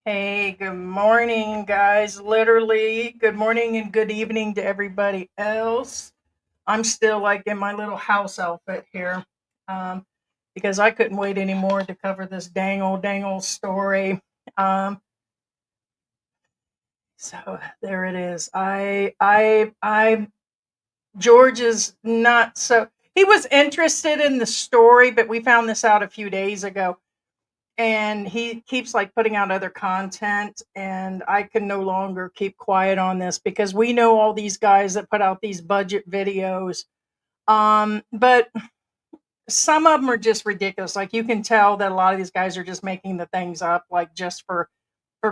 Hey, good morning, guys. Literally, good morning and good evening to everybody else. I'm still like in my little house outfit here um, because I couldn't wait anymore to cover this dang old story. Um, so there it is. George is not so. He was interested in the story, but we found this out a few days ago, and he keeps like putting out other content, and I can no longer keep quiet on this because we know all these guys that put out these budget videos, but some of them are just ridiculous. Like, you can tell that a lot of these guys are just making the things up, like, just for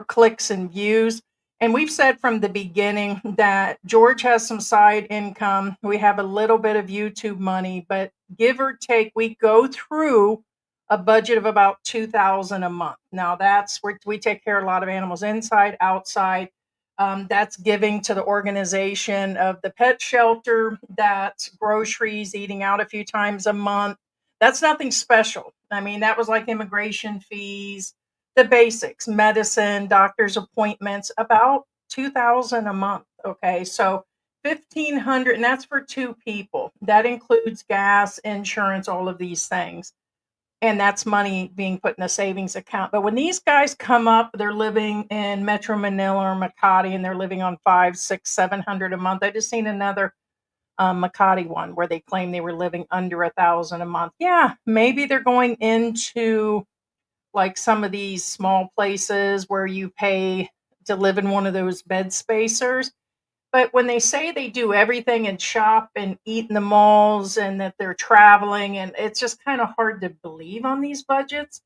clicks and views. And we've said from the beginning that George has some side income. We have a little bit of YouTube money, but give or take, we go through a budget of about 2,000 a month. Now that's where we take care of a lot of animals inside, outside. That's giving to the organization of the pet shelter. That's groceries, eating out a few times a month. That's nothing special. I mean, that was like immigration fees, the basics, medicine, doctor's appointments, about 2,000 a month. Okay, so 1,500, and that's for two people. That includes gas, insurance, all of these things. And that's money being put in a savings account. But when these guys come up, they're living in Metro Manila or Makati, and they're living on 5, 6, 700 a month. I just seen another Makati one where they claim they were living under 1,000 a month. Yeah, maybe they're going into like some of these small places where you pay to live in one of those bed spacers. But when they say they do everything and shop and eat in the malls and that they're traveling, and it's just kind of hard to believe on these budgets.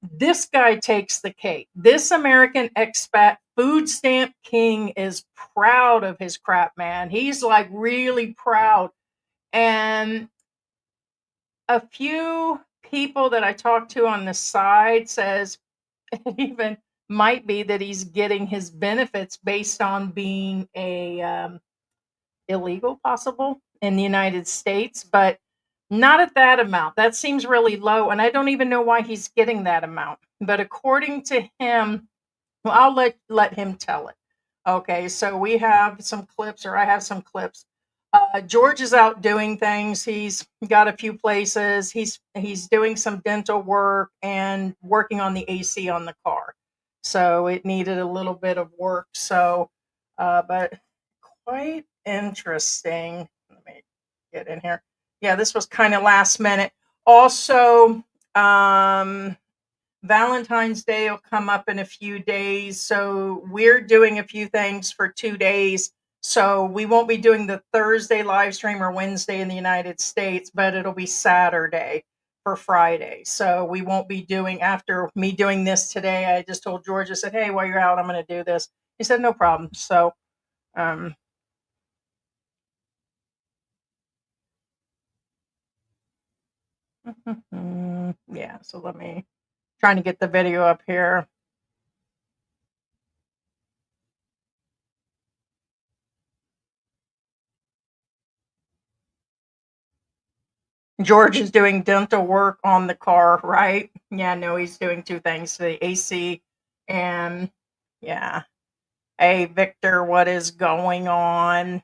This guy takes the cake. This American expat food stamp king is proud of his crap, man. He's like really proud. And a few people that I talked to on the side says it even might be that he's getting his benefits based on being a illegal, possible in the United States, but not at that amount. That seems really low, and I don't even know why he's getting that amount. But according to him, well, I'll let him tell it. Okay, so we have some clips, or I have some clips. George is out doing things. He's got a few places. He's doing some dental work and working on the AC on the car. So it needed a little bit of work. So, but quite interesting. Let me get in here. Yeah, this was kind of last minute. Also, um, Valentine's Day will come up in a few days. So we're doing a few things for 2 days. So we won't be doing the Thursday live stream or Wednesday in the United States, but it'll be Saturday for Friday. So we won't be doing, after me doing this today, I just told George, I said, hey, while you're out, I'm going to do this. He said, no problem. So, um, yeah, so let me, trying to get the video up here. George is doing dental work on the car, right? Yeah, no, he's doing two things, the AC and yeah. Hey, Victor, what is going on?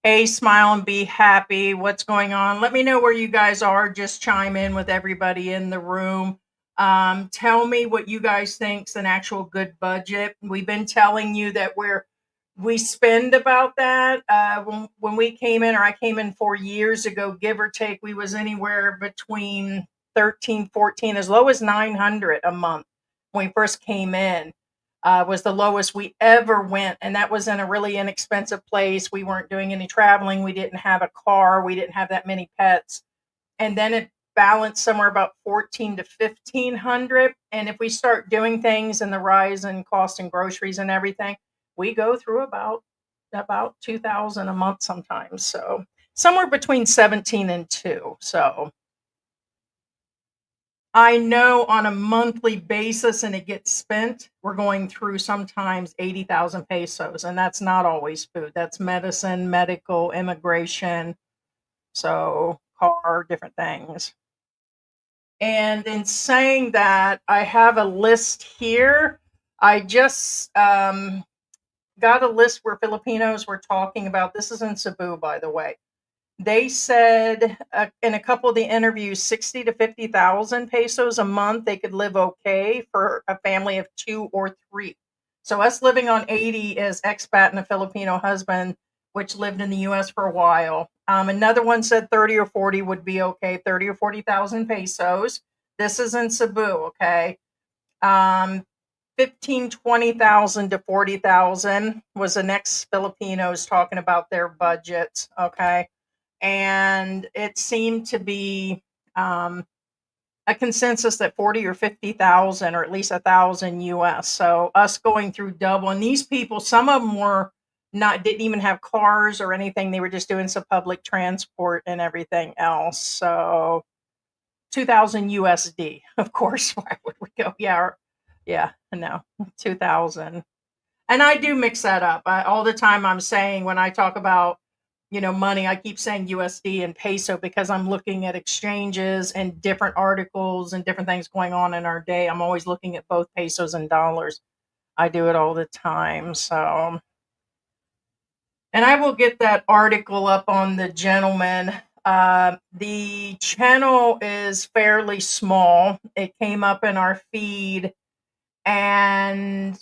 Hey, smile and be happy. What's going on? Let me know where you guys are. Just chime in with everybody in the room. Tell me what you guys think's an actual good budget. We've been telling you that we spend about that. When we came in, or I came in 4 years ago, give or take, we was anywhere between 13, 14, as low as 900 a month when we first came in. Was the lowest we ever went, and that was in a really inexpensive place. We weren't doing any traveling. We didn't have a car. We didn't have that many pets, and then it balanced somewhere about 14 to 1,500. And if we start doing things and the rise in cost and groceries and everything, we go through about 2,000 a month sometimes. So somewhere between 17 and 2. So I know on a monthly basis, and it gets spent, we're going through sometimes 80,000 pesos, and that's not always food. That's medicine, medical, immigration, so car, different things. And in saying that, I have a list here. I just got a list where Filipinos were talking about this is in Cebu, by the way. They said in a couple of the interviews, 60 to 50,000 pesos a month, they could live okay for a family of 2 or 3. So us living on 80 as expat and a Filipino husband, which lived in the U.S. for a while. Another one said 30 or 40 would be okay, 30 or 40,000 pesos. This is in Cebu, okay? 15, 20,000 to 40,000 was the next Filipinos talking about their budget, okay? And it seemed to be a consensus that 40 or 50,000 or at least 1,000 US. So us going through double, and these people, some of them didn't even have cars or anything. They were just doing some public transport and everything else. So 2,000 USD, of course. Why would we go? No, 2,000. And I do mix that up. All the time I'm saying when I talk about, money, I keep saying USD and peso because I'm looking at exchanges and different articles and different things going on in our day. I'm always looking at both pesos and dollars. I do it all the time. So, and I will get that article up on the gentleman. The channel is fairly small. It came up in our feed, and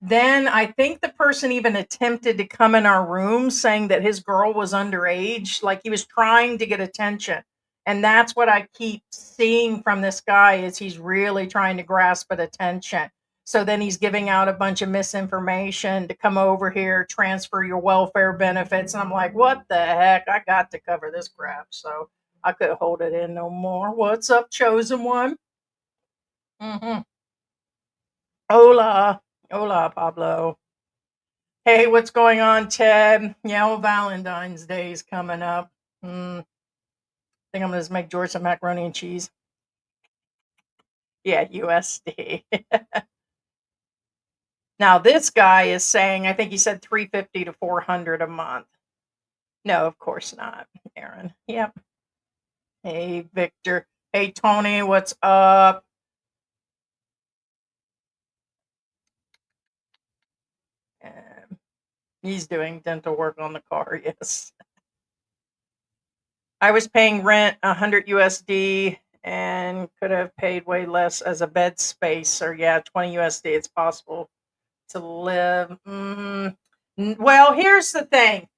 then I think the person even attempted to come in our room saying that his girl was underage, like he was trying to get attention. And that's what I keep seeing from this guy is he's really trying to grasp at attention. So then he's giving out a bunch of misinformation to come over here, transfer your welfare benefits. And I'm like, what the heck? I got to cover this crap. So I couldn't hold it in no more. What's up, chosen one? Mm-hmm. Hola. Hola, Pablo. Hey, what's going on, Ted? Yeah, well, Valentine's Day is coming up. I think I'm going to make George some macaroni and cheese. Yeah, USD. Now, this guy is saying, I think he said 350 to 400 a month. No, of course not, Aaron. Yep. Hey, Victor. Hey, Tony, what's up? He's doing dental work on the car, yes. I was paying rent 100 USD and could have paid way less as a bed space, or 20 USD. It's possible to live. Well, here's the thing.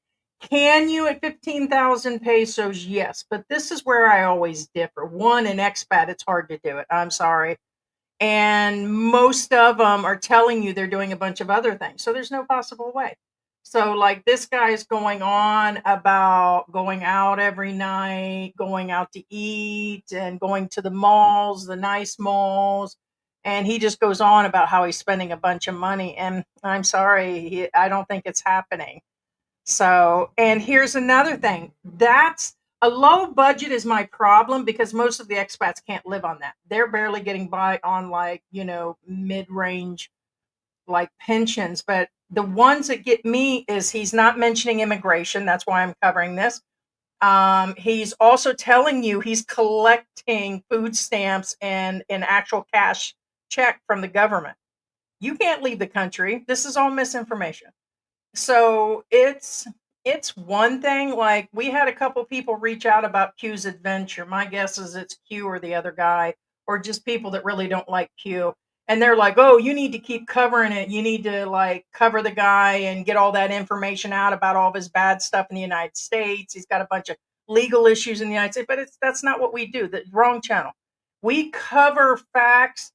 Can you at 15,000 pesos? Yes, but this is where I always differ. One, in expat, it's hard to do it. I'm sorry. And most of them are telling you they're doing a bunch of other things. So there's no possible way. So, like, this guy's going on about going out every night, going out to eat, and going to the malls, the nice malls. And he just goes on about how he's spending a bunch of money. And I'm sorry, I don't think it's happening. So, and here's another thing. That's a low budget is my problem because most of the expats can't live on that. They're barely getting by on like, mid-range like pensions, but the ones that get me is he's not mentioning immigration. That's why I'm covering this. He's also telling you he's collecting food stamps and an actual cash check from the government. You can't leave the country. This is all misinformation. So it's one thing. Like we had a couple people reach out about Q's adventure. My guess is it's Q or the other guy, or just people that really don't like Q. And they're like, oh, you need to keep covering it. You need to like cover the guy and get all that information out about all of his bad stuff in the United States. He's got a bunch of legal issues in the United States, but that's not what we do. The wrong channel. We cover facts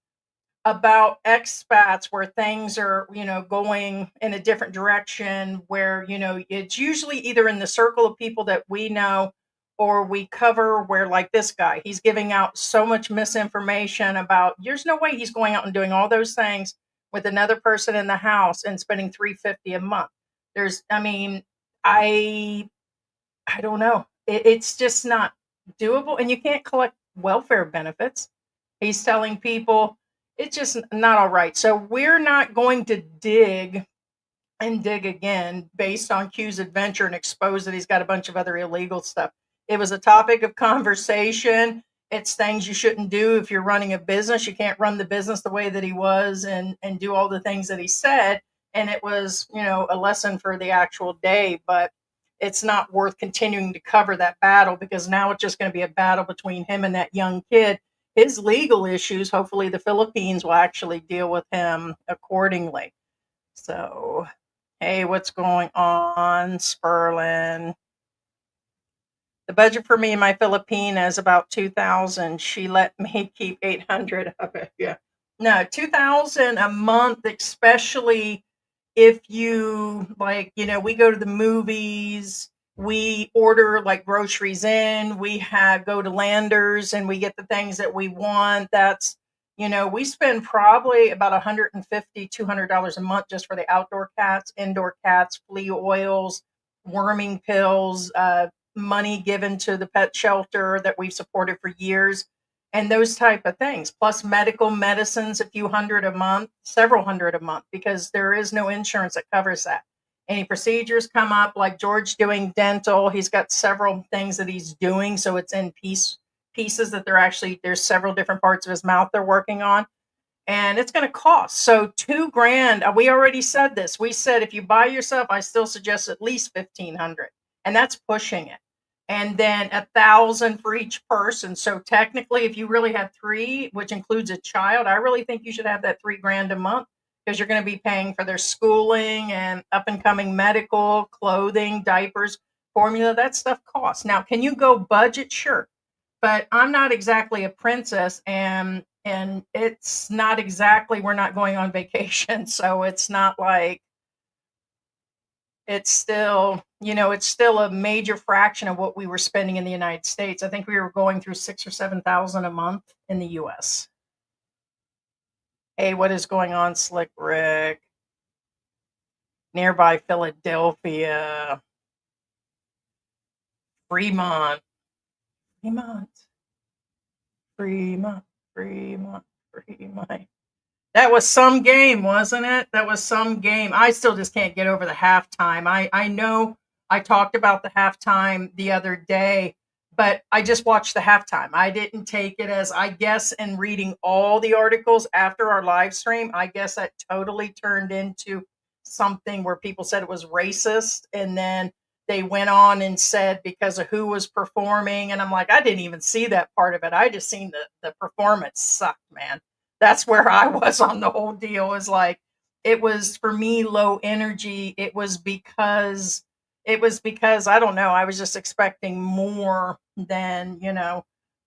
about expats where things are, going in a different direction, where, it's usually either in the circle of people that we know, or we cover where, like this guy, he's giving out so much misinformation about there's no way he's going out and doing all those things with another person in the house and spending 350 a month. I don't know. It's just not doable, and you can't collect welfare benefits. He's telling people it's just not all right. So we're not going to dig and dig again based on Q's adventure and expose that he's got a bunch of other illegal stuff. It was a topic of conversation. It's things you shouldn't do if you're running a business. You can't run the business the way that he was and do all the things that he said. And it was, a lesson for the actual day, but it's not worth continuing to cover that battle, because now it's just going to be a battle between him and that young kid. His legal issues, hopefully the Philippines will actually deal with him accordingly. So, hey, what's going on, Sperlin? The budget for me and my Filipina is about 2,000. She let me keep 800 of it. Yeah. No, 2,000 a month, especially if you we go to the movies, we order like groceries in, we go to Landers and we get the things that we want. That's, we spend probably about $150, $200 a month just for the outdoor cats, indoor cats, flea oils, worming pills, money given to the pet shelter that we've supported for years, and those type of things, plus medical medicines, a few hundred a month, several hundred a month, because there is no insurance that covers that. Any procedures come up, like George doing dental, he's got several things that he's doing, so it's in pieces that there's several different parts of his mouth they're working on, and it's going to cost. So $2,000. We already said this. We said if you buy yourself, I still suggest at least 1,500, and that's pushing it. And then 1,000 for each person. So technically, if you really have three, which includes a child, I really think you should have that $3,000 a month, because you're going to be paying for their schooling and up and coming medical, clothing, diapers, formula. That stuff costs. Now, can you go budget? Sure, but I'm not exactly a princess, and it's not exactly, we're not going on vacation, so it's not like, it's still, it's still a major fraction of what we were spending in the United States. I think we were going through 6,000 or 7,000 a month in the U.S. Hey, what is going on, Slick Rick? Nearby Philadelphia, Fremont, Fremont, Fremont, Fremont, Fremont. That was some game, wasn't it? That was some game. I still just can't get over the halftime. I know I talked about the halftime the other day, but I just watched the halftime. I didn't take it as, I guess, in reading all the articles after our live stream, I guess that totally turned into something where people said it was racist. And then they went on and said because of who was performing. And I'm like, I didn't even see that part of it. I just seen the performance sucked, man. That's where I was on the whole deal. Is like, it was for me low energy. It was because I don't know, I was just expecting more than,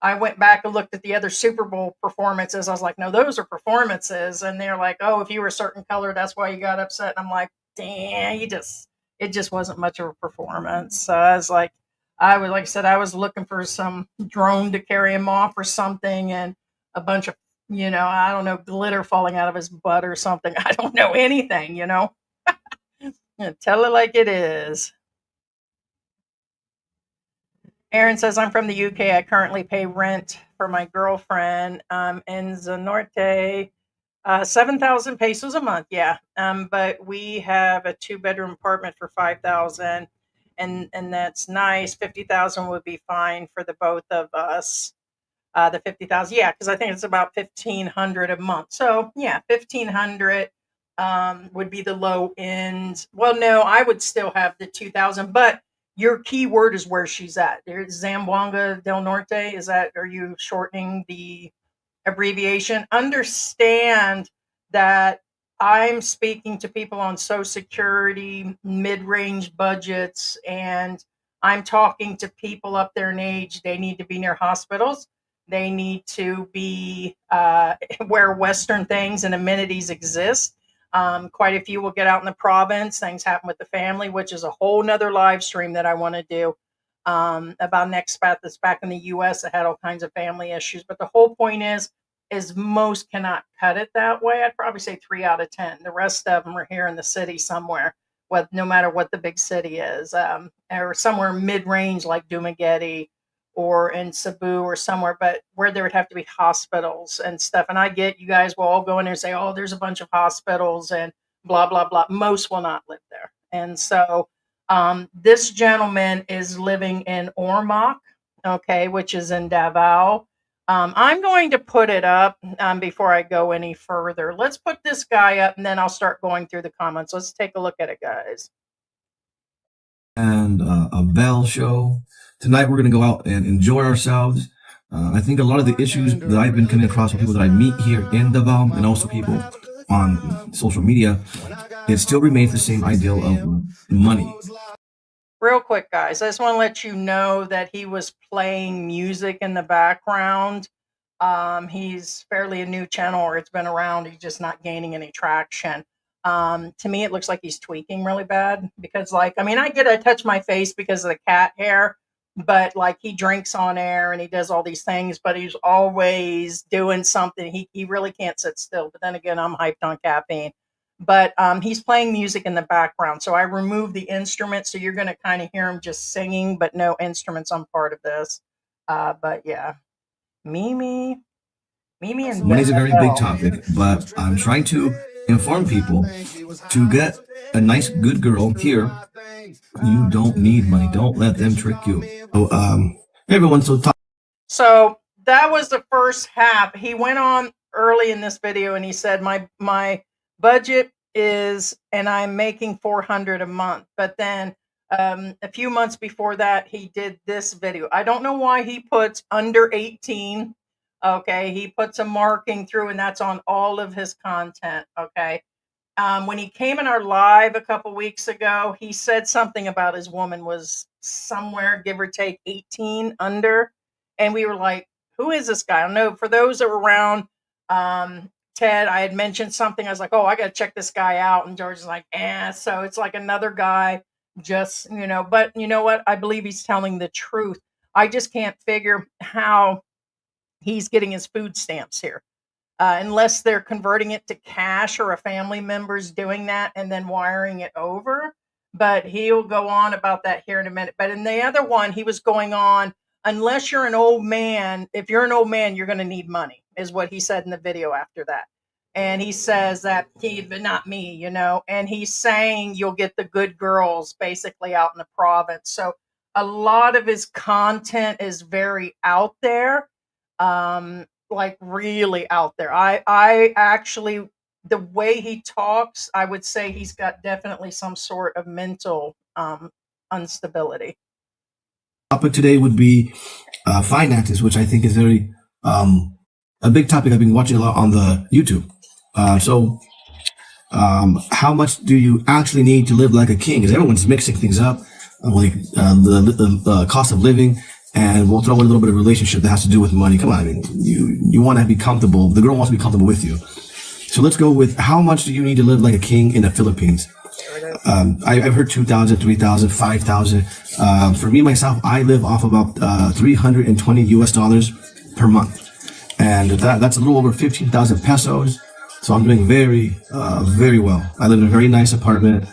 I went back and looked at the other Super Bowl performances. I was like, no, those are performances. And they're like, oh, if you were a certain color, that's why you got upset. And I'm like, damn, it just wasn't much of a performance. So I was like, like I said, I was looking for some drone to carry him off or something, and a bunch of, I don't know, glitter falling out of his butt or something. I don't know anything, Tell it like it is. Aaron says, I'm from the UK. I currently pay rent for my girlfriend in Zanorte, 7,000 pesos a month. Yeah. But we have a 2-bedroom apartment for 5,000, and that's nice. 50,000 would be fine for the both of us. The 50,000. Yeah, because I think it's about 1,500 a month. So yeah, 1,500 would be the low end. Well, no, I would still have the 2,000, but your key word is where she's at. There's Zamboanga del Norte. Are you shortening the abbreviation? Understand that I'm speaking to people on Social Security, mid-range budgets, and I'm talking to people up there in age. They need to be near hospitals. They need to be where Western things and amenities exist. Quite a few will get out in the province. Things happen with the family, which is a whole nother live stream that I want to do about an expat that's back in the U.S. that had all kinds of family issues. But the whole point is most cannot cut it that way. I'd probably say 3 out of 10. The rest of them are here in the city somewhere, no matter what the big city is, or somewhere mid-range like Dumaguete or in Cebu or somewhere, but where there would have to be hospitals and stuff. And I get you guys will all go in there and say, oh, there's a bunch of hospitals and blah, blah, blah. Most will not live there. And so this gentleman is living in Ormoc, okay, which is in Davao. I'm going to put it up before I go any further. Let's put this guy up, and then I'll start going through the comments. Let's take a look at it, guys. And a Bell show. Tonight we're going to go out and enjoy ourselves. I think a lot of the issues that I've been coming across with people that I meet here in Davao and also people on social media, it still remains the same ideal of money. Real quick, guys, I just want to let you know that he was playing music in the background. He's fairly a new channel, or it's been around. He's just not gaining any traction. To me, it looks like he's tweaking really bad because, like, I mean, I touch my face because of the cat hair, but like he drinks on air and he does all these things, but he's always doing something. He really can't sit still. But then again, I'm hyped on caffeine. But he's playing music in the background. So I removed the instruments. So you're going to kind of hear him just singing, but no instruments on part of this. But yeah, Mimi and Money is a very big topic, but I'm trying to inform people to get a nice, good girl here. You don't need money. Don't let them trick you. So, everyone, so that was the first half. He went on early in this video and he said, my budget is, and I'm making $400 a month. But then a few months before that, he did this video. I don't know why he puts under 18. Okay, he puts a marking through, and that's on all of his content. Okay. When he came in our live a couple weeks ago, he said something about his woman was somewhere, give or take 18 under. And we were like, who is this guy? I don't know. For those that were around, Ted, I had mentioned something. I was like, oh, I got to check this guy out. And George is like, So it's like another guy, just, but you know what? I believe he's telling the truth. I just can't figure how he's getting his food stamps here. Unless they're converting it to cash or a family member's doing that and then wiring it over. But he'll go on about that here in a minute. But in the other one, he was going on, unless you're an old man, if you're an old man, you're going to need money, is what he said in the video after that. And he says that but not me, and he's saying you'll get the good girls basically out in the province. So a lot of his content is very out there. Like really out there. I actually, the way he talks, I would say he's got definitely some sort of mental instability. Topic today would be finances, which I think is very a big topic. I've been watching a lot on the YouTube. How much do you actually need to live like a king? Because everyone's mixing things up, like the cost of living. And we'll throw in a little bit of relationship that has to do with money. Come on, I mean, you want to be comfortable. The girl wants to be comfortable with you. So let's go with how much do you need to live like a king in the Philippines? I've heard 2,000, 3,000, 5,000. For me, myself, I live off about $320 per month. And that's a little over 15,000 pesos. So I'm doing very, very well. I live in a very nice apartment,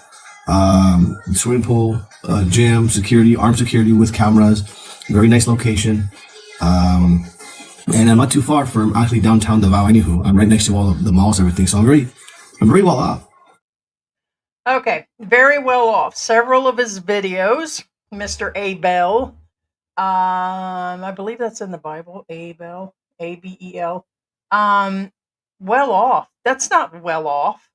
swimming pool, gym, security, armed security with cameras. Very nice location. And I'm not too far from actually downtown Davao. Anywho, I'm right next to all of the malls, everything. So I'm very well off. Okay, very well off. Several of his videos, Mr. Abel, I believe that's in the Bible, Abel, Abel, well off. That's not well off.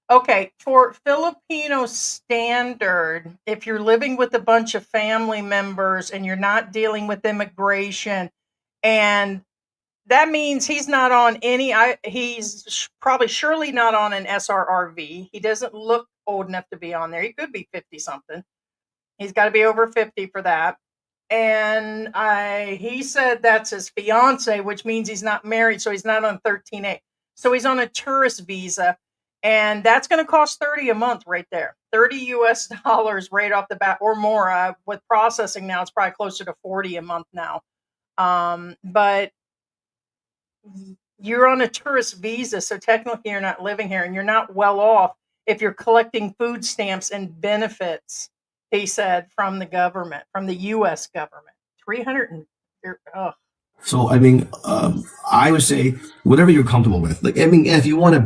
Okay, for Filipino standard, if you're living with a bunch of family members and you're not dealing with immigration, and that means he's not on he's probably surely not on an SRRV. He doesn't look old enough to be on there. He could be 50 something. He's got to be over 50 for that. And he said that's his fiance, which means he's not married, so he's not on 13A. So he's on a tourist visa. And that's going to cost 30 a month right there. $30 US right off the bat or more. With processing now, it's probably closer to 40 a month now. But you're on a tourist visa, so technically you're not living here and you're not well off if you're collecting food stamps and benefits, he said, from the government, from the U.S. government. 300 and So I mean, I would say whatever you're comfortable with. Like, I mean, if you want to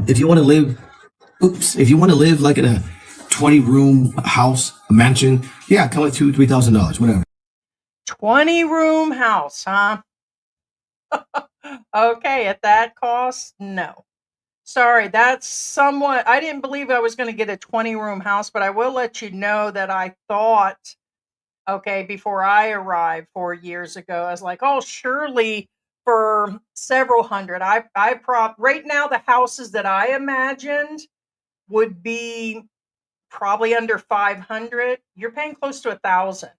live like in a 20-room house, a mansion, yeah, come with $2,000-3,000, whatever. 20-room house, huh? Okay, at that cost, no. Sorry, that's somewhat. I didn't believe I was going to get a 20-room house, but I will let you know that I thought, okay, before I arrived 4 years ago, I was like, oh, surely for several hundred. Right now the houses that I imagined would be probably under 500. You're paying close to 1,000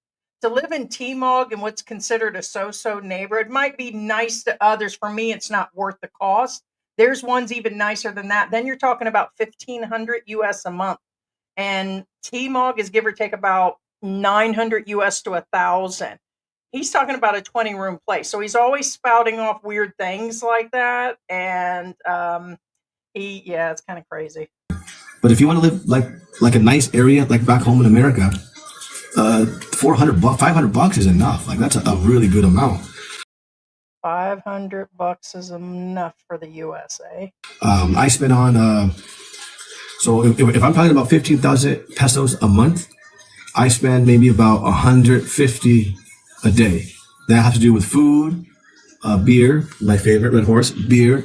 to live in Timog in what's considered a so-so neighborhood. Might be nice to others. For me, it's not worth the cost. There's ones even nicer than that. Then you're talking about 1,500 US a month, and Timog is give or take about 900 US to 1,000. He's talking about a 20-room place, so he's always spouting off weird things like that, and yeah, it's kind of crazy. But if you want to live like a nice area, like back home in America, 500 bucks is enough. Like that's a really good amount. $500 is enough for the USA. I spend on so if I'm talking about 15,000 pesos a month, I spend maybe about 150 a day. That has to do with food, beer, my favorite, Red Horse beer.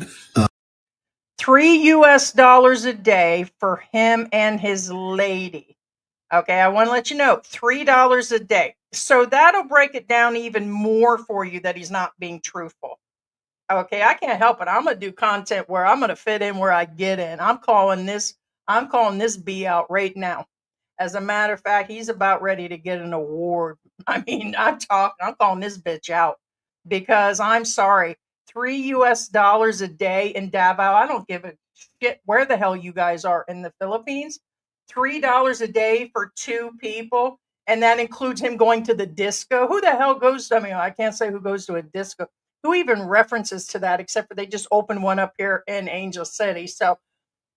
$3 a day for him and his lady. Okay, I want to let you know, $3 a day. So that'll break it down even more for you that he's not being truthful. Okay, I can't help it. I'm gonna do content where I'm gonna fit in where I get in. I'm calling this B out right now. As a matter of fact, he's about ready to get an award. I mean, I'm calling this bitch out because I'm sorry. $3 a day in Davao. I don't give a shit where the hell you guys are in the Philippines. $3 a day for two people. And that includes him going to the disco. Who the hell goes? I mean, I can't say who goes to a disco. Who even references to that except for they just opened one up here in Angel City. So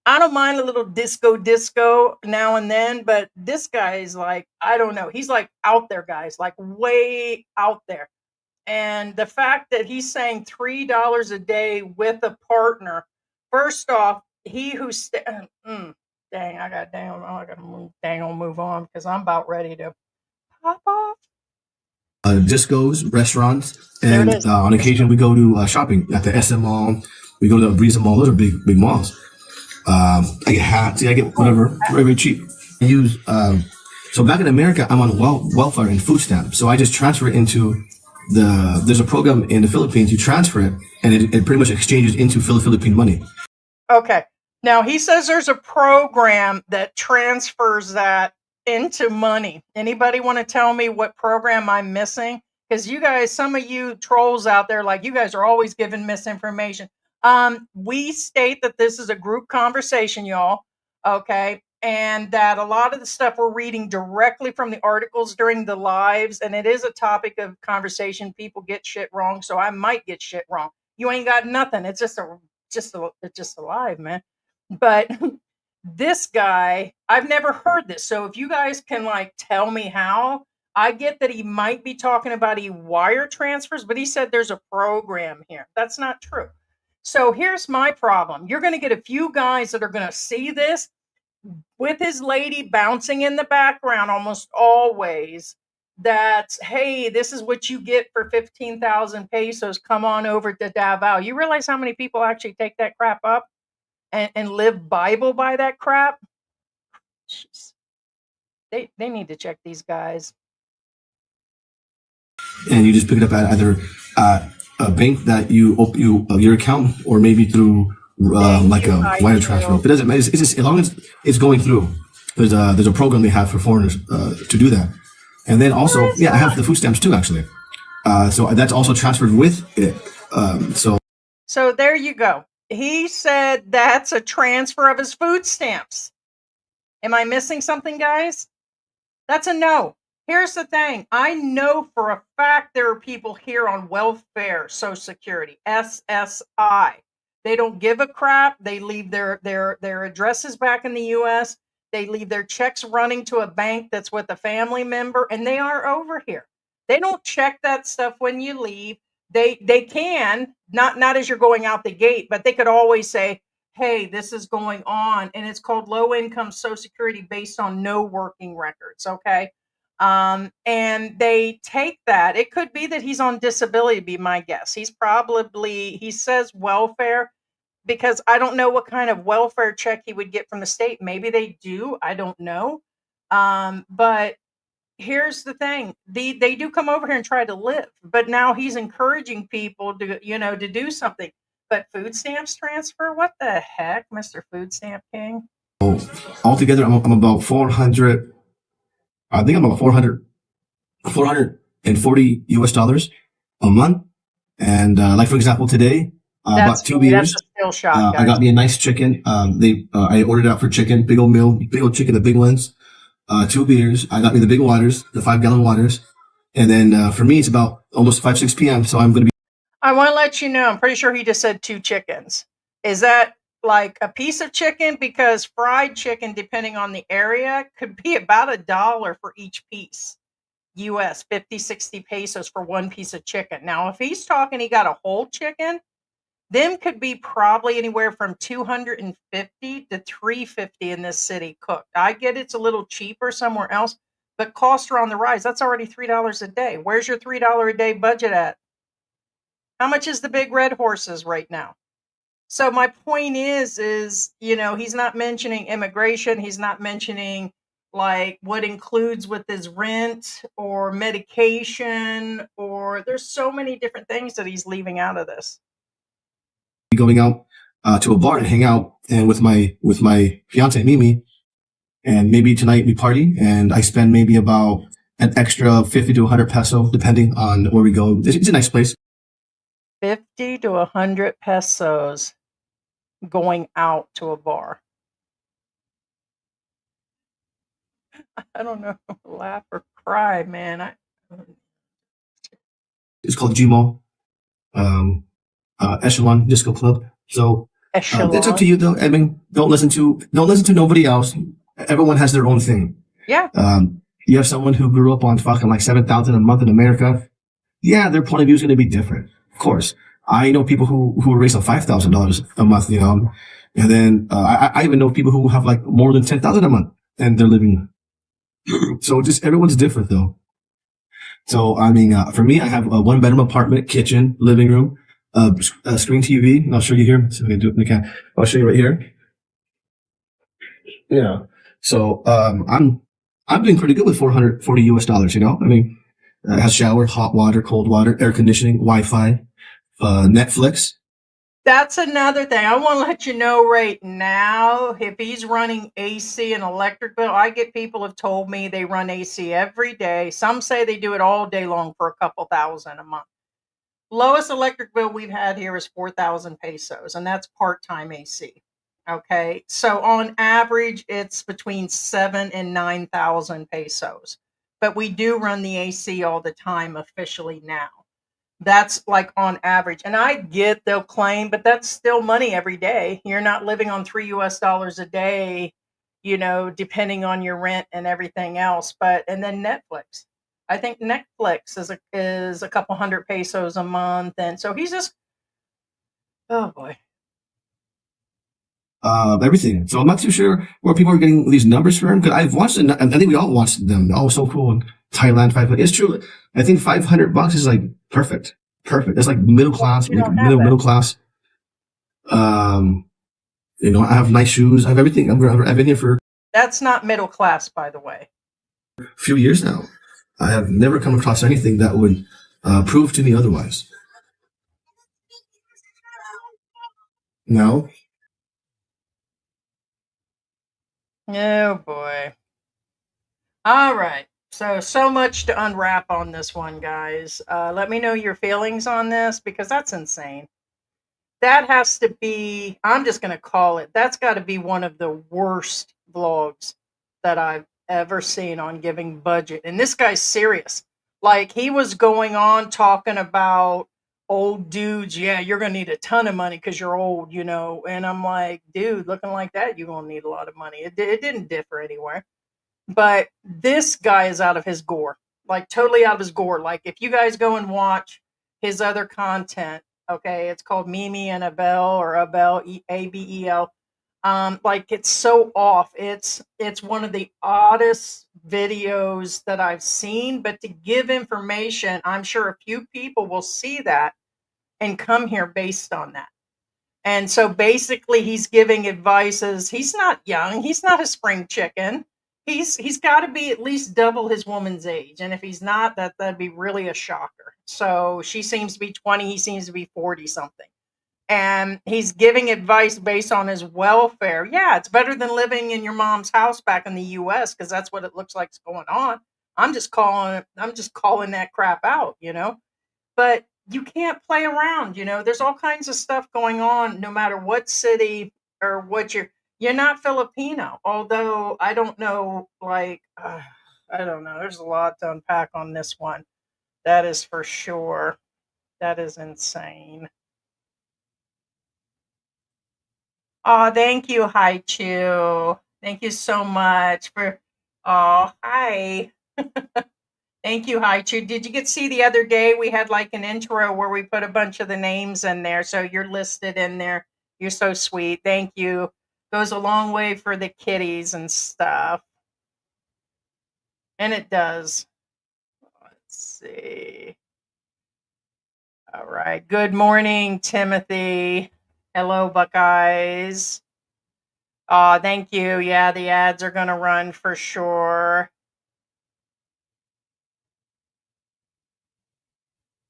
I don't mind a little disco now and then, but this guy is like, I don't know. He's like out there, guys, like way out there. And the fact that he's saying $3 a day with a partner, first off, he who's dang, I gotta move on because I'm about ready to pop off. Discos, restaurants, and on occasion we go to shopping at the SM Mall. We go to the Breeza Mall. Those are big malls. I get hats. I get whatever, very cheap. I use so back in America, I'm on welfare and food stamps. So I just transfer it into there's a program in the Philippines. You transfer it, and it pretty much exchanges into Philippine money. Okay. Now he says there's a program that transfers that into money. Anybody want to tell me what program I'm missing? Because you guys, some of you trolls out there, like you guys are always giving misinformation. We state that this is a group conversation, y'all. Okay. And that a lot of the stuff we're reading directly from the articles during the lives, and it is a topic of conversation. People get shit wrong, so I might get shit wrong. You ain't got nothing. It's just a live, man. But this guy, I've never heard this. So if you guys can like tell me how, I get that he might be talking about wire transfers, but he said there's a program here. That's not true. So here's my problem. You're going to get a few guys that are going to see this with his lady bouncing in the background almost always. That, hey, this is what you get for 15,000 pesos. Come on over to Davao. You realize how many people actually take that crap up and live Bible by that crap? Jeez. They need to check these guys. And you just pick it up at either a bank that you open your account, or maybe through like a wire transfer. It doesn't matter. It's just, as long as it's going through. There's a program they have for foreigners to do that. And then also, I have the food stamps too, actually. So that's also transferred with it. So there you go. He said that's a transfer of his food stamps. Am I missing something, guys? That's a no. Here's the thing. I know for a fact there are people here on welfare, Social Security, SSI. They don't give a crap. They leave their addresses back in the U.S. They leave their checks running to a bank that's with a family member, and they are over here. They don't check that stuff when you leave. They can, not as you're going out the gate, but they could always say, hey, this is going on. And it's called low income Social Security based on no working records. Okay. And they take that. It could be that he's on disability, be my guess. He says welfare, because I don't know what kind of welfare check he would get from the state. Maybe they do. I don't know. But here's the thing. They do come over here and try to live, but now he's encouraging people to do something. But food stamps transfer? What the heck, Mr. Food Stamp King? Altogether, I'm about 400. I think I'm about 440 US dollars a month. And like for example, today, I bought 2 beers. That's a still shot, I got me a nice chicken. I ordered out for chicken, big old meal, big old chicken, the big ones. 2 beers. I got me the big waters, the 5-gallon waters. And then for me, it's about almost 5-6 p.m. So I'm going to be. I want to let you know, I'm pretty sure he just said 2 chickens. Is that like a piece of chicken? Because fried chicken, depending on the area, could be about $1 for each piece. US, 50, 60 pesos for 1 piece of chicken. Now, if he's talking he got a whole chicken, them could be probably anywhere from 250 to 350 in this city cooked. I get it's a little cheaper somewhere else, but costs are on the rise. That's already $3 a day. Where's your $3 a day budget at? How much is the big red horses right now? So my point is, he's not mentioning immigration. He's not mentioning like what includes with his rent or medication, or there's so many different things that he's leaving out of this. Going out to a bar and hang out and with my fiance Mimi, and maybe tonight we party and I spend maybe about an extra 50 to 100 peso depending on where we go. It's a nice place. 50 to 100 pesos going out to a bar. I don't know, laugh or cry, man. It's called Gmo, Echelon Disco Club. So it's up to you though. I mean, don't listen to nobody else. Everyone has their own thing. Yeah. You have someone who grew up on fucking like 7,000 a month in America. Yeah, their point of view is going to be different. Of course. I know people who were raised on $5,000 a month, and then I even know people who have like more than 10,000 a month and they're living. So just everyone's different though. So I mean, for me, I have a 1-bedroom apartment, kitchen, living room, a screen TV. And I'll show you here. So we can do it. Okay, I'll show you right here. Yeah. So I'm doing pretty good with 440 US dollars. I mean, it has shower, hot water, cold water, air conditioning, Wi-Fi. Netflix. That's another thing. I want to let you know right now, if he's running AC and electric bill, I get people have told me they run AC every day. Some say they do it all day long for a couple thousand a month. Lowest electric bill we've had here is 4,000 pesos, and that's part-time AC. Okay. So on average, it's between 7 and 9,000 pesos. But we do run the AC all the time officially now. That's like on average. And I get they'll claim, but that's still money every day. You're not living on $3 US a day, depending on your rent and everything else. And then Netflix. I think Netflix is a couple hundred pesos a month. And so he's just, oh boy. Everything. So I'm not too sure where people are getting these numbers from, because I've watched it, and I think we all watched them. Oh, so cool. And Thailand, 500. It's true. I think $500 is like perfect. It's like middle class, middle class. I have nice shoes. I have everything. I've been here for. That's not middle class, by the way. A few years now. I have never come across anything that would prove to me otherwise. No. Oh boy. All right. So much to unwrap on this one, guys. Let me know your feelings on this, because that's insane. That has to be, I'm just going to call it, that's got to be one of the worst vlogs that I've ever seen on giving budget. And this guy's serious. Like, he was going on talking about old dudes. Yeah, you're going to need a ton of money because you're old, And I'm like, dude, looking like that, you're going to need a lot of money. It didn't differ anywhere. But this guy is out of his gore, like totally out of his gore. Like, if you guys go and watch his other content, okay, it's called Mimi and Abel, or Abel, Abel. Like it's so off. It's one of the oddest videos that I've seen, but to give information, I'm sure a few people will see that and come here based on that. And so basically he's giving advices. He's not young. He's not a spring chicken. He's got to be at least double his woman's age. And if he's not, that'd be really a shocker. So she seems to be 20, he seems to be 40 something. And he's giving advice based on his welfare. Yeah, it's better than living in your mom's house back in the US because that's what it looks like is going on. I'm just calling that crap out. But you can't play around. There's all kinds of stuff going on no matter what city or what you're not Filipino. Although I don't know, like I don't know. There's a lot to unpack on this one. That is for sure. That is insane. Oh, thank you, Hi Chu. Thank you so much for. Oh, hi. Thank you, Hi Chu. Did you get to see the other day we had like an intro where we put a bunch of the names in there, so you're listed in there. You're so sweet. Thank you. Goes a long way for the kitties and stuff, and it does. Let's see. All right. Good morning, Timothy. Hello, Buckeyes. Thank you. Yeah, the ads are going to run for sure.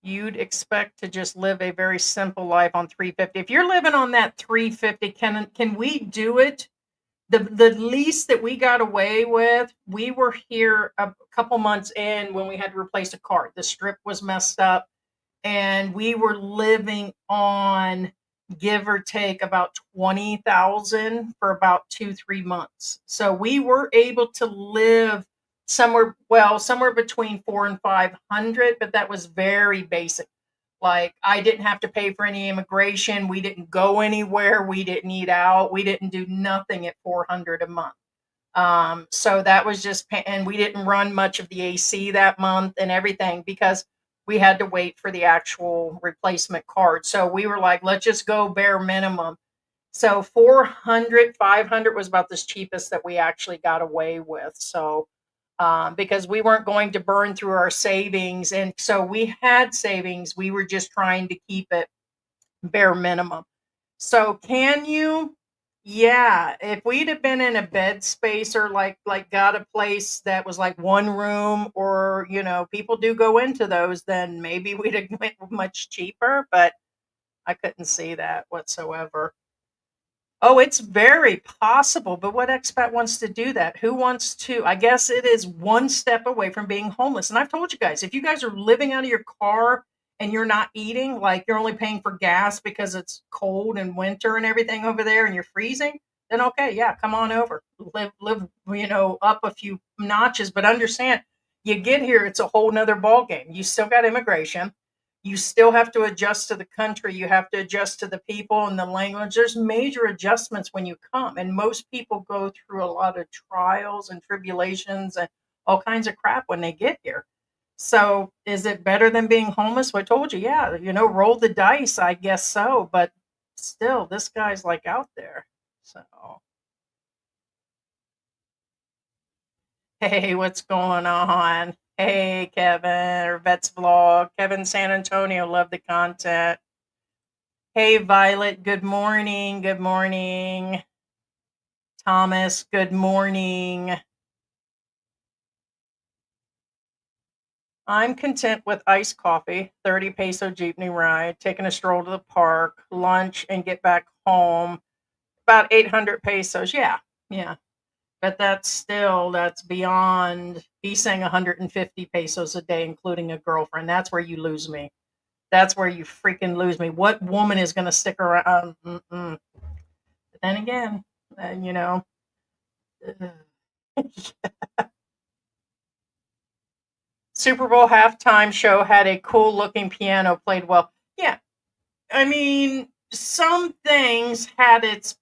You'd expect to just live a very simple life on 350. If you're living on that 350, can we do it? The least that we got away with, we were here a couple months in when we had to replace a cart. The strip was messed up, and we were living on give or take about 20,000 for about 2-3 months. So we were able to live somewhere between 400 and 500, but that was very basic. Like I didn't have to pay for any immigration. We didn't go anywhere. We didn't eat out. We didn't do nothing at 400 a month. So that was and we didn't run much of the AC that month and everything because we had to wait for the actual replacement card. So we were like, let's just go bare minimum. So 400, 500 was about the cheapest that we actually got away with. So, because we weren't going to burn through our savings. And so we had savings. We were just trying to keep it bare minimum. So can you? Yeah, if we'd have been in a bed space or like got a place that was like one room or people do go into those, then maybe we'd have went much cheaper, but I couldn't see that whatsoever. Oh, it's very possible, but what expat wants to do that? Who wants to? I guess it is one step away from being homeless. And I've told you guys, if you guys are living out of your car and you're not eating, like you're only paying for gas because it's cold and winter and everything over there and you're freezing, then okay, yeah, come on over. Live, up a few notches, but understand you get here, it's a whole nother ball game. You still got immigration, you still have to adjust to the country, you have to adjust to the people and the language. There's major adjustments when you come, and most people go through a lot of trials and tribulations and all kinds of crap when they get here. So is it better than being homeless? Well, I told you, yeah, roll the dice, I guess so, but still this guy's like out there. So hey, what's going on? Hey, Kevin, or Vet's vlog. Kevin San Antonio, love the content. Hey, Violet, good morning. Good morning. Thomas, good morning. I'm content with iced coffee, 30 peso jeepney ride, taking a stroll to the park, lunch, and get back home. About 800 pesos. Yeah, yeah. But that's beyond. He's saying 150 pesos a day, including a girlfriend. That's where you lose me. That's where you freaking lose me. What woman is going to stick around? Mm-mm. But then again, uh, you know, Super Bowl halftime show had a cool looking piano played well. Yeah, I mean, some things had its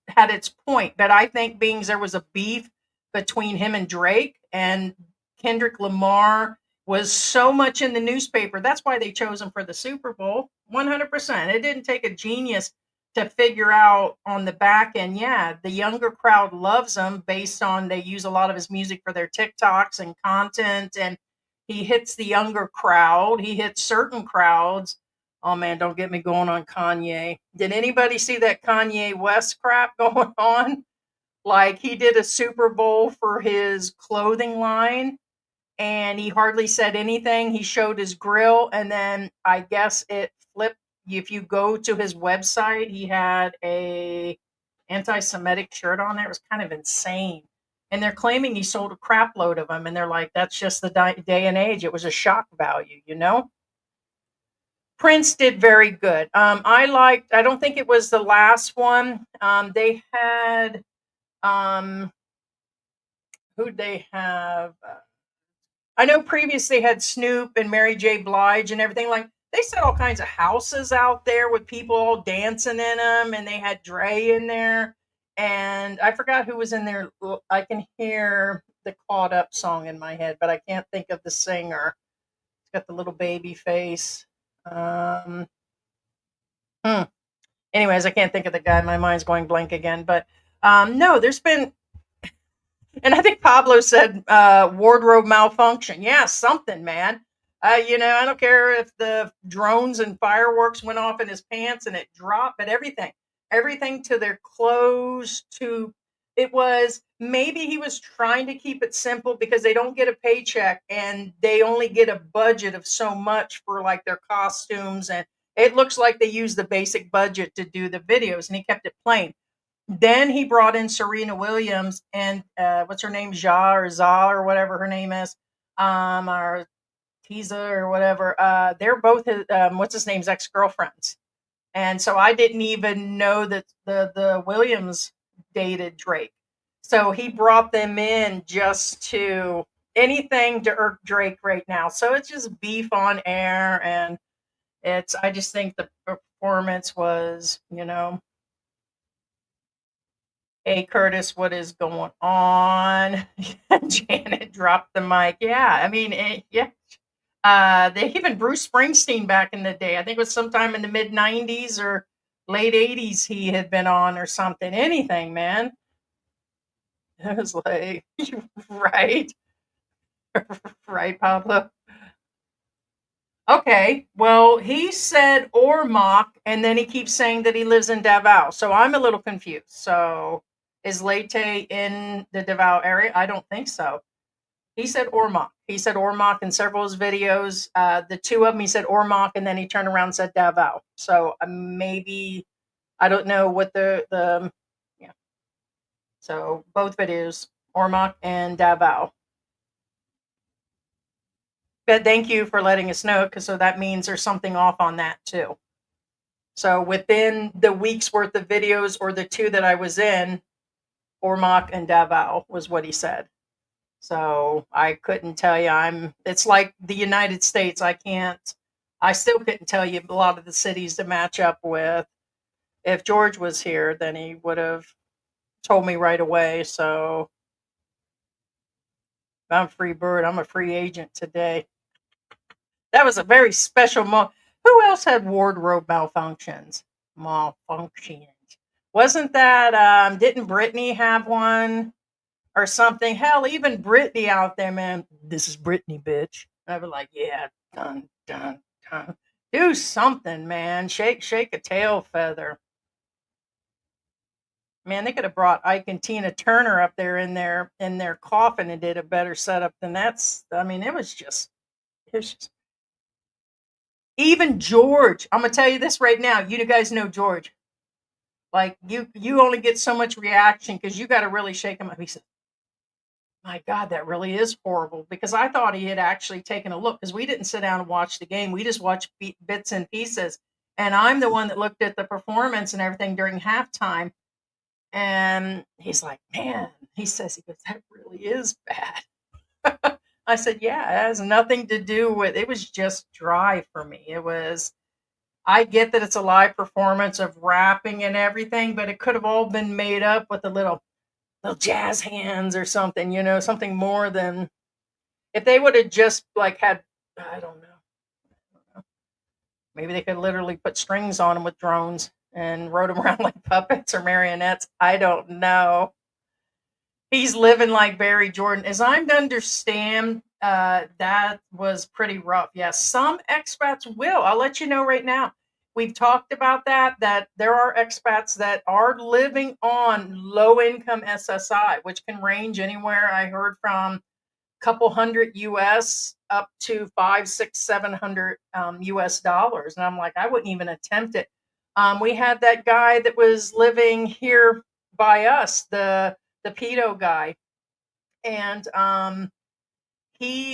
point, but I think being there was a beef between him and Drake, and Kendrick Lamar was so much in the newspaper. That's why they chose him for the Super Bowl. 100%. It didn't take a genius to figure out on the back end, yeah, the younger crowd loves him based on they use a lot of his music for their TikToks and content, and he hits the younger crowd. He hits certain crowds. Oh man, don't get me going on Kanye. Did anybody see that Kanye West crap going on? Like he did a Super Bowl for his clothing line and he hardly said anything. He showed his grill, and then I guess it flipped. If you go to his website, he had a anti-Semitic shirt on there. It was kind of insane. And they're claiming he sold a crap load of them, and they're like, "That's just the day and age. It was a shock value, you know." Prince did very good. I liked. I don't think it was the last one. They had who'd they have? I know previously they had Snoop and Mary J. Blige and everything. Like they set all kinds of houses out there with people all dancing in them, and they had Dre in there. And I forgot who was in there. I can hear the "Caught Up" song in my head, but I can't think of the singer. It's got the little baby face. Um, hmm. Anyways, I can't think of the guy. My mind's going blank again. But no, there's been and I think Pablo said wardrobe malfunction. Yeah, something, man. I don't care if the drones and fireworks went off in his pants and it dropped, but everything to their clothes, to it was maybe he was trying to keep it simple because they don't get a paycheck and they only get a budget of so much for like their costumes. And it looks like they used the basic budget to do the videos and he kept it plain. Then he brought in Serena Williams and what's her name, Ja or Za or whatever her name is, or Tiza or whatever. They're both his, what's his name's ex girlfriends, and so I didn't even know that the Williams dated Drake. So he brought them in just to anything to irk Drake right now. So it's just beef on air, and it's I just think the performance was, Hey Curtis, what is going on? Janet dropped the mic. Yeah, I mean, yeah. They even Bruce Springsteen back in the day. I think it was sometime in the mid '90s or late '80s. He had been on or something. Anything, man. I was like, right, right, Pablo. Okay, well, he said Ormoc, and then he keeps saying that he lives in Davao. So I'm a little confused. So is Leyte in the Davao area? I don't think so. He said Ormoc. He said Ormoc in several of his videos. The two of them, he said Ormoc, and then he turned around and said Davao. So maybe I don't know what the yeah. So both videos, Ormoc and Davao. But thank you for letting us know, because so that means there's something off on that too. So within the week's worth of videos, or the two that I was in, Ormoc and Davao was what he said. So I couldn't tell you. It's like the United States. I still couldn't tell you a lot of the cities to match up with. If George was here, then he would have told me right away. So I'm a free bird. I'm a free agent today. That was a very special moment. Who else had wardrobe malfunctions? Malfunctions. Wasn't that, didn't Brittany have one or something? Hell, even Brittany out there, man. This is Brittany, bitch. I was like, yeah, dun, dun, dun. Do something, man. Shake a tail feather. Man, they could have brought Ike and Tina Turner up there in their coffin and did a better setup than that's. I mean, it was just even George. I'm gonna tell you this right now. You guys know George. Like you only get so much reaction because you got to really shake him up. He said, "My God, that really is horrible." Because I thought he had actually taken a look because we didn't sit down and watch the game. We just watched bits and pieces. And I'm the one that looked at the performance and everything during halftime. And he's like, "Man," he goes, "that really is bad." I said, "Yeah, it has nothing to do with it was just dry for me. It was I get that it's a live performance of rapping and everything, but it could have all been made up with a little jazz hands or something, something more than if they would have just like had I don't know. Maybe they could literally put strings on them with drones and rode them around like puppets or marionettes. I don't know. He's living like Barry Jordan. As I'm to understand, that was pretty rough. Yes, some expats will. I'll let you know right now. We've talked about that there are expats that are living on low income SSI, which can range anywhere. I heard from couple hundred US up to five, six, 700 US dollars. And I'm like, I wouldn't even attempt it. We had that guy that was living here by us, the pedo guy. And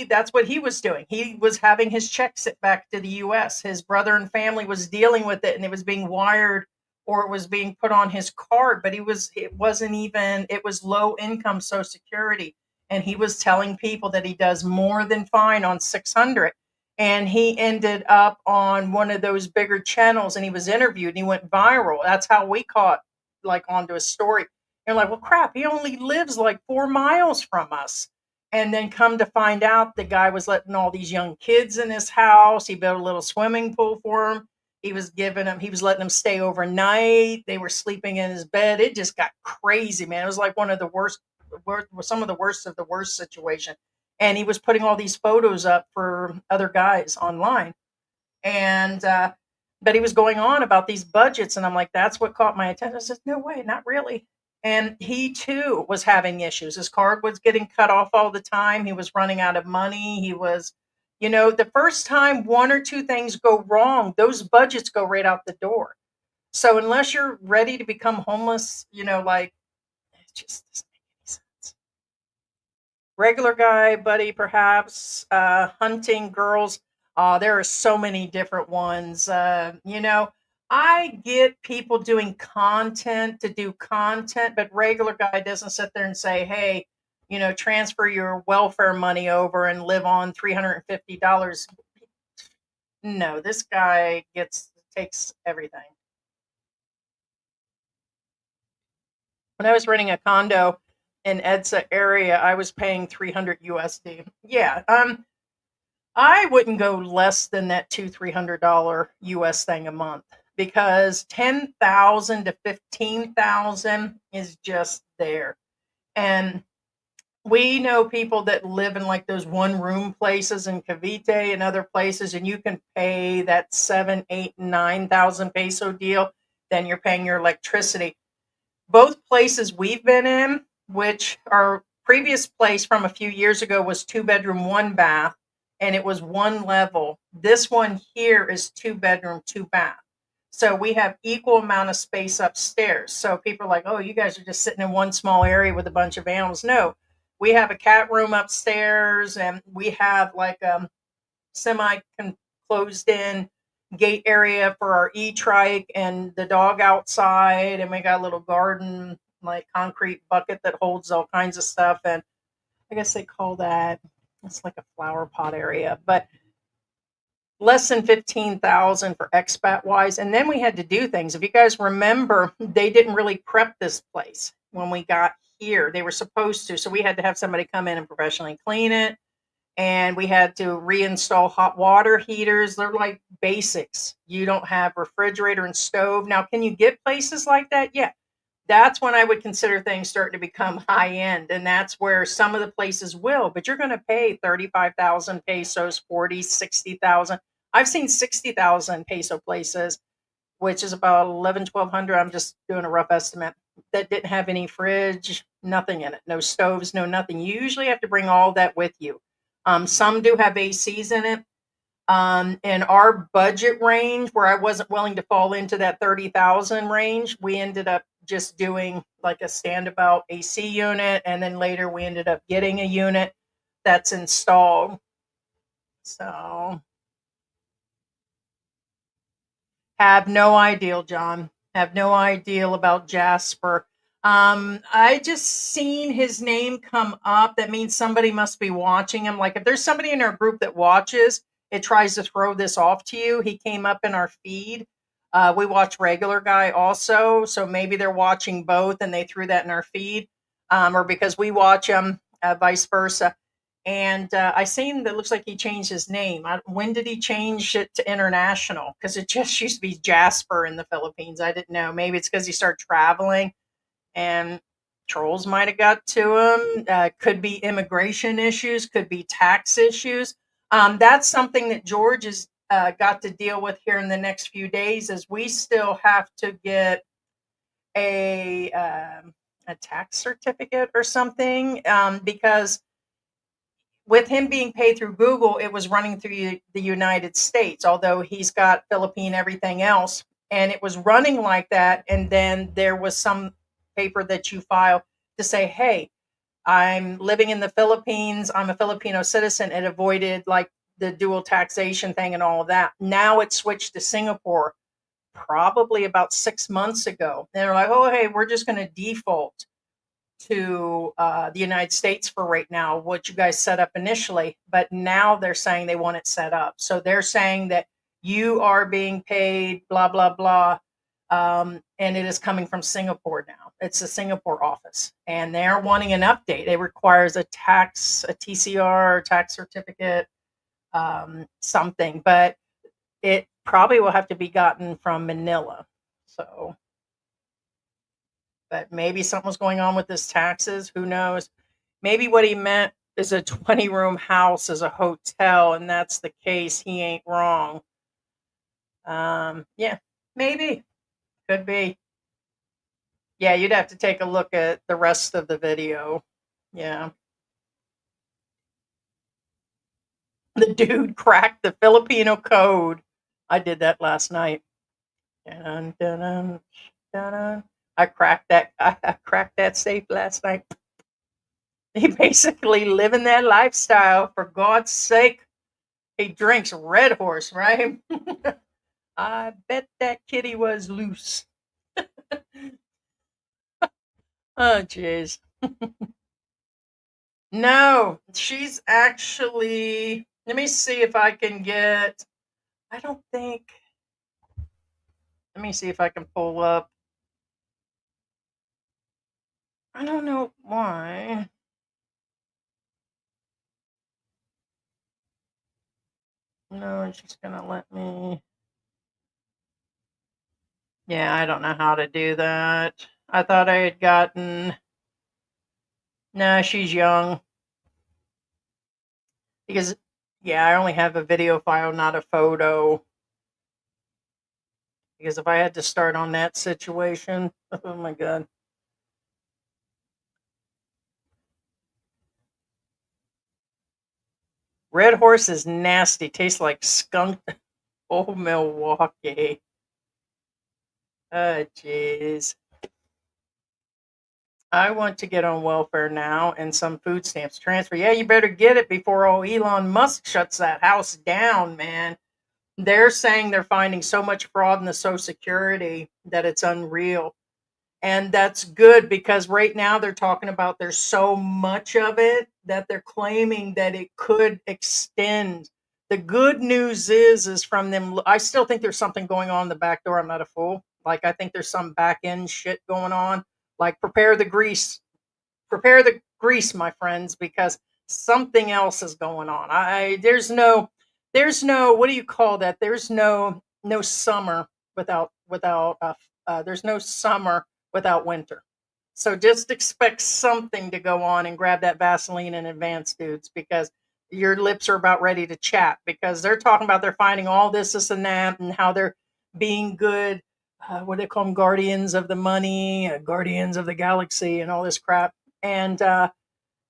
that's what he was doing. He was having his check sent back to the US. His brother and family was dealing with it, and it was being wired or it was being put on his card, but it wasn't even, it was low income Social Security. And he was telling people that he does more than fine on 600. And he ended up on one of those bigger channels and he was interviewed and he went viral. That's how we caught like onto his story. And like, well, crap, he only lives like 4 miles from us. And then come to find out, the guy was letting all these young kids in his house. He built a little swimming pool for them. He was letting them stay overnight. They were sleeping in his bed. It just got crazy, man. It was like one of the worst, some of the worst of the worst situation. And he was putting all these photos up for other guys online. And, but he was going on about these budgets. And I'm like, that's what caught my attention. I said, no way, not really. And he too was having issues. His card was getting cut off all the time. He was running out of money. He was, the first time one or two things go wrong, those budgets go right out the door. So unless you're ready to become homeless, like it just doesn't make any sense. Regular guy, buddy, perhaps, hunting girls. There are so many different ones. I get people doing content to do content, but regular guy doesn't sit there and say, hey, transfer your welfare money over and live on $350. No, this guy takes everything. When I was renting a condo in Edsa area, I was paying 300 USD. Yeah, I wouldn't go less than that $200-300 US thing a month because 10,000 to 15,000 is just there. And we know people that live in like those one room places in Cavite and other places, and you can pay that 7, 8, 9,000 peso deal. Then you're paying your electricity. Both places we've been in, which our previous place from a few years ago was 2-bedroom, 1 bath, and it was one level. This one here is 2-bedroom, 2 bath. So we have equal amount of space upstairs. So people are like, oh, you guys are just sitting in one small area with a bunch of animals. No, we have a cat room upstairs, and we have like semi closed in gate area for our e-trike and the dog outside, and we got a little garden like concrete bucket that holds all kinds of stuff, and I guess they call that, it's like a flower pot area, but less than 15,000 for expat wise. And then we had to do things. If you guys remember, they didn't really prep this place when we got here. They were supposed to, so we had to have somebody come in and professionally clean it. And we had to reinstall hot water heaters. They're like basics. You don't have refrigerator and stove. Now, can you get places like that? Yeah. That's when I would consider things starting to become high end. And that's where some of the places will, but you're going to pay 35,000 pesos, 40, 60,000. I've seen 60,000 peso places, which is about 1,100. I'm just doing a rough estimate, that didn't have any fridge, nothing in it, no stoves, no nothing. You usually have to bring all that with you. Some do have ACs in it. In our budget range, where I wasn't willing to fall into that 30,000 range, we ended up just doing like a standabout AC unit, and then later we ended up getting a unit that's installed. So, have no idea, John. Have no idea about Jasper. I just seen his name come up. That means somebody must be watching him. Like if there's somebody in our group that watches, it tries to throw this off to you. He came up in our feed. We watch regular guy also, so maybe they're watching both and they threw that in our feed, or because we watch them, vice versa. And I seen that looks like he changed his name. When did he change it to international? Because it just used to be Jasper in the Philippines. I didn't know. Maybe it's because he started traveling and trolls might have got to him. Could be immigration issues, could be tax issues. That's something that George has got to deal with here in the next few days. Is we still have to get a a tax certificate or something because with him being paid through Google, it was running through the United States, although he's got Philippine everything else. And it was running like that. And then there was some paper that you file to say, hey, I'm living in the Philippines. I'm a Filipino citizen. It avoided like the dual taxation thing and all of that. Now it's switched to Singapore probably about 6 months ago. And they're like, oh, hey, we're just going to default to the United States for right now, what you guys set up initially. But now they're saying they want it set up. So they're saying that you are being paid, blah, blah, blah. And it is coming from Singapore now. It's a Singapore office. And they're wanting an update. It requires a TCR, tax certificate, something. But it probably will have to be gotten from Manila. So but maybe something was going on with his taxes. Who knows? Maybe what he meant is a 20-room house is a hotel, and that's the case. He ain't wrong. Yeah, maybe. Could be. Yeah, you'd have to take a look at the rest of the video. Yeah. The dude cracked the Filipino code. I did that last night. Dun, dun, dun, dun, dun. I cracked that. I cracked that safe last night. He basically living that lifestyle for God's sake. He drinks Red Horse, right? I bet that kitty was loose. Oh, jeez. No, she's actually. Let me see if I can get. I don't think. Let me see if I can pull up. I don't know why. No, she's gonna let me. Yeah, I don't know how to do that. I thought I had gotten. No, she's young. Because, yeah, I only have a video file, not a photo. Because if I had to start on that situation, oh my God. Red Horse is nasty. Tastes like skunk. Oh, Milwaukee. Oh, jeez. I want to get on welfare now and some food stamps transfer. Yeah, you better get it before old Elon Musk shuts that house down, man. They're saying they're finding so much fraud in the Social Security that it's unreal. And that's good because right now they're talking about there's so much of it that they're claiming that it could extend. The good news is from them. I still think there's something going on in the back door. I'm not a fool. Like I think there's some back end shit going on. Like prepare the grease, my friends, because something else is going on. There's no what do you call that? There's no summer without there's no summer without winter. So just expect something to go on and grab that Vaseline in advance, dudes, because your lips are about ready to chat because they're talking about they're finding all this and that and how they're being good. What do they call them? Guardians of the money, guardians of the galaxy, and all this crap. And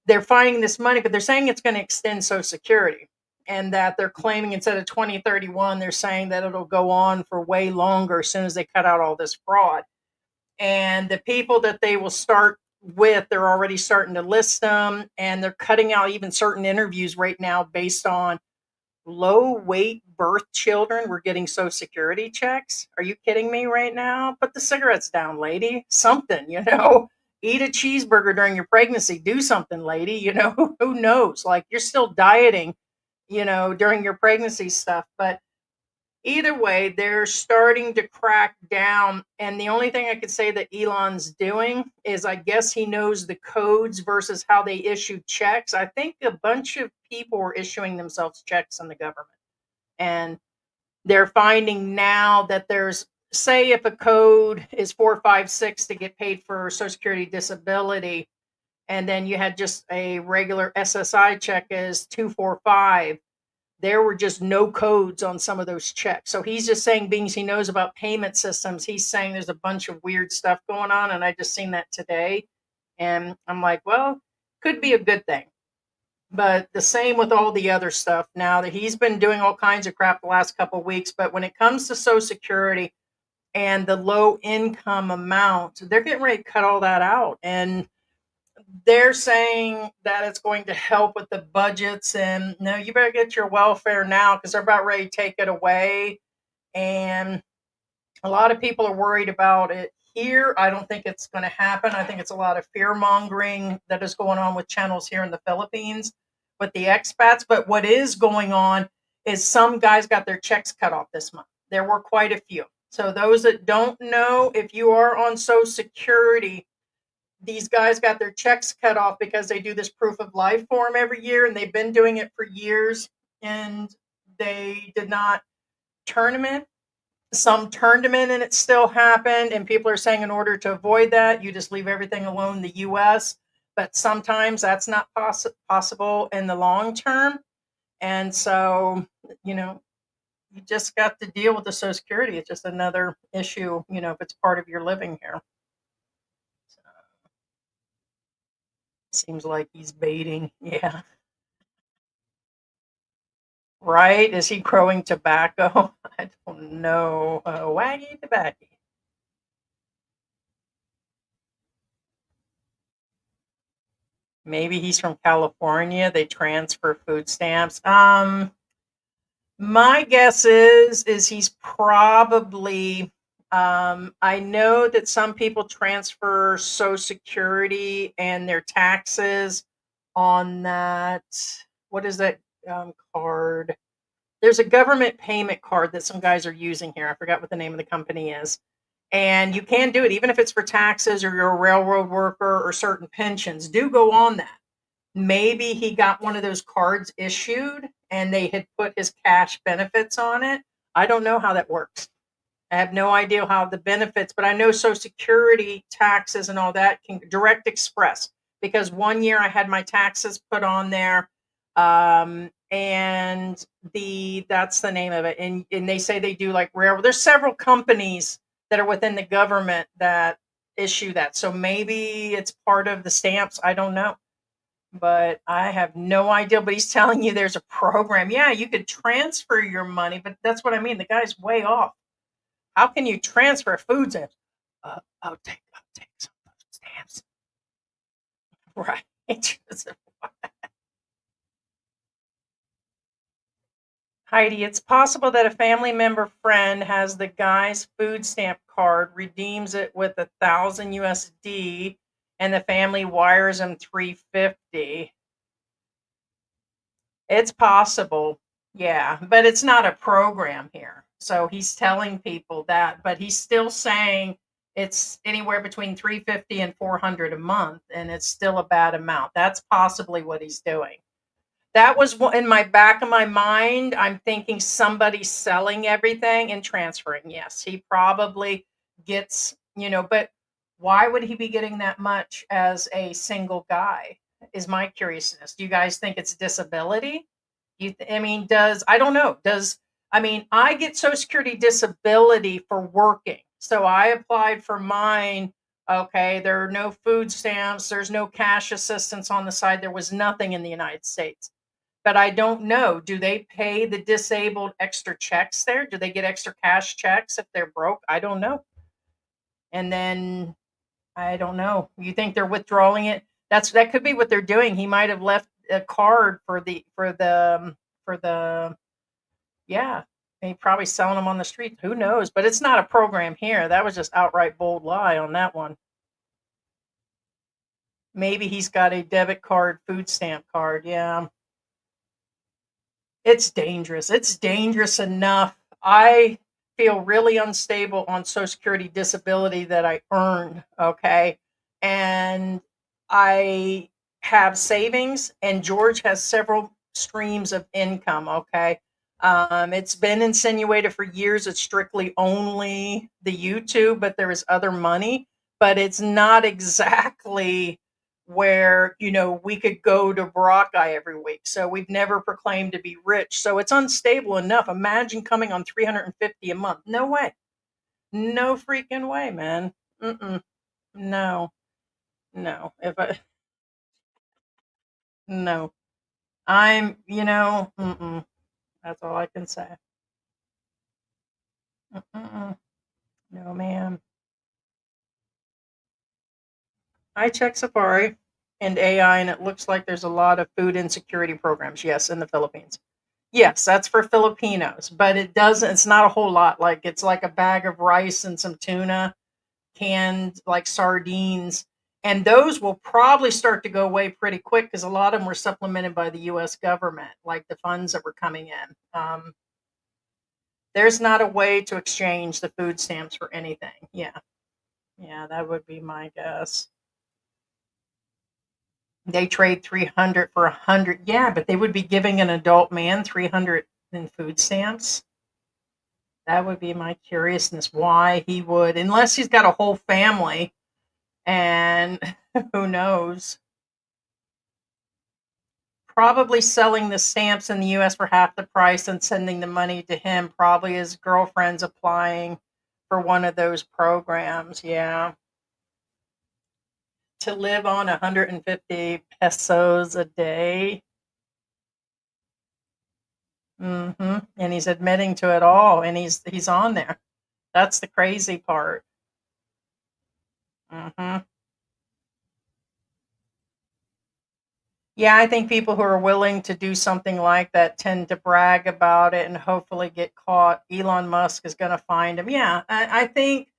they're finding this money, but they're saying it's going to extend Social Security and that they're claiming instead of 2031, they're saying that it'll go on for way longer as soon as they cut out all this fraud. And the people that they will start with, they're already starting to list them and they're cutting out even certain interviews right now based on low weight birth children were getting Social Security checks. Are you kidding me right now? Put the cigarettes down, lady. Something, eat a cheeseburger during your pregnancy. Do something, lady. Who knows? Like you're still dieting, during your pregnancy stuff. But either way, they're starting to crack down. And the only thing I could say that Elon's doing is I guess he knows the codes versus how they issue checks. I think a bunch of people were issuing themselves checks in the government. And they're finding now that there's, say, if a code is 456 to get paid for Social Security disability, and then you had just a regular SSI check as 245, there were just no codes on some of those checks. So he's just saying, being he knows about payment systems, he's saying there's a bunch of weird stuff going on. And I just seen that today. And I'm like, well, could be a good thing. But the same with all the other stuff now that he's been doing all kinds of crap the last couple of weeks. But when it comes to Social Security and the low income amount, they're getting ready to cut all that out. And they're saying that it's going to help with the budgets, and no, you better get your welfare now because they're about ready to take it away. And a lot of people are worried about it here. I don't think it's going to happen. I think it's a lot of fear mongering that is going on with channels here in the Philippines with the expats. But what is going on is some guys got their checks cut off this month. There were quite a few. So those that don't know, if you are on Social Security, these guys got their checks cut off because they do this proof of life form every year, and they've been doing it for years, and they did not turn them in. Some turned them in and it still happened, and people are saying in order to avoid that, you just leave everything alone in the U.S., but sometimes that's not possible in the long term. And so, you just got to deal with the Social Security. It's just another issue, if it's part of your living here. Seems like he's baiting. Yeah. Right? Is he growing tobacco? I don't know. Waggy tobacco. Maybe he's from California. They transfer food stamps. My guess is he's probably. I know that some people transfer Social Security and their taxes on that. What is that card? There's a government payment card that some guys are using here. I forgot what the name of the company is. And you can do it even if it's for taxes or you're a railroad worker or certain pensions. Do go on that. Maybe he got one of those cards issued and they had put his cash benefits on it. I don't know how that works. I have no idea how the benefits, but I know Social Security taxes and all that can direct express, because one year I had my taxes put on there, and that's the name of it. And they say they do like railroad. There's several companies that are within the government that issue that. So maybe it's part of the stamps. I don't know. But I have no idea. But he's telling you there's a program. Yeah, you could transfer your money, but that's what I mean. The guy's way off. How can you transfer food stamps? I'll take some food stamps. Right. Heidi, it's possible that a family member friend has the guy's food stamp card, redeems it with 1,000 USD, and the family wires him 350. It's possible. Yeah, but it's not a program here. So he's telling people that, but he's still saying it's anywhere between 350 and 400 a month, and it's still a bad amount. That's possibly what he's doing. That was in my back of my mind. I'm thinking somebody's selling everything and transferring. Yes, he probably gets, but why would he be getting that much as a single guy? Is my curiousness. Do you guys think it's disability? I don't know. I get Social Security disability for working. So I applied for mine. Okay, there are no food stamps, there's no cash assistance on the side. There was nothing in the United States. But I don't know. Do they pay the disabled extra checks there? Do they get extra cash checks if they're broke? I don't know. And then I don't know. You think they're withdrawing it? That could be what they're doing. He might have left a card for the yeah. He probably selling them on the street. Who knows? But it's not a program here. That was just outright bold lie on that one. Maybe he's got a debit card, food stamp card. Yeah. It's dangerous. It's dangerous enough. I feel really unstable on Social Security disability that I earned. Okay. And I have savings, and George has several streams of income. Okay. It's been insinuated for years it's strictly only the YouTube, but there is other money, but it's not exactly where we could go to Boracay every week. So we've never proclaimed to be rich. So it's unstable enough. Imagine coming on 350 a month. No way. No freaking way, man. Mm-mm. No. No. If I no. I'm. That's all I can say. Mm-mm. No, ma'am. I check Safari and AI, and it looks like there's a lot of food insecurity programs. Yes, in the Philippines. Yes, that's for Filipinos, but it's not a whole lot. Like it's like a bag of rice and some tuna, canned like sardines. And those will probably start to go away pretty quick because a lot of them were supplemented by the US government, like the funds that were coming in. There's not a way to exchange the food stamps for anything. Yeah. Yeah, that would be my guess. They trade 300 for 100. Yeah, but they would be giving an adult man 300 in food stamps. That would be my curiousness why he would, unless he's got a whole family, and who knows. Probably selling the stamps in the US for half the price and sending the money to him. Probably his girlfriend's applying for one of those programs. Yeah. To live on 150 pesos a day. And he's admitting to it all, and he's on there. That's the crazy part. hmm Yeah, I think people who are willing to do something like that tend to brag about it and hopefully get caught. Elon Musk is going to find him. Yeah, I think,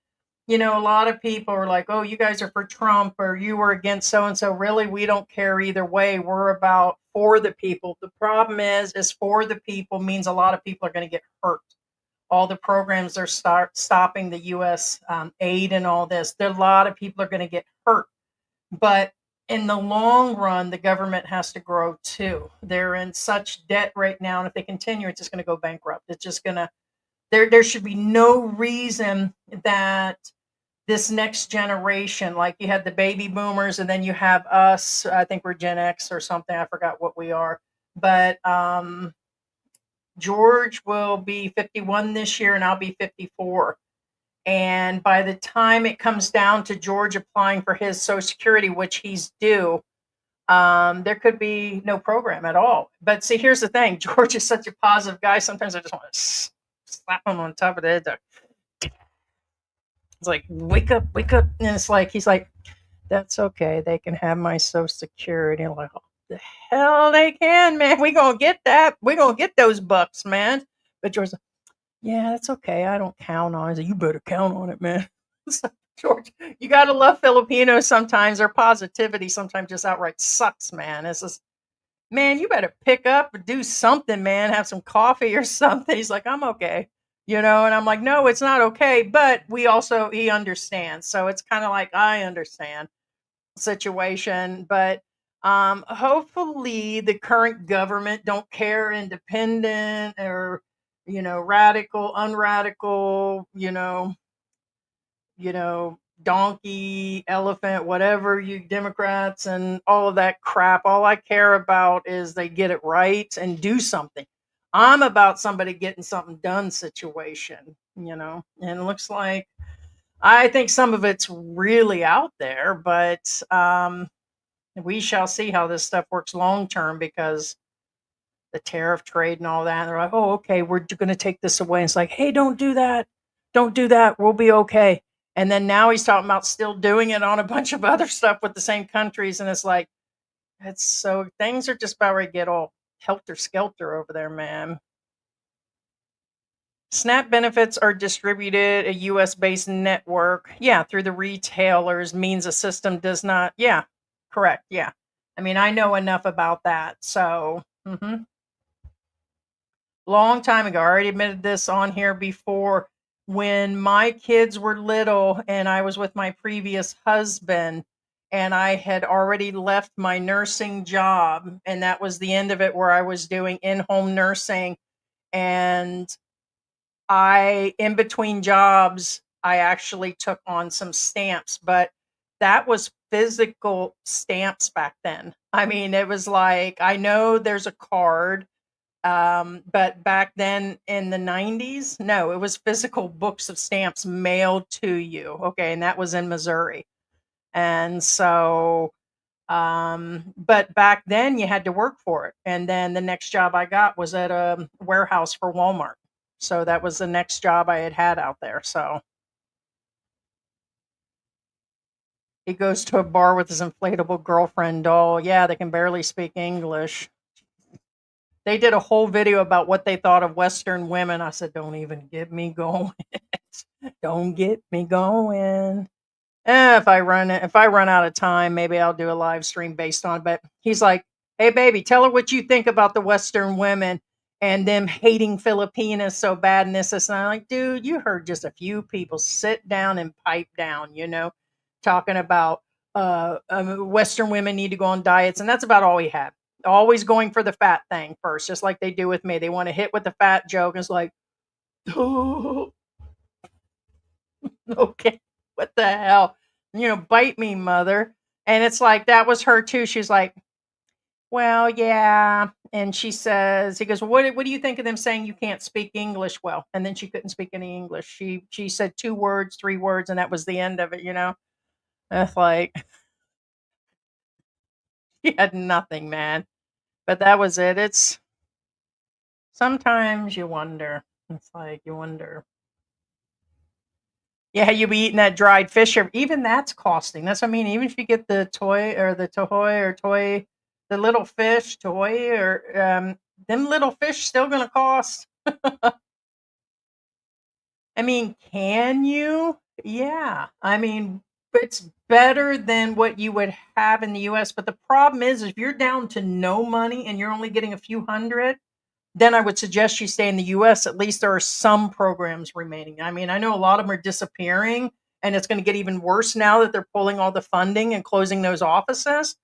a lot of people are like, oh, you guys are for Trump or you were against so and so. Really, we don't care either way. We're about for the people. The problem is for the people means a lot of people are going to get hurt. All the programs are stopping the U.S. Aid and all this. There, a lot of people are going to get hurt. But in the long run, the government has to grow too. They're in such debt right now, and if they continue, it's just going to go bankrupt. It's just going to. There should be no reason that this next generation, like you had the baby boomers, and then you have us. I think we're Gen X or something. I forgot what we are, but George will be 51 this year, and I'll be 54. And by the time it comes down to George applying for his Social Security, which he's due, there could be no program at all. But see, here's the thing: George is such a positive guy. Sometimes I just want to slap him on top of the head. It's like, wake up, and it's like he's like, "That's okay. They can have my Social Security." And I'm like, "Oh, the hell they can, man. We gonna get that. We gonna get those bucks, man." But George's like, yeah, that's okay. I don't count on it. You better count on it, man. So, George, you gotta love Filipinos sometimes. Their positivity sometimes just outright sucks, man. It's just, man, you better pick up and do something, man. Have some coffee or something. He's like, I'm okay. And I'm like, no, it's not okay. But he understands. So it's kind of like, I understand the situation. But hopefully the current government don't care independent or radical, unradical, donkey, elephant, whatever, you Democrats and all of that crap. All I care about is they get it right and do something. I'm about somebody getting something done situation. And it looks like I think some of it's really out there, but we shall see how this stuff works long term because the tariff trade and all that. And they're like, oh, okay, we're going to take this away. And it's like, hey, don't do that. Don't do that. We'll be okay. And then now he's talking about still doing it on a bunch of other stuff with the same countries. And it's like, it's so things are just about ready to get all helter skelter over there, man. SNAP benefits are distributed a US based network. Yeah, through the retailers means a system does not. Yeah, correct. Yeah. I mean, I know enough about that. So, long time ago. I already admitted this on here before. When my kids were little and I was with my previous husband, and I had already left my nursing job, and that was the end of it, where I was doing in-home nursing. And in between jobs, I actually took on some stamps, but that was physical stamps back then. I mean, it was like, I know there's a card, but back then in the 90s, no, it was physical books of stamps mailed to you. Okay. And that was in Missouri. And so, but back then you had to work for it. And then the next job I got was at a warehouse for Walmart. So that was the next job I had out there. So he goes to a bar with his inflatable girlfriend doll. Yeah, they can barely speak English. They did a whole video about what they thought of Western women. I said, don't even get me going. Don't get me going. If I run out of time, maybe I'll do a live stream based on it. But he's like, hey baby, tell her what you think about the Western women and them hating Filipinas so bad and this. And I'm like, dude, you heard just a few people sit down and pipe down, talking about Western women need to go on diets, and that's about all he had. Always going for the fat thing first, just like they do with me. They want to hit with the fat joke. And it's like, oh, okay, what the hell? Bite me, mother. And it's like, that was her too. She's like, well, yeah. And she says, he goes, well, what do you think of them saying you can't speak English well? And then she couldn't speak any English. She said 2 words, 3 words, and that was the end of it. It's like, she had nothing, man. But that was it. It's sometimes you wonder. It's like, you wonder. Yeah, you be eating that dried fish, or even that's costing. That's what I mean. Even if you get the toy or the toy or toy, the little fish toy, or them little fish still gonna cost. I mean, can you? Yeah. I mean, it's better than what you would have in the US. But the problem is, if you're down to no money and you're only getting a few hundred, then I would suggest you stay in the US. At least there are some programs remaining. I mean, I know a lot of them are disappearing, and it's going to get even worse now that they're pulling all the funding and closing those offices,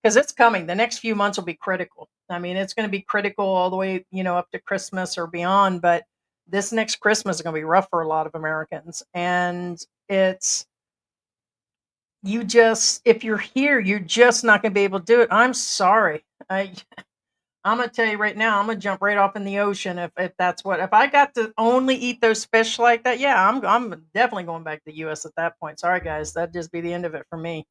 because it's coming. The next few months will be critical. I mean, it's going to be critical all the way, up to Christmas or beyond. But this next Christmas is going to be rough for a lot of Americans. And it's, if you're here, you're just not going to be able to do it. I'm sorry. I'm gonna tell you right now, I'm gonna jump right off in the ocean if that's what, if I got to only eat those fish like that. Yeah, I'm definitely going back to the US at that point. Sorry guys, that'd just be the end of it for me.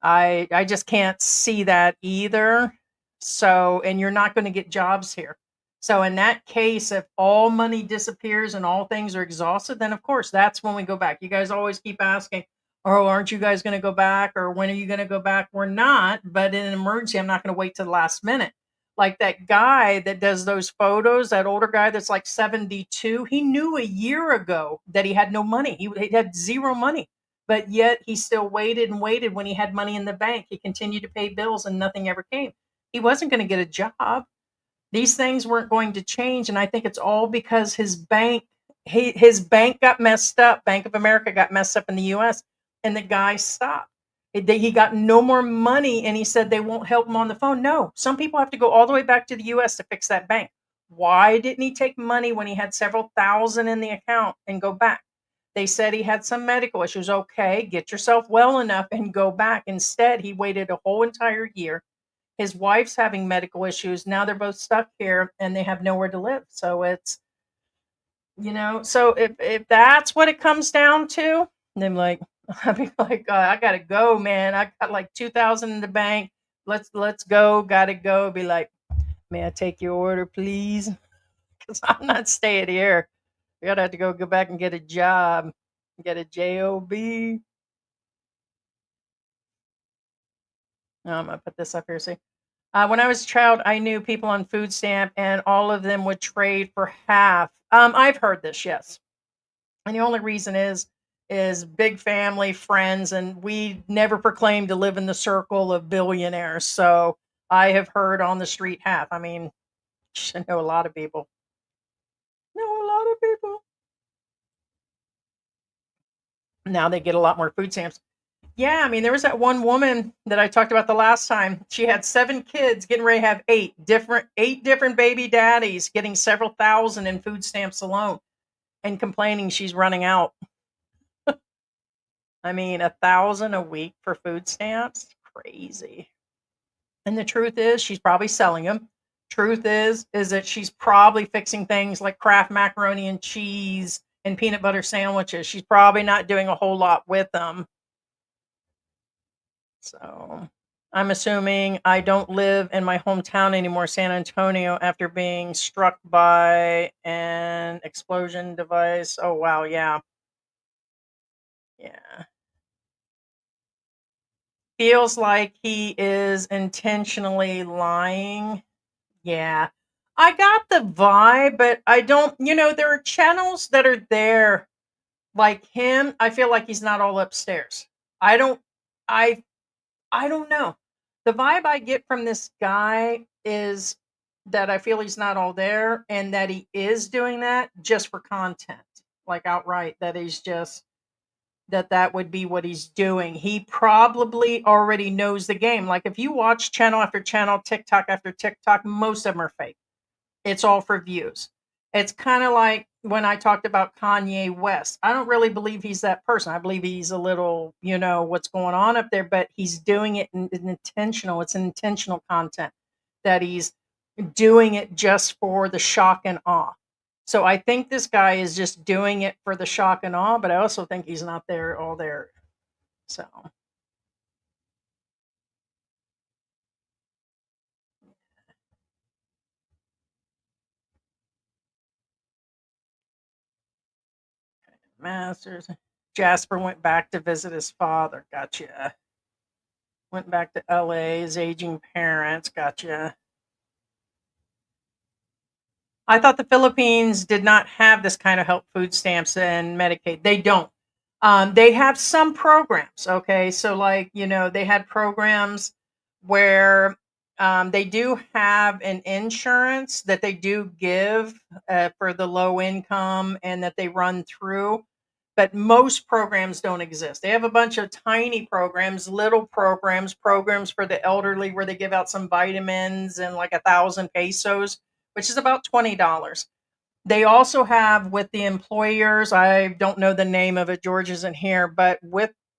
I just can't see that either. So, and you're not going to get jobs here. So in that case, if all money disappears and all things are exhausted, then of course that's when we go back. You guys always keep asking, oh, aren't you guys going to go back? Or when are you going to go back? We're not, but in an emergency, I'm not going to wait to the last minute. Like that guy that does those photos, that older guy that's like 72, he knew a year ago that he had no money. He had zero money, but yet he still waited and waited. When he had money in the bank, he continued to pay bills and nothing ever came. He wasn't going to get a job. These things weren't going to change. And I think it's all because his bank got messed up. Bank of America got messed up in the US, and the guy stopped. He got no more money, and he said they won't help him on the phone. No, some people have to go all the way back to the US to fix that bank. Why didn't he take money when he had several thousand in the account and go back? They said he had some medical issues. Okay, get yourself well enough and go back. Instead, he waited a whole entire year. His wife's having medical issues. Now they're both stuck here and they have nowhere to live. So it's, so if that's what it comes down to, then like, I'd be like, I gotta go, man. I got like 2,000 in the bank. Let's go. Gotta go. Be like, may I take your order, please? Because I'm not staying here. I gotta have to go back and get a job, get a job. I'm gonna put this up here. See, when I was a child, I knew people on food stamp, and all of them would trade for half. I've heard this, yes. And the only reason is big family, friends, and we never proclaimed to live in the circle of billionaires. So I have heard on the street half. I mean, I know a lot of people. Know a lot of people. Now they get a lot more food stamps. Yeah, I mean, there was that one woman that I talked about the last time. She had 7 kids, getting ready to have 8 different baby daddies, getting several thousand in food stamps alone, and complaining she's running out. I mean, 1,000 a week for food stamps? Crazy. And the truth is, she's probably selling them. Truth is that she's probably fixing things like Kraft macaroni and cheese and peanut butter sandwiches. She's probably not doing a whole lot with them. So I'm assuming I don't live in my hometown anymore, San Antonio, after being struck by an explosion device. Oh, wow. Yeah. Yeah. Feels like he is intentionally lying. Yeah. I got the vibe, but I don't, there are channels that are there like him. I feel like he's not all upstairs. I don't, I I don't know. The vibe I get from this guy is that I feel he's not all there and that he is doing that just for content, like outright, that he's just that would be what he's doing. He probably already knows the game. Like if you watch channel after channel, TikTok after TikTok, most of them are fake. It's all for views. It's kind of like when I talked about Kanye West. I don't really believe he's that person. I believe he's a little, what's going on up there, but he's doing it in intentional. It's intentional content that he's doing it just for the shock and awe. So I think this guy is just doing it for the shock and awe, but I also think he's not there all there. So Masters. Jasper went back to visit his father. Gotcha. Went back to LA, his aging parents. Gotcha. I thought the Philippines did not have this kind of help, food stamps and Medicaid. They don't. They have some programs. Okay. So, like, they had programs where they do have an insurance that they do give for the low income and that they run through. But most programs don't exist. They have a bunch of tiny programs, little programs for the elderly where they give out some vitamins and like 1,000 pesos, which is about $20. They also have with the employers, I don't know the name of it, George isn't here, but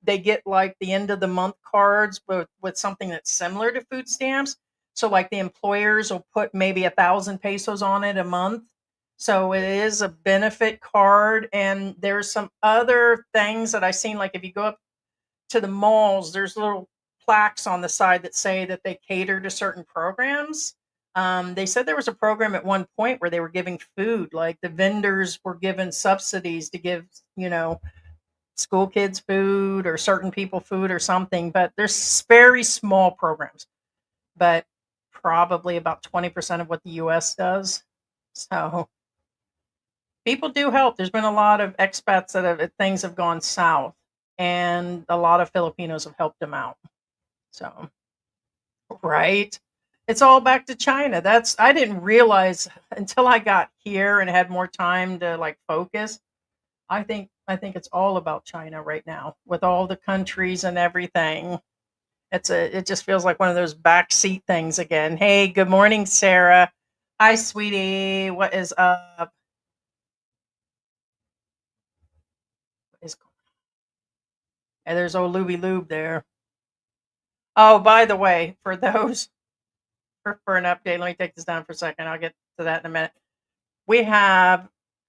they get like the end of the month cards with something that's similar to food stamps. So like the employers will put maybe 1,000 pesos on it a month. So it is a benefit card. And there's some other things that I've seen, like if you go up to the malls, there's little plaques on the side that say that they cater to certain programs. They said there was a program at one point where they were giving food, like the vendors were given subsidies to give, school kids food or certain people food or something. But there's very small programs, but probably about 20% of what the U.S. does. So people do help. There's been a lot of expats that things have gone south, and a lot of Filipinos have helped them out. So, right. It's all back to China. I didn't realize until I got here and had more time to like focus. I think it's all about China right now with all the countries and everything. It just feels like one of those backseat things again. Hey, good morning, Sarah. Hi, sweetie. What is up? What is and there's old Looby Loob there. Oh, by the way, for those for an update, let me take this down for a second. I'll get to that in a minute.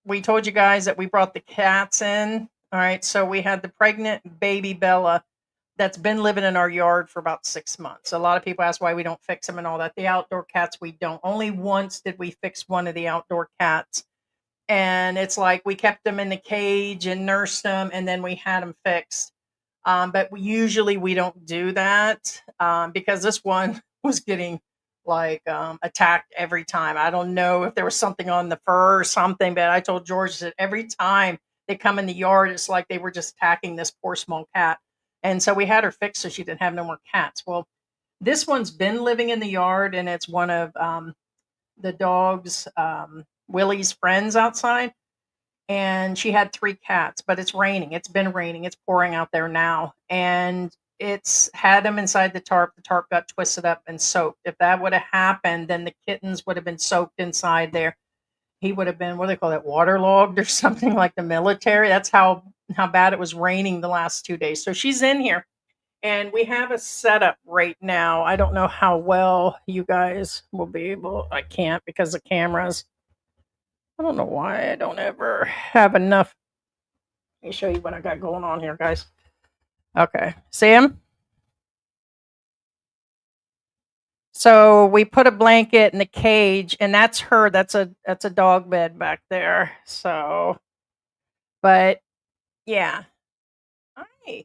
We told you guys that we brought the cats in. All right, so we had the pregnant baby Bella that's been living in our yard for about 6 months. A lot of people ask why we don't fix them and all that. The outdoor cats, we don't. Only once did we fix one of the outdoor cats. And it's like we kept them in the cage and nursed them, and then we had them fixed. But usually we don't do that because this one was getting like attacked every time. I don't know if there was something on the fur or something, but I told George that every time they come in the yard, it's like they were just attacking this poor small cat. And so we had her fixed so she didn't have no more cats. Well, this one's been living in the yard, and it's one of the dog's Willie's friends outside, and she had 3 cats, but it's raining. It's been raining. It's pouring out there now, and it's had them inside the tarp. The tarp got twisted up and soaked. If that would have happened, then the kittens would have been soaked inside there. He would have been, what do they call that, waterlogged or something like the military. That's how bad it was raining the last 2 days. So she's in here, and we have a setup right now. I don't know how well you guys will be able. I can't because the cameras. I don't know why I don't ever have enough. Let me show you what I got going on here, guys. Okay, see him? So we put a blanket in the cage, and that's her. That's a dog bed back there. So, but yeah. Hi.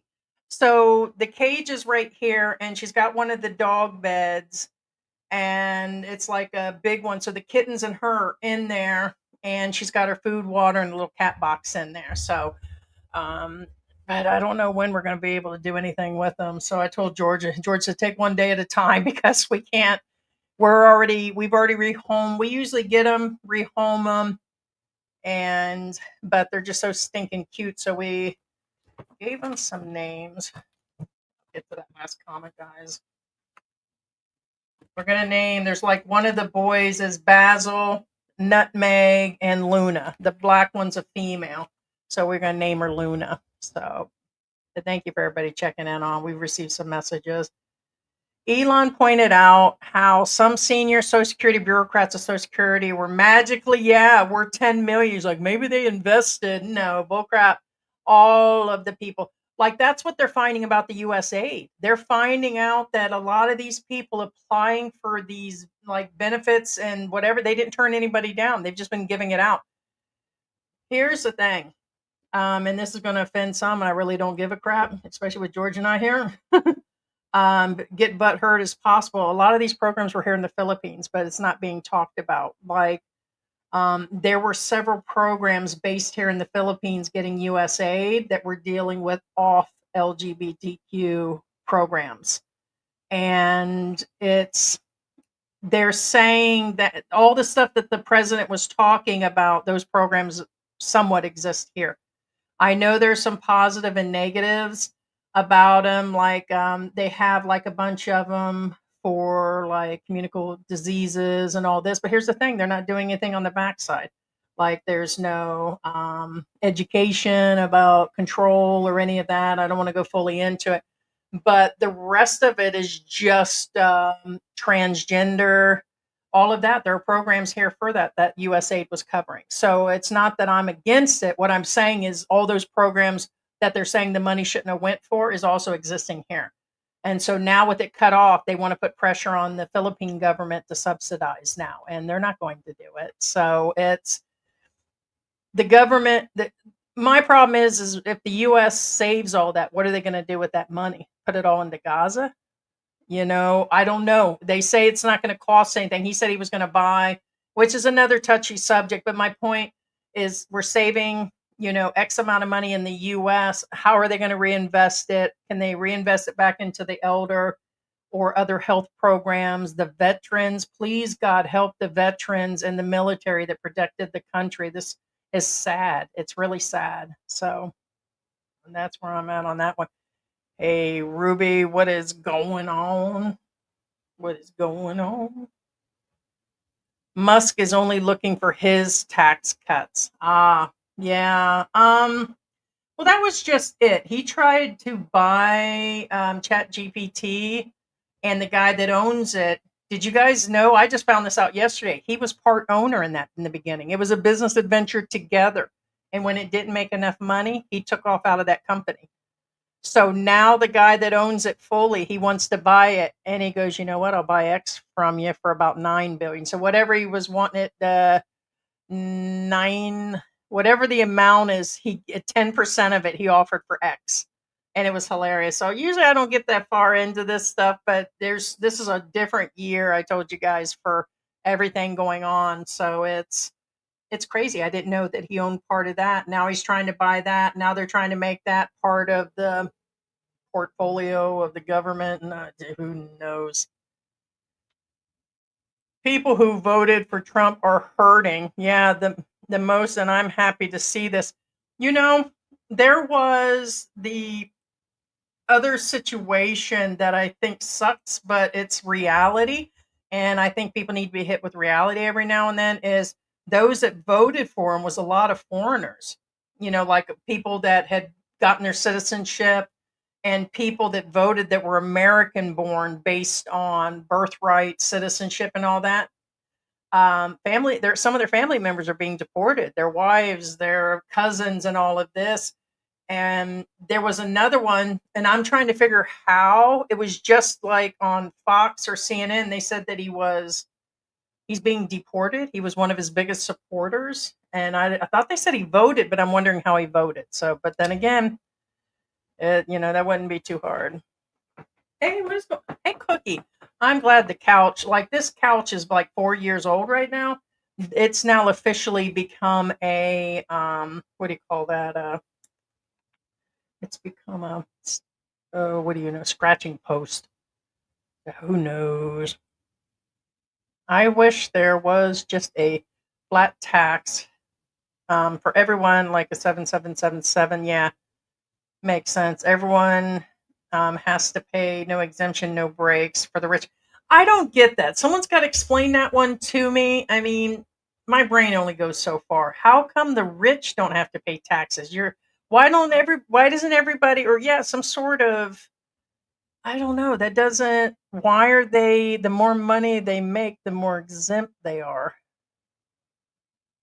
So the cage is right here, and she's got one of the dog beds, and it's like a big one. So the kittens and her are in there, and she's got her food, water, and a little cat box in there. So, um, but I don't know when we're going to be able to do anything with them. So I told George to take one day at a time because we can't. We've already rehomed. We usually get them, rehome them, but they're just so stinking cute. So we gave them some names. Get to that last comment, guys. We're gonna name. There's like one of the boys is Basil, Nutmeg, and Luna. The black one's a female, so we're gonna name her Luna. So, but thank you for everybody checking in on. We've received some messages. Elon pointed out how some senior Social Security bureaucrats of Social Security were magically, we're 10 million. He's like, maybe they invested. No, bullcrap. All of the people. Like, that's what they're finding about the U.S. aid. They're finding out that a lot of these people applying for these like benefits and whatever, they didn't turn anybody down. They've just been giving it out. Here's the thing. And this is going to offend some, and I really don't give a crap, especially with George and I here. Get butt hurt as possible. A lot of these programs were here in the Philippines, but it's not being talked about. Like, there were several programs based here in the Philippines getting U.S. aid that were dealing with off LGBTQ programs. And they're saying that all the stuff that the president was talking about, those programs somewhat exist here. I know there's some positive and negatives about them. Like, they have like a bunch of them for like communicable diseases and all this. But here's the thing: they're not doing anything on the backside. Like, there's no education about control or any of that. I don't want to go fully into it, but the rest of it is just transgender, all of that. There are programs here for that USAID was covering. So it's not that I'm against it. What I'm saying is all those programs that they're saying the money shouldn't have went for is also existing here. And so now with it cut off, they want to put pressure on the Philippine government to subsidize now, and they're not going to do it. So it's the government that my problem is if the US saves all that, what are they going to do with that money? Put it all into Gaza? I don't know. They say it's not going to cost anything. He said he was going to buy, which is another touchy subject. But my point is we're saving, X amount of money in the US. How are they going to reinvest it? Can they reinvest it back into the elder or other health programs? The veterans, please, God, help the veterans and the military that protected the country. This is sad. It's really sad. So, and that's where I'm at on that one. Hey, Ruby, what is going on? What is going on? Musk is only looking for his tax cuts. Ah, yeah. Well, that was just it. He tried to buy Chat GPT, and the guy that owns it. Did you guys know? I just found this out yesterday. He was part owner in that in the beginning. It was a business adventure together. And when it didn't make enough money, he took off out of that company. So now the guy that owns it fully, he wants to buy it, and he goes, you know what? I'll buy X from you for about 9 billion. So whatever he was wanting it, whatever the amount is, he 10% of it he offered for X, and it was hilarious. So usually I don't get that far into this stuff, but this is a different year. I told you guys for everything going on, so it's crazy. I didn't know that he owned part of that. Now he's trying to buy that. Now they're trying to make that part of the portfolio of the government, and who knows. people who voted for Trump are hurting. Yeah, the most, and I'm happy to see this. You know, there was the other situation that I think sucks, but it's reality. And I think people need to be hit with reality every now and then is those that voted for him was a lot of foreigners, like people that had gotten their citizenship and people that voted that were American born based on birthright, citizenship, and all that. Some of their family members are being deported, their wives, their cousins, and all of this. And there was another one, and I'm trying to figure how. It was just like on Fox or CNN. They said that he's being deported. He was one of his biggest supporters, and I thought they said he voted, but I'm wondering how he voted. So, but then again, that wouldn't be too hard. Hey, what is going? Hey, Cookie. I'm glad the couch, like this couch, is like 4 years old right now. It's now officially become a what do you call that? It's become a what do you know, scratching post. Who knows? I wish there was just a flat tax for everyone, like a 7777. Yeah, makes sense. Everyone has to pay, no exemption, no breaks for the rich. I don't get that. Someone's got to explain that one to me. I mean, my brain only goes so far. How come the rich don't have to pay taxes? Why doesn't everybody, or yeah, some sort of, I don't know. That doesn't. Why are they? The more money they make, the more exempt they are.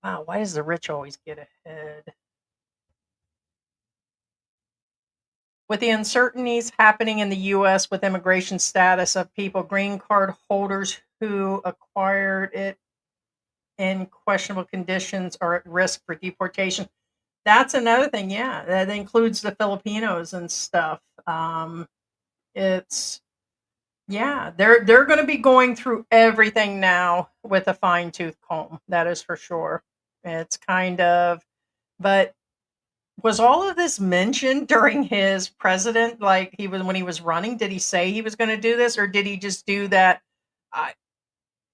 Wow. Why does the rich always get ahead? With the uncertainties happening in the U.S. with immigration status of people, green card holders who acquired it in questionable conditions are at risk for deportation. That's another thing. Yeah, that includes the Filipinos and stuff. It's Yeah, they're going to be going through everything now with a fine tooth comb. That is for sure. It's kind of, but was all of this mentioned during his president? Like he was when he was running? Did he say he was going to do this, or did he just do that? I,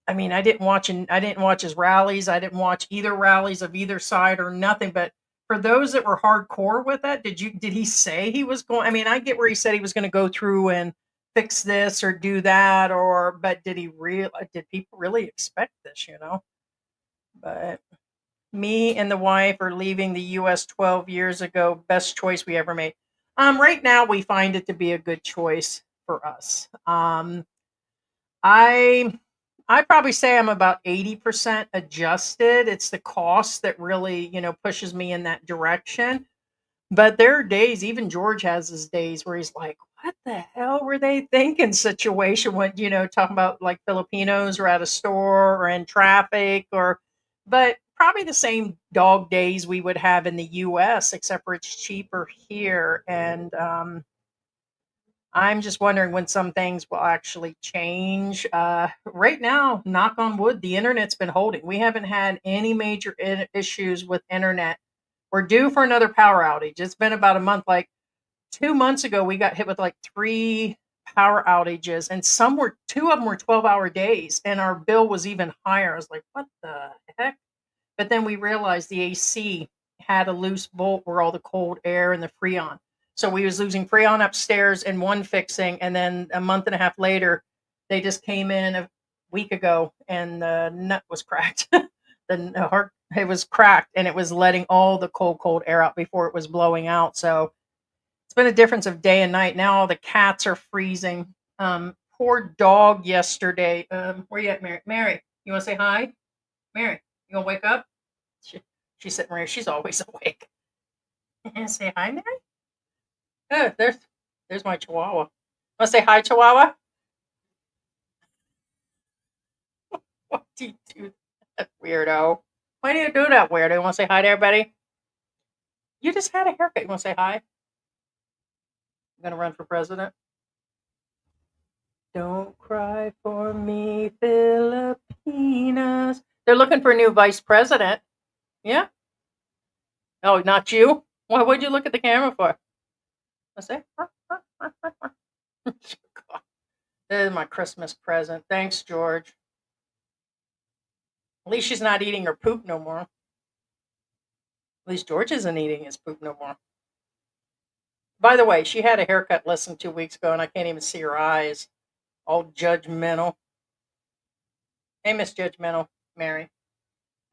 I mean, I didn't watch his rallies. I didn't watch either rallies of either side or nothing. But for those that were hardcore with that, did he say he was going? I mean, I get where he said he was going to go through and fix this or do that, but did people really expect this? But me and the wife are leaving the U.S. 12 years ago. Best choice we ever made. Right now we find it to be a good choice for us. I I probably say I'm about 80% adjusted. It's the cost that really, pushes me in that direction. But there are days, even George has his days where he's like, what the hell were they thinking situation when, talking about like Filipinos or at a store or in traffic but probably the same dog days we would have in the US, except for it's cheaper here. And I'm just wondering when some things will actually change. Right now, knock on wood, the internet's been holding. We haven't had any major issues with internet. We're due for another power outage. It's been about a month. Like 2 months ago, we got hit with like three power outages, and two of them were 12-hour days, and our bill was even higher. I was like, what the heck? But then we realized the AC had a loose bolt where all the cold air and the freon. So we was losing freon upstairs and one fixing, and then a month and a half later, they just came in a week ago and the nut was cracked. The heart it was cracked and it was letting all the cold air out before it was blowing out. So it's been a difference of day and night. Now all the cats are freezing. Poor dog yesterday. Where you at, Mary? Mary, you want to say hi? Mary, you gonna wake up? She, she's sitting right here. She's always awake. And say hi, Mary. Oh, there's my Chihuahua. Want to say hi, Chihuahua? What do you do, that weirdo? Why do you do that, weirdo? You want to say hi to everybody? You just had a haircut. You want to say hi? You gonna run for president? Don't cry for me, Filipinas. They're looking for a new vice president. Yeah. Oh, not you? Why would you look at the camera for? I say. This is my Christmas present. Thanks, George. At least she's not eating her poop no more. At least George isn't eating his poop no more. By the way, she had a haircut less than 2 weeks ago, and I can't even see her eyes. All judgmental. Hey, Miss Judgmental, Mary.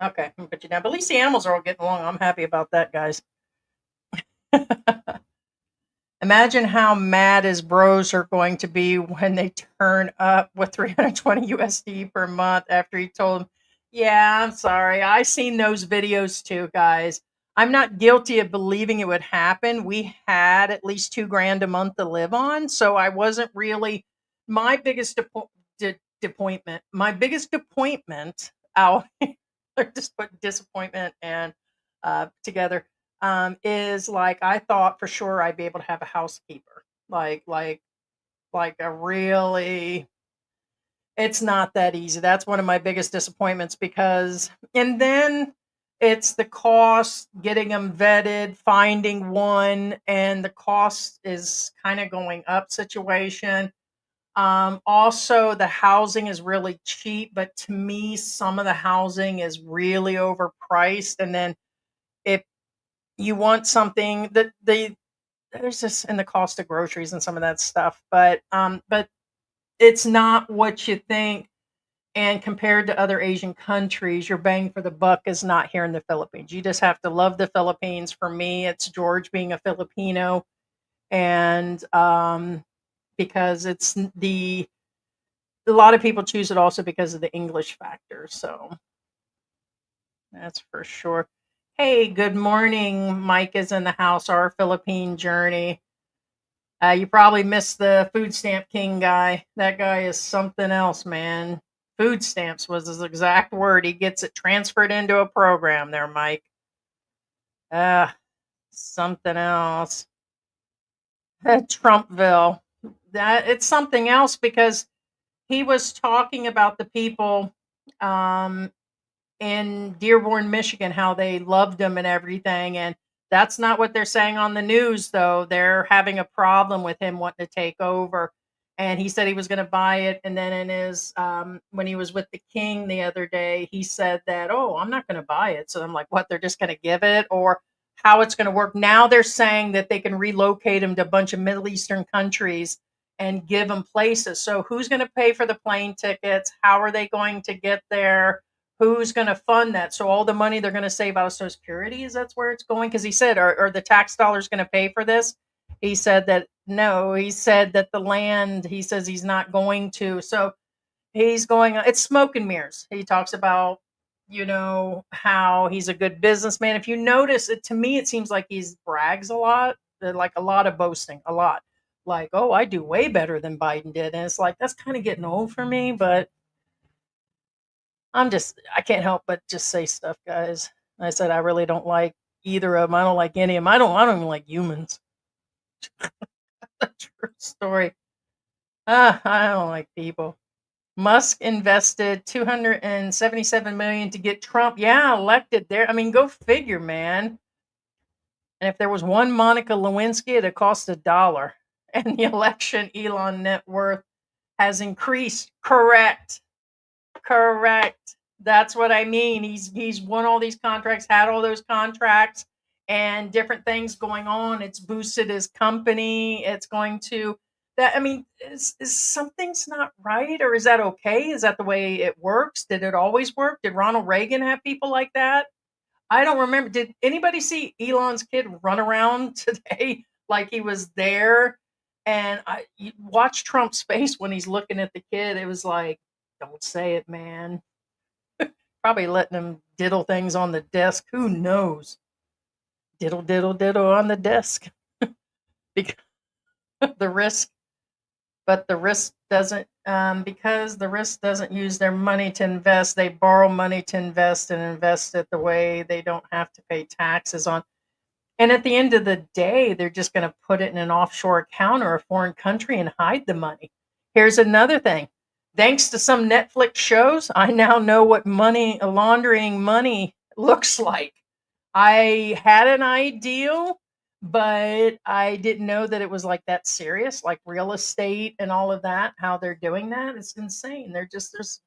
Okay, I'm gonna put you down. But at least the animals are all getting along. I'm happy about that, guys. Imagine how mad his bros are going to be when they turn up with 320 USD per month after he told them, yeah, I'm sorry. I seen those videos too, guys. I'm not guilty of believing it would happen. We had at least 2 grand a month to live on. So I wasn't really my biggest disappointment. My biggest disappointment, ow, just put disappointment and together is like I thought for sure I'd be able to have a housekeeper. Like a really it's not that easy. That's one of my biggest disappointments because and then it's the cost, getting them vetted, finding one, and the cost is kind of going up situation. Also the housing is really cheap, but to me some of the housing is really overpriced. And then if you want something that there's just in the cost of groceries and some of that stuff, but it's not what you think. And compared to other Asian countries, your bang for the buck is not here in the Philippines. You just have to love the Philippines. For me, it's George being a Filipino, and because it's the a lot of people choose it also because of the English factor. So that's for sure. Hey, good morning. Mike is in the house. Our Philippine journey. You probably missed the food stamp king guy. That guy is something else, man. Food stamps was his exact word. He gets it transferred into a program there, Mike. Uh, Something else. Trumpville. That it's something else because he was talking about the people um, in Dearborn, Michigan, how they loved him and everything. And that's not what they're saying on the news, though. They're having a problem with him wanting to take over. And he said he was going to buy it. And then in his, when he was with the king the other day, he said that, oh, I'm not going to buy it. So I'm like, what? They're just going to give it? Or how it's going to work? Now they're saying that they can relocate him to a bunch of Middle Eastern countries and give him places. So who's going to pay for the plane tickets? How are they going to get there? Who's going to fund that? So all the money they're going to save out of Social Security, is that's where it's going? Because he said, are the tax dollars going to pay for this? He said that no. He said that the land. He says he's not going to. So he's going. It's smoke and mirrors. He talks about how he's a good businessman. If you notice it, to me, it seems like he brags a lot, like a lot of boasting, a lot. Like, oh, I do way better than Biden did, and it's like that's kind of getting old for me, but I can't help but just say stuff, guys. I said I really don't like either of them. I don't like any of them. I don't even like humans. True story. I don't like people. Musk invested 277 million to get Trump, yeah, elected there. I mean, go figure, man. And if there was one Monica Lewinsky, it'd cost $1. And the election, Elon net worth has increased. Correct. Correct. That's what I mean. He's won all these contracts, had all those contracts, and different things going on. It's boosted his company. It's going to that. I mean, is something's not right, or is that okay? Is that the way it works? Did it always work? Did Ronald Reagan have people like that? I don't remember. Did anybody see Elon's kid run around today like he was there? And you watch Trump's face when he's looking at the kid. It was like, don't say it, man. Probably letting him diddle things on the desk. Who knows? Diddle, diddle, diddle on the desk. Because the risk, but the risk doesn't, because the risk doesn't use their money to invest. They borrow money to invest and invest it the way they don't have to pay taxes on. And at the end of the day, they're just going to put it in an offshore account or a foreign country and hide the money. Here's another thing. Thanks to some Netflix shows, I now know what money laundering money looks like. I had an idea, but I didn't know that it was like that serious, like real estate and all of that, how they're doing that. It's insane. There's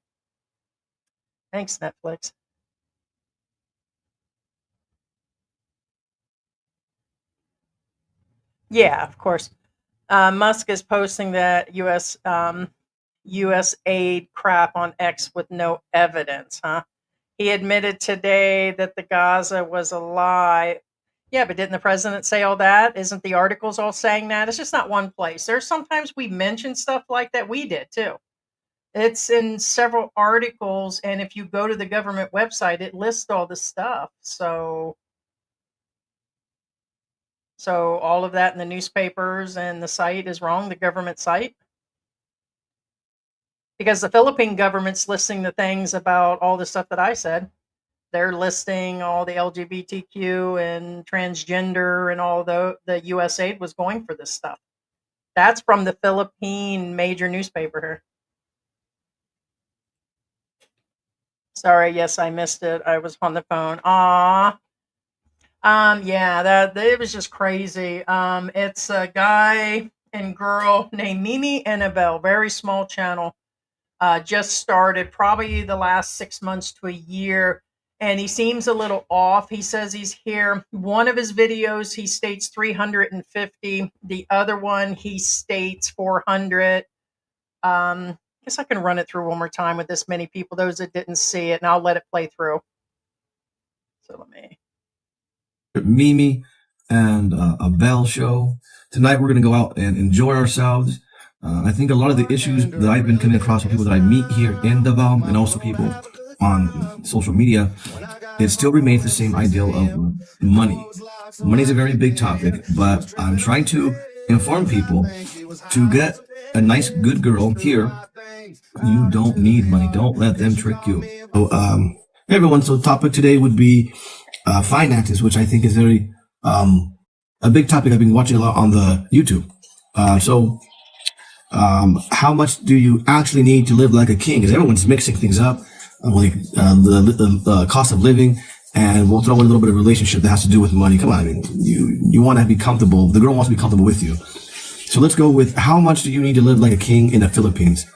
Thanks, Netflix. Yeah, of course. Musk is posting that U.S. aid crap on X with no evidence, huh? He admitted today that the Gaza was a lie. Yeah, but didn't the president say all that? Isn't the articles all saying that? It's just not one place. There's sometimes we mention stuff like that. We did too. It's in several articles, and if you go to the government website, it lists all the stuff. So all of that in the newspapers and the site is wrong, the government site, because the Philippine government's listing the things about all the stuff that I said. They're listing all the LGBTQ and transgender and all the US aid was going for this stuff. That's from the Philippine major newspaper here. Sorry, yes, I missed it. I was on the phone. Yeah, that it was just crazy. It's a guy and girl named Mimi Annabelle, very small channel. Just started probably the last 6 months to a year, and he seems a little off. He says he's here. One of his videos, he states 350. The other one, he states 400. I guess I can run it through one more time with this many people, those that didn't see it, and I'll let it play through. So let me. Mimi and a Bell show. Tonight we're going to go out and enjoy ourselves. I think a lot of the issues that I've been coming across with people that I meet here in Davao and also people on social media, it still remains the same ideal of money. Money is a very big topic, but I'm trying to inform people to get a nice, good girl here. You don't need money. Don't let them trick you. So, hey everyone. So the topic today would be finances, which I think is very a big topic I've been watching a lot on the YouTube. How much do you actually need to live like a king? Because everyone's mixing things up, the cost of living, and we'll throw in a little bit of relationship that has to do with money. Come on, I mean, you want to be comfortable. The girl wants to be comfortable with you. So let's go with how much do you need to live like a king in the Philippines?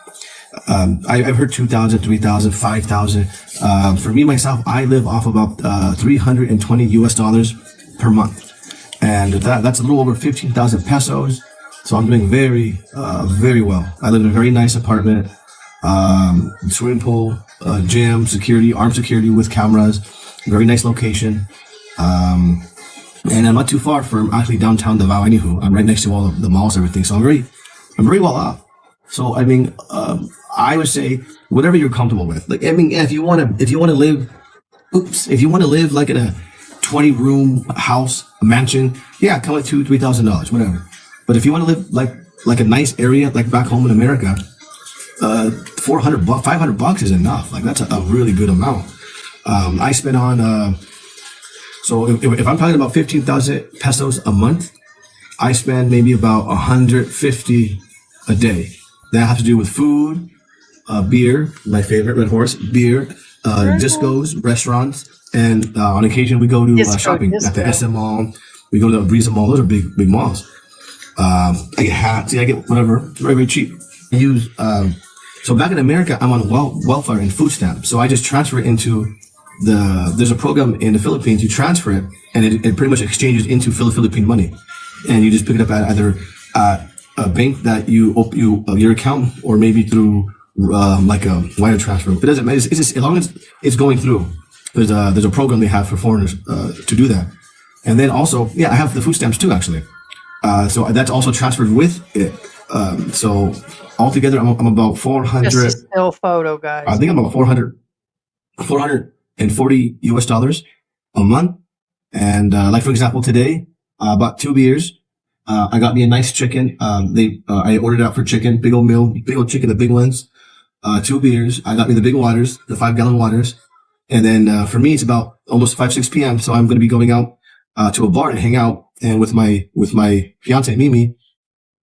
I've heard 2,000, 3,000, 5,000. For me, myself, I live off about $320 per month. And that's a little over 15,000 pesos. So I'm doing very, very well. I live in a very nice apartment, swimming pool, gym, security, armed security with cameras, very nice location. And I'm not too far from actually downtown Davao. Anywho, I'm right next to all of the malls, everything. So I'm very well off. So I mean, I would say whatever you're comfortable with. Like, I mean, if you want to live like in a 20-room house, a mansion, yeah, come with $2,000-$3,000, whatever. But if you want to live like a nice area, like back home in America, $400, $500 is enough. Like that's a really good amount. I spend on so if I'm talking about 15,000 pesos a month, I spend maybe about 150 a day. That has to do with food, beer, my favorite, Red Horse, beer, discos, restaurants, and on occasion we go to shopping at the SM Mall. We go to the Breeza Mall. Those are big malls. I get hats. I get whatever. It's very, very cheap. I use so back in America, I'm on welfare and food stamps. So I just transfer it into there's a program in the Philippines. You transfer it, and it pretty much exchanges into Philippine money, and you just pick it up at either a bank that you open your account, or maybe through like a wire transfer. It doesn't matter. It's just as long as it's going through. There's a program they have for foreigners to do that, and then also I have the food stamps too actually. So that's also transferred with it. So altogether, I'm about 400. Just a still photo, guys. I think I'm about 440 US dollars a month. And like for example, today I bought 2 beers. I got me a nice chicken. I ordered out for chicken, big old meal, big old chicken, the big ones. 2 beers. I got me the big waters, the 5-gallon waters. And then for me, it's about almost 5-6 p.m. So I'm going to be going out to a bar and hang out. And with my fiance Mimi,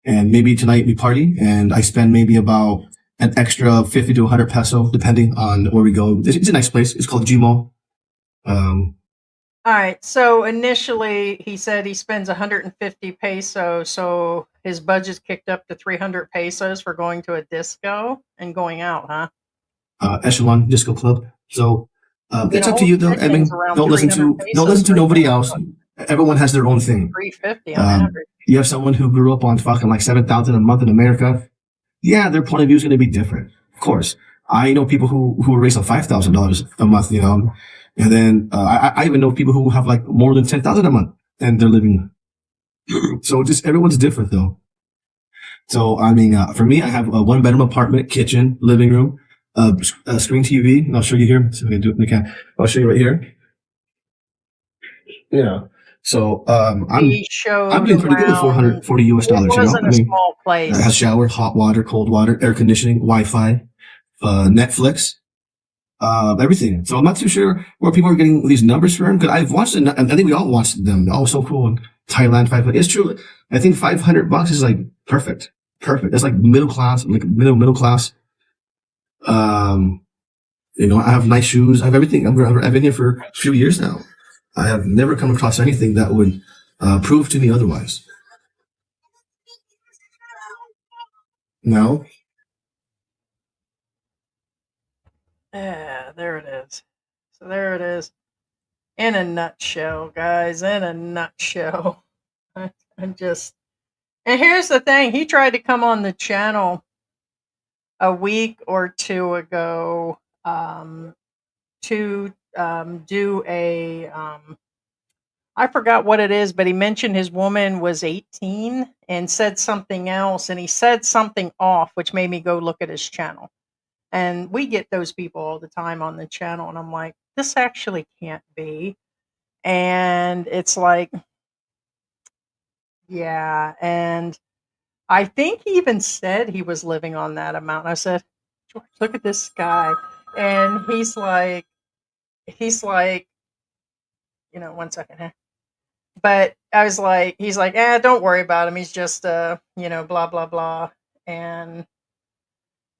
and maybe tonight we party, and I spend maybe about an extra 50 to 100 peso depending on where we go. It's a nice place. It's called G Mall. All right. So initially he said he spends 150 pesos, so his budget's kicked up to 300 pesos for going to a disco and going out, huh? echelon disco club. So it's up to you though. I mean, don't listen to nobody else. Everyone has their own thing. 350 on average. You have someone who grew up on fucking like 7,000 a month in America. Yeah, their point of view is going to be different. Of course, I know people who were raised on $5,000 a month. You know, and then I even know people who have like more than 10,000 a month, and they're living. So just everyone's different though. So I mean, for me, I have a one bedroom apartment, kitchen, living room, a screen TV. And I'll show you here. So we can do it. We can. I'll show you right here. Yeah. So I'm doing pretty good with $440 US. It wasn't a small place. It has shower, hot water, cold water, air conditioning, Wi-Fi, Netflix, everything. So I'm not too sure where people are getting these numbers from, because I've watched it. I think we all watched them. Oh, so cool. In Thailand, 500. It's true. I think $500 is like perfect. It's like middle class, like middle class. You know, I have nice shoes. I have everything. I've been here for a few years now. I have never come across anything that would prove to me otherwise. No. Yeah, there it is. So there it is. In a nutshell, guys. In a nutshell. I'm just. And here's the thing. He tried to come on the channel a week or two ago to do a. I forgot what it is, but he mentioned his woman was 18 and said something else. And he said something off, which made me go look at his channel. And we get those people all the time on the channel. And I'm like, this actually can't be. And it's like, yeah. And I think he even said he was living on that amount. And I said, George, look at this guy. And he's like, you know, one second here. But I was like, he's like, don't worry about him. He's just, you know, blah, blah, blah. And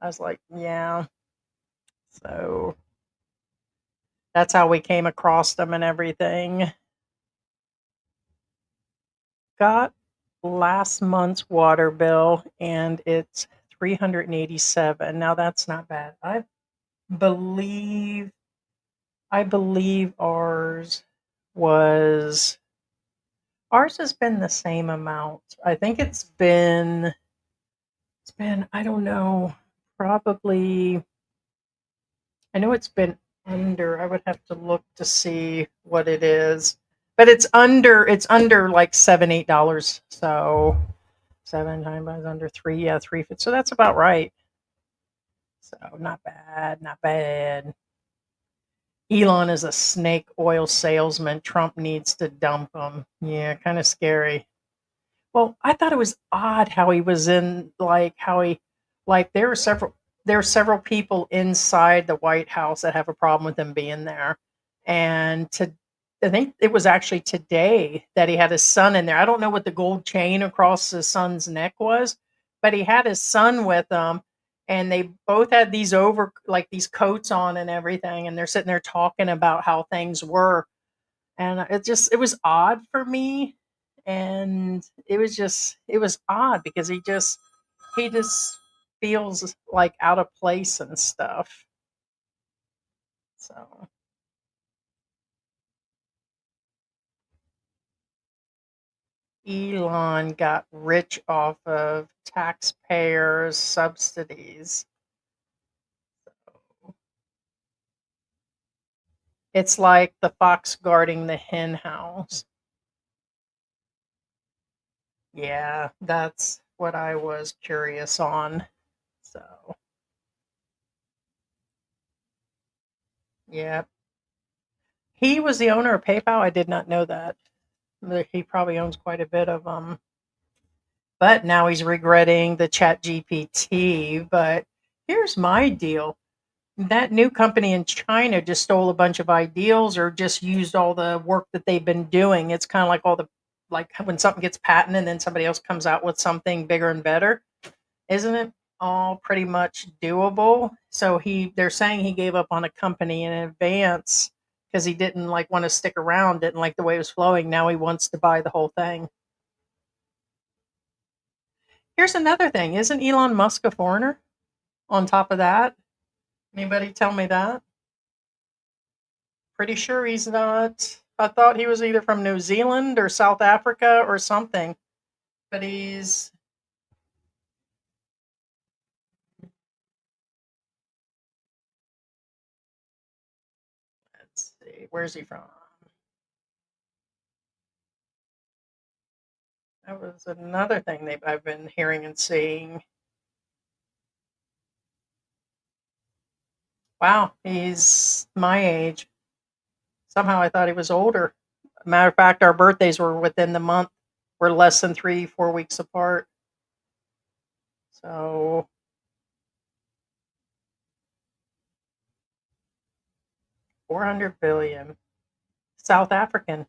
I was like, yeah. So that's how we came across them and everything. Got last month's water bill and it's $387. Now that's not bad. Believe ours has been the same amount. I think it's been I don't know, probably, I know it's been under. I would have to look to see what it is. But it's under like $7-8. So 7 times under 3, yeah, 350. So that's about right. So not bad. Elon is a snake oil salesman. Trump needs to dump him. Yeah, kind of scary. Well, I thought it was odd how he was in, like, there were several people inside the White House that have a problem with him being there. And I think it was actually today that he had his son in there. I don't know what the gold chain across his son's neck was, but he had his son with him, and they both had these these coats on and everything, and they're sitting there talking about how things were. And it was odd for me, and it was odd because he just feels like out of place and stuff. So Elon got rich off of taxpayers' subsidies. It's like the fox guarding the hen house. Yeah, that's what I was curious on. So, yeah. He was the owner of PayPal. I did not know that. He probably owns quite a bit of them. But now he's regretting the Chat GPT. But here's my deal. That new company in China just stole a bunch of ideals or just used all the work that they've been doing. It's kind of like when something gets patented and then somebody else comes out with something bigger and better. Isn't it all pretty much doable? So they're saying he gave up on a company in advance because he didn't want to stick around, didn't like the way it was flowing. Now he wants to buy the whole thing. Here's another thing. Isn't Elon Musk a foreigner on top of that? Anybody tell me that? Pretty sure he's not. I thought he was either from New Zealand or South Africa or something. But he's, let's see, where's he from? That was another thing I've been hearing and seeing. Wow, he's my age. Somehow I thought he was older. Matter of fact, our birthdays were within the month. We're less than 3-4 weeks apart. So 400 billion. South African.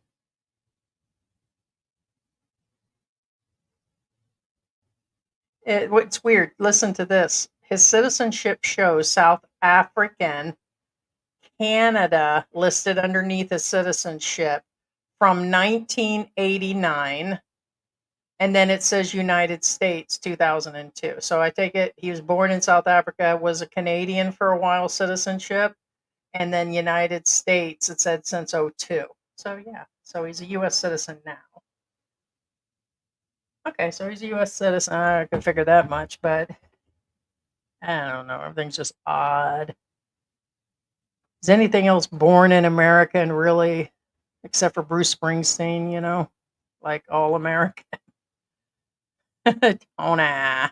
It's weird. Listen to this. His citizenship shows South African, Canada listed underneath his citizenship from 1989. And then it says United States 2002. So I take it he was born in South Africa, was a Canadian for a while, citizenship, and then United States, it said since '02. So yeah, so he's a US citizen now. Okay, so he's a US citizen. I can figure that much, but I don't know. Everything's just odd. Is anything else born in America and really, except for Bruce Springsteen, like all American? Oh, nah.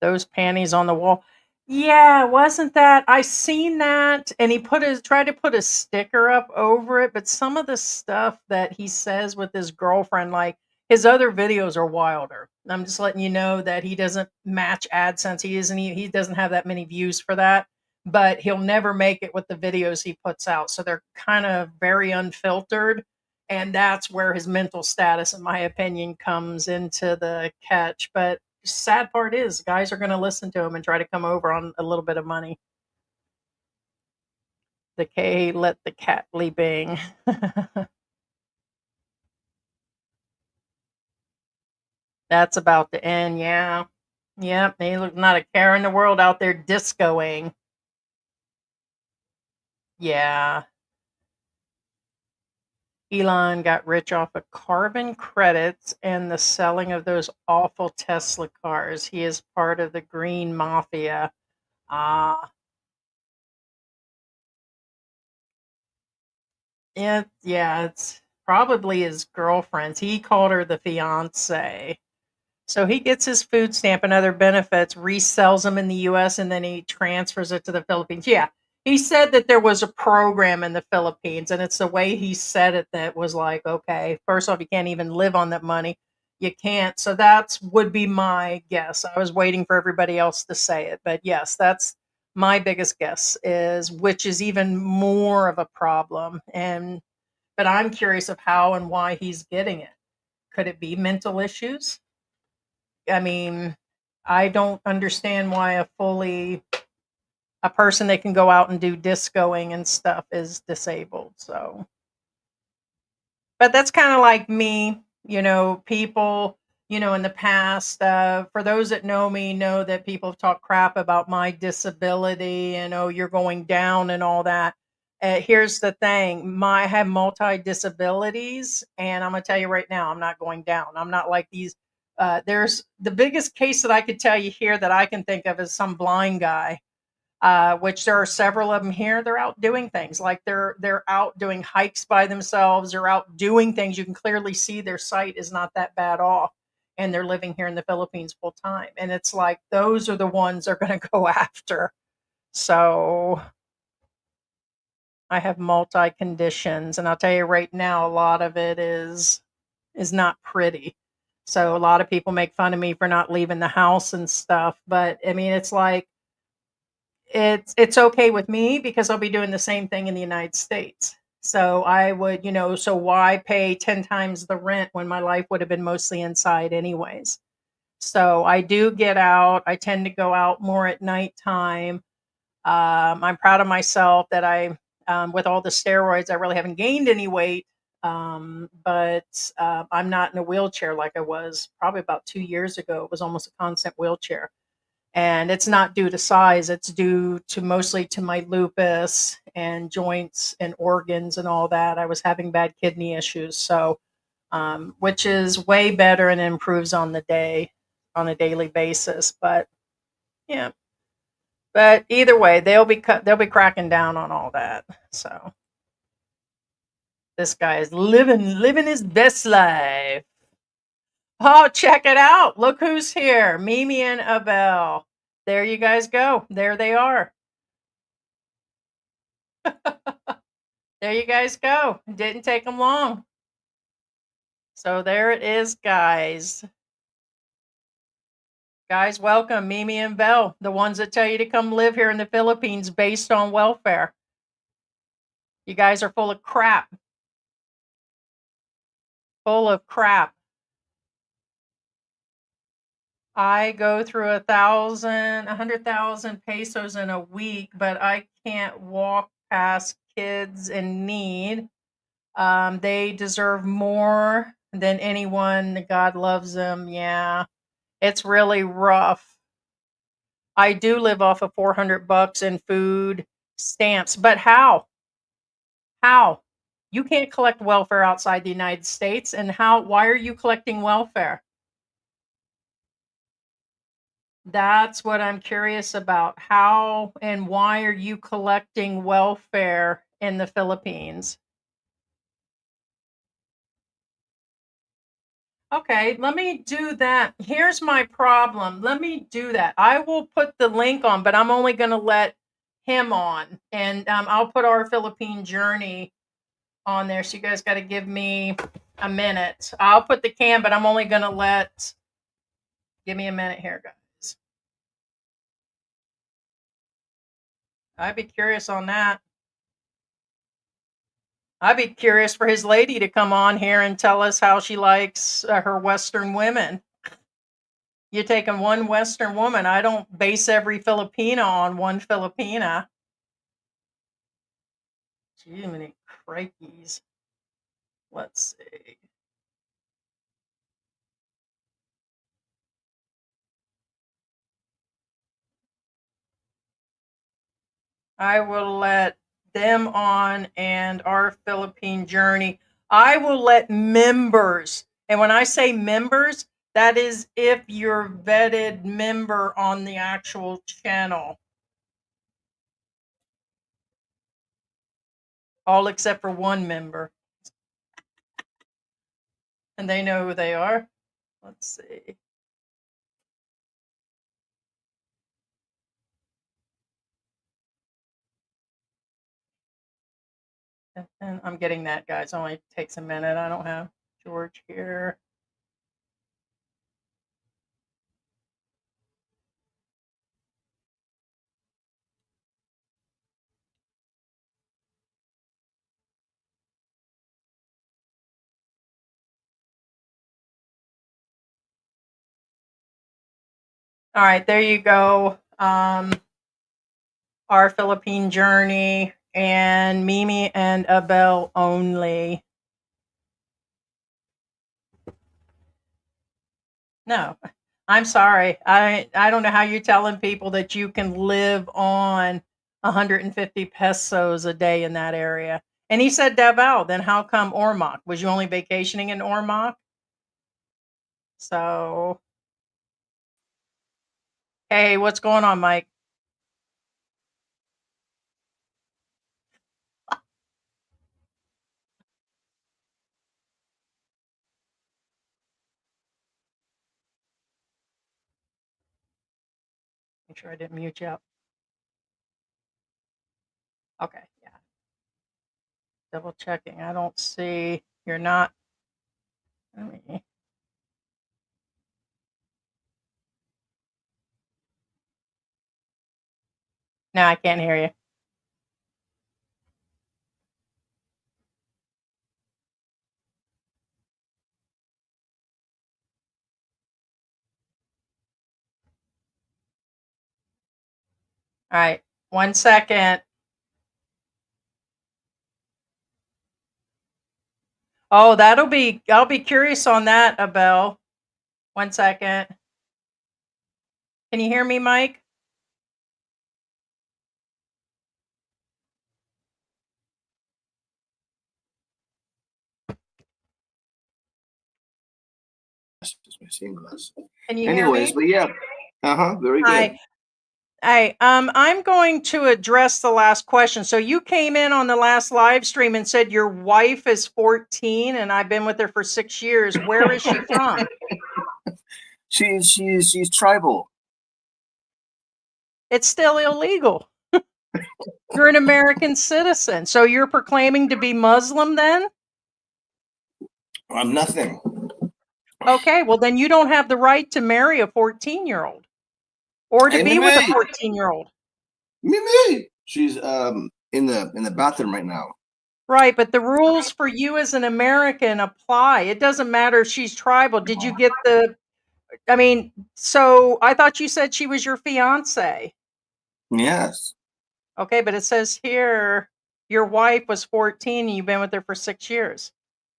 Those panties on the wall. Yeah, wasn't that? I seen that, and he tried to put a sticker up over it, but some of the stuff that he says with his girlfriend, like his other videos are wilder. I'm just letting you know that he doesn't match AdSense. He doesn't have that many views for that, but he'll never make it with the videos he puts out. So they're kind of very unfiltered, and that's where his mental status, in my opinion, comes into the catch. But sad part is guys are going to listen to him and try to come over on a little bit of money. The K let the cat leaping. That's about to end. Yeah. Yep. He look not a care in the world out there discoing. Yeah. Elon got rich off of carbon credits and the selling of those awful Tesla cars. He is part of the green mafia. Ah, yeah, it's probably his girlfriend's. He called her the fiance. So he gets his food stamp and other benefits, resells them in the US, and then he transfers it to the Philippines. Yeah. He said that there was a program in the Philippines, and it's the way he said it that was like, okay, first off, you can't even live on that money. You can't. So that's would be my guess. I was waiting for everybody else to say it. But yes, that's my biggest guess is which is even more of a problem. But I'm curious of how and why he's getting it. Could it be mental issues? I mean, I don't understand why a person that can go out and do discoing and stuff is disabled. So, but that's kind of like me, people, in the past, for those that know me, know that people have talked crap about my disability and, oh, you're going down and all that. Here's the thing, I have multi disabilities, and I'm going to tell you right now, I'm not going down. I'm not like these. There's the biggest case that I could tell you here that I can think of is some blind guy, which there are several of them here. They're out doing things like they're out doing hikes by themselves. They're out doing things. You can clearly see their sight is not that bad off, and they're living here in the Philippines full time. And it's like those are the ones they're going to go after. So I have multi conditions, and I'll tell you right now, a lot of it is not pretty. So a lot of people make fun of me for not leaving the house and stuff. But I mean, it's like it's okay with me because I'll be doing the same thing in the United States. So I would, so why pay 10 times the rent when my life would have been mostly inside anyways? So I do get out. I tend to go out more at nighttime. I'm proud of myself that with all the steroids, I really haven't gained any weight. But I'm not in a wheelchair like I was probably about 2 years ago. It was almost a constant wheelchair. And it's not due to size, it's due to mostly to my lupus and joints and organs and all that. I was having bad kidney issues, so which is way better and improves on a daily basis. But yeah, but either way, they'll be cracking down on all that. So this guy is living his best life. Oh, check it out. Look who's here. Mimi and Abel. There you guys go. There they are. There you guys go. Didn't take them long. So there it is, guys. Guys, welcome Mimi and Belle, the ones that tell you to come live here in the Philippines based on welfare. You guys are full of crap. Full of crap. I go through 100,000 pesos in a week, but I can't walk past kids in need. They deserve more than anyone. God loves them. Yeah, it's really rough. I do live off of $400 in food stamps, but how? How? You can't collect welfare outside the United States, and how? Why are you collecting welfare? That's what I'm curious about. How and why are you collecting welfare in the Philippines? Okay, let me do that. Here's my problem. Let me do that. I will put the link on, but I'm only going to let him on. And I'll put our Philippine journey on there. So you guys got to give me a minute. I'll put the cam, but I'm only going to give me a minute here, guys. I'd be curious on that. I'd be curious for his lady to come on here and tell us how she likes her Western women. You're taking one Western woman. I don't base every Filipina on one Filipina. Gee, many crikeys. Let's see. I will let them on and our Philippine journey. I will let members, and when I say members, that is if you're vetted member on the actual channel. All except for one member. And they know who they are. Let's see. And I'm getting that, guys. It only takes a minute. I don't have George here. All right, there you go. Our Philippine journey and Mimi and Abel only. No, I'm sorry. I don't know how you're telling people that you can live on 150 pesos a day in that area. And he said Davao. Then how come Ormoc? Was you only vacationing in Ormoc? So, hey, what's going on, Mike? Make sure I didn't mute you up. Okay, yeah. Double checking. I don't see. You're not. Let me. No, I can't hear you. All right, 1 second. Oh, that'll be. I'll be curious on that, Abel. 1 second. Can you hear me, Mike? Just my seeing glass. Can you hear Anyways, me? but yeah. Very good. Hi. Hi. I'm going to address the last question. So you came in on the last live stream and said your wife is 14 and I've been with her for 6 years. Where is she from? She's tribal. It's still illegal. You're an American citizen. So you're proclaiming to be Muslim then? I'm nothing. Okay, well then you don't have the right to marry a 14-year-old or to Hey, be with a Mimi. 14-year-old. Mimi. She's in the bathroom right now. Right, but the rules for you as an American apply. It doesn't matter if she's tribal. Did you get so I thought you said she was your fiance. Yes. Okay, but it says here your wife was 14 and you've been with her for 6 years.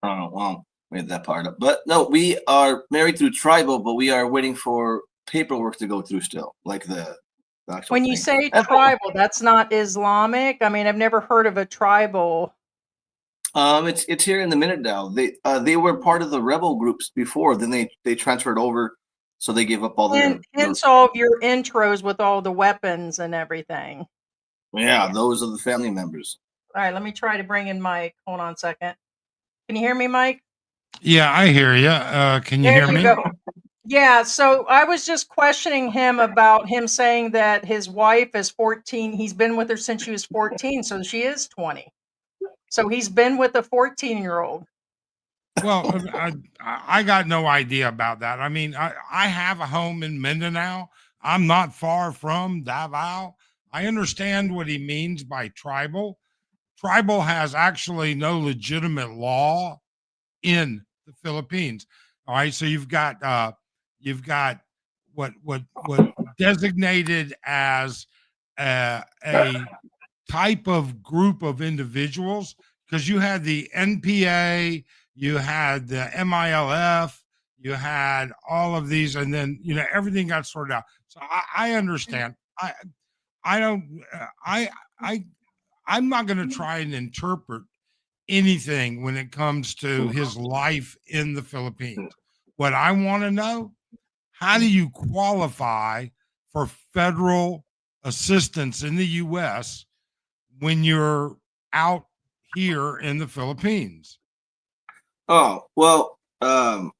Oh, well, made that part up. But no, we are married through tribal, but we are waiting for paperwork to go through still, like the actual When you thing. say tribal, that's not Islamic. I mean, I've never heard of a tribal. It's here in the minute now. They were part of the rebel groups before. Then they transferred over, so they gave up all their. And hence all of your intros with all the weapons and everything. Yeah, those are the family members. All right, let me try to bring in Mike. Hold on a second. Can you hear me, Mike? Yeah, I hear you. Can you There hear you me? go. Yeah, so I was just questioning him about him saying that his wife is 14. He's been with her since she was 14, so she is 20. So he's been with a 14-year-old. Well, I got no idea about that. I mean, I have a home in Mindanao. I'm not far from Davao. I understand what he means by tribal. Tribal has actually no legitimate law in the Philippines. All right, so you've got what designated as a type of group of individuals, because you had the NPA, you had the MILF, you had all of these, and then everything got sorted out. So I understand. I don't I'm not going to try and interpret anything when it comes to his life in the Philippines. What I want to know, how do you qualify for federal assistance in the U.S. when you're out here in the Philippines? Oh, well, I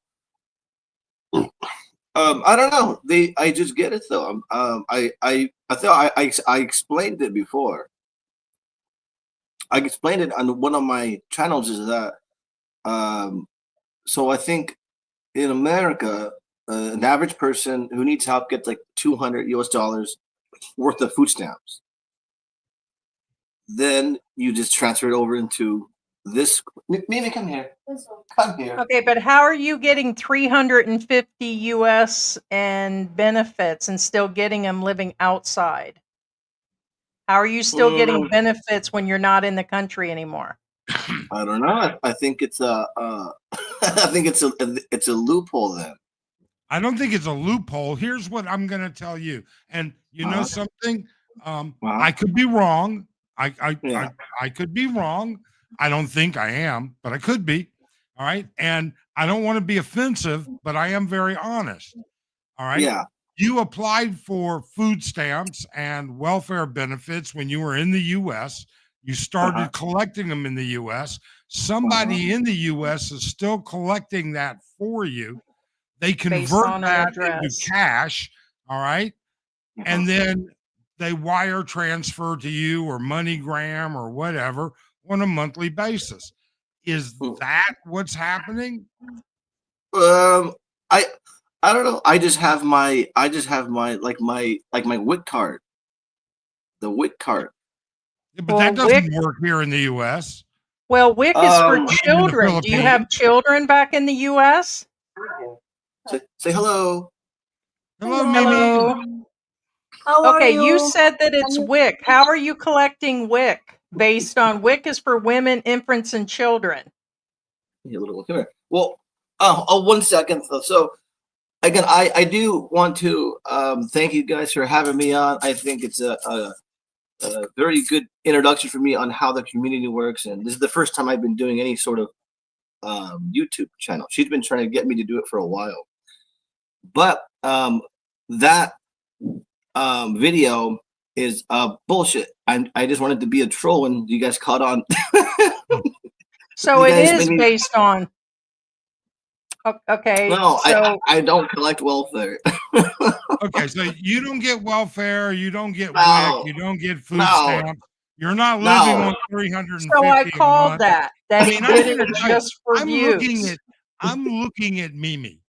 don't know. I just get it though. I thought I explained it before. I explained it on one of my channels. Is that so I think in America, an average person who needs help gets like $200 worth of food stamps. Then you just transfer it over into this. Mimi, come here. Come here. Okay, but how are you getting 350 US and benefits and still getting them living outside? How are you still getting benefits when you're not in the country anymore? I don't know. I think it's I think it's a loophole then. I don't think it's a loophole. Here's what I'm going to tell you. And you know something? I could be wrong. I could be wrong. I don't think I am, but I could be. All right. And I don't want to be offensive, but I am very honest. All right. Yeah. You applied for food stamps and welfare benefits when you were in the U.S. You started collecting them in the U.S. Somebody in the U.S. is still collecting that for you. They convert that into cash. All right. And then they wire transfer to you or MoneyGram or whatever on a monthly basis. Is that what's happening? I don't know. I just have my like my WIC card. The WIC card. Yeah, but that doesn't work here in the US. Well, WIC is for children. Do you have children back in the US? Say hello. Hello, Mimi. Okay, you said that it's WIC. How are you collecting WIC based on WIC is for women, infants, and children? Come here. Well, 1 second. So again, I do want to thank you guys for having me on. I think it's a very good introduction for me on how the community works, and this is the first time I've been doing any sort of YouTube channel. She's been trying to get me to do it for a while, but that video is bullshit. I just wanted to be a troll, and you guys caught on. So it is based on. Okay. No, so I don't collect welfare. Okay, so you don't get welfare, you don't get No. WIC, you don't get food No. stamps. You're not living No. on 350 so I a called month. that I he mean, I did it gotta tell you, just for views. I'm looking at Mimi,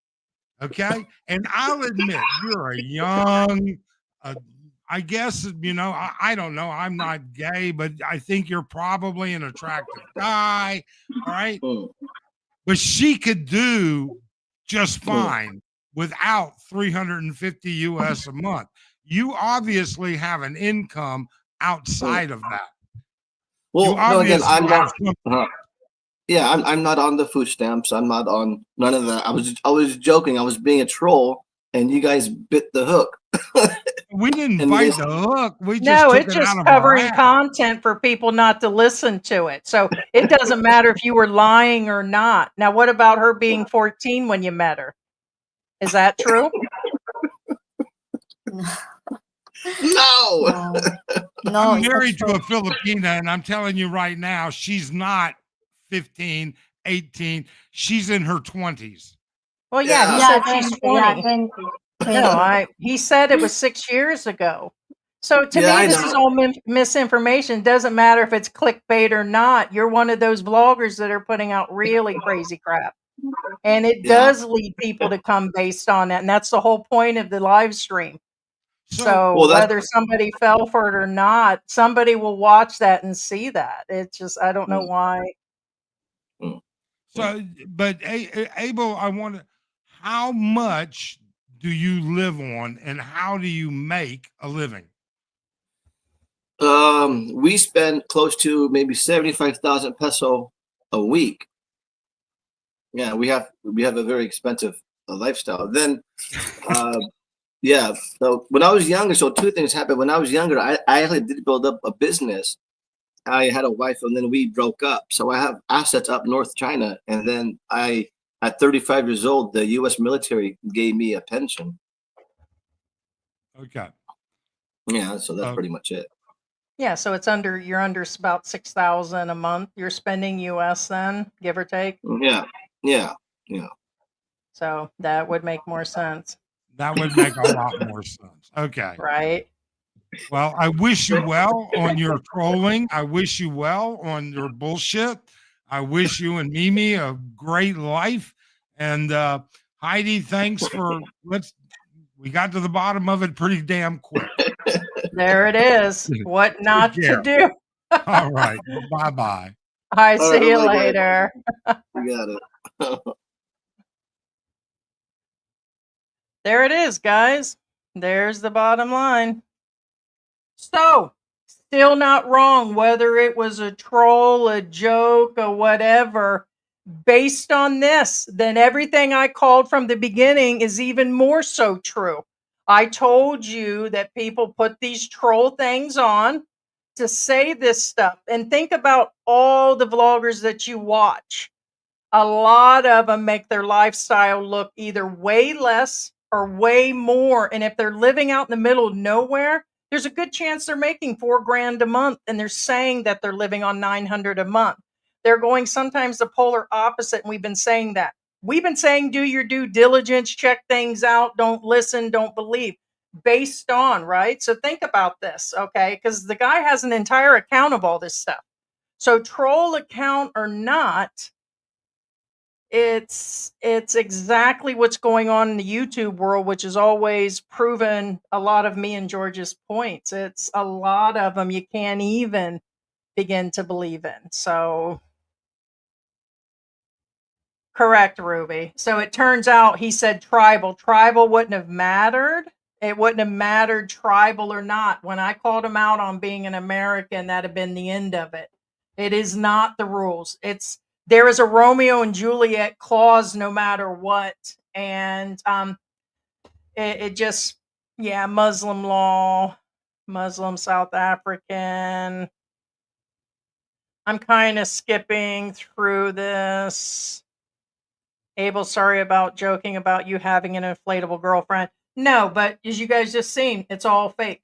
okay? And I'll admit, you're a young, I guess, you know, I don't know. I'm not gay, but I think you're probably an attractive guy, all right? But she could do just fine without 350 US a month. You obviously have an income outside of that. Well, no, again, I'm not. Something. Yeah, I'm not on the food stamps. I'm not on none of that. I was joking. I was being a troll, and you guys bit the hook. We didn't bite the hook. We just No, took it's it just out of our covering ass. content for people not to listen to it. So it doesn't matter if you were lying or not. Now, what about her being 14 when you met her? Is that true? No. I'm married to a Filipina, and I'm telling you right now, she's not 15, 18. She's in her 20s. Well, yeah, he said she's 20. No, he said it was 6 years ago. So to me, this is all misinformation. Doesn't matter if it's clickbait or not. You're one of those vloggers that are putting out really crazy crap. And it does lead people to come based on that. And that's the whole point of the live stream. So whether somebody fell for it or not, somebody will watch that and see that. It's just, I don't know why. So, but Abel, I want to, how much do you live on and how do you make a living? We spend close to maybe 75,000 peso a week. Yeah, we have a very expensive lifestyle. Then, yeah. So when I was younger, so two things happened. When I was younger, I actually did build up a business. I had a wife, and then we broke up. So I have assets up North China, and then at 35 years old, the U.S. military gave me a pension. Okay. Yeah, so that's pretty much it. Yeah, so you're under about 6,000 a month. You're spending US then, give or take. Yeah. So that would make more sense. That would make a lot more sense. Okay. Right. Well, I wish you well on your trolling. I wish you well on your bullshit. I wish you and Mimi a great life. And Heidi, thanks for we got to the bottom of it pretty damn quick. There it is. What not to do. All right. Bye-bye. I see you later. You got it. There it is, guys. There's the bottom line. So, still not wrong, whether it was a troll, a joke, or whatever. Based on this, then everything I called from the beginning is even more so true. I told you that people put these troll things on to say this stuff. And think about all the vloggers that you watch. A lot of them make their lifestyle look either way less or way more. And if they're living out in the middle of nowhere, there's a good chance they're making $4,000 a month, and they're saying that they're living on 900 a month. They're going sometimes the polar opposite, and we've been saying that. We've been saying do your due diligence, check things out, don't listen, don't believe. Based on, right? So think about this, okay? Because the guy has an entire account of all this stuff. So troll account or not, it's exactly what's going on in the YouTube world, which has always proven a lot of me and George's points. It's a lot of them you can't even begin to believe in. So correct, Ruby. So it turns out he said tribal. Tribal wouldn't have mattered. It wouldn't have mattered tribal or not. When I called him out on being an American, that'd have been the end of it. It is not the rules. There is a Romeo and Juliet clause no matter what. And It just, yeah, Muslim law, Muslim South African. I'm kind of skipping through this. Abel, sorry about joking about you having an inflatable girlfriend. No, but as you guys just seen, it's all fake.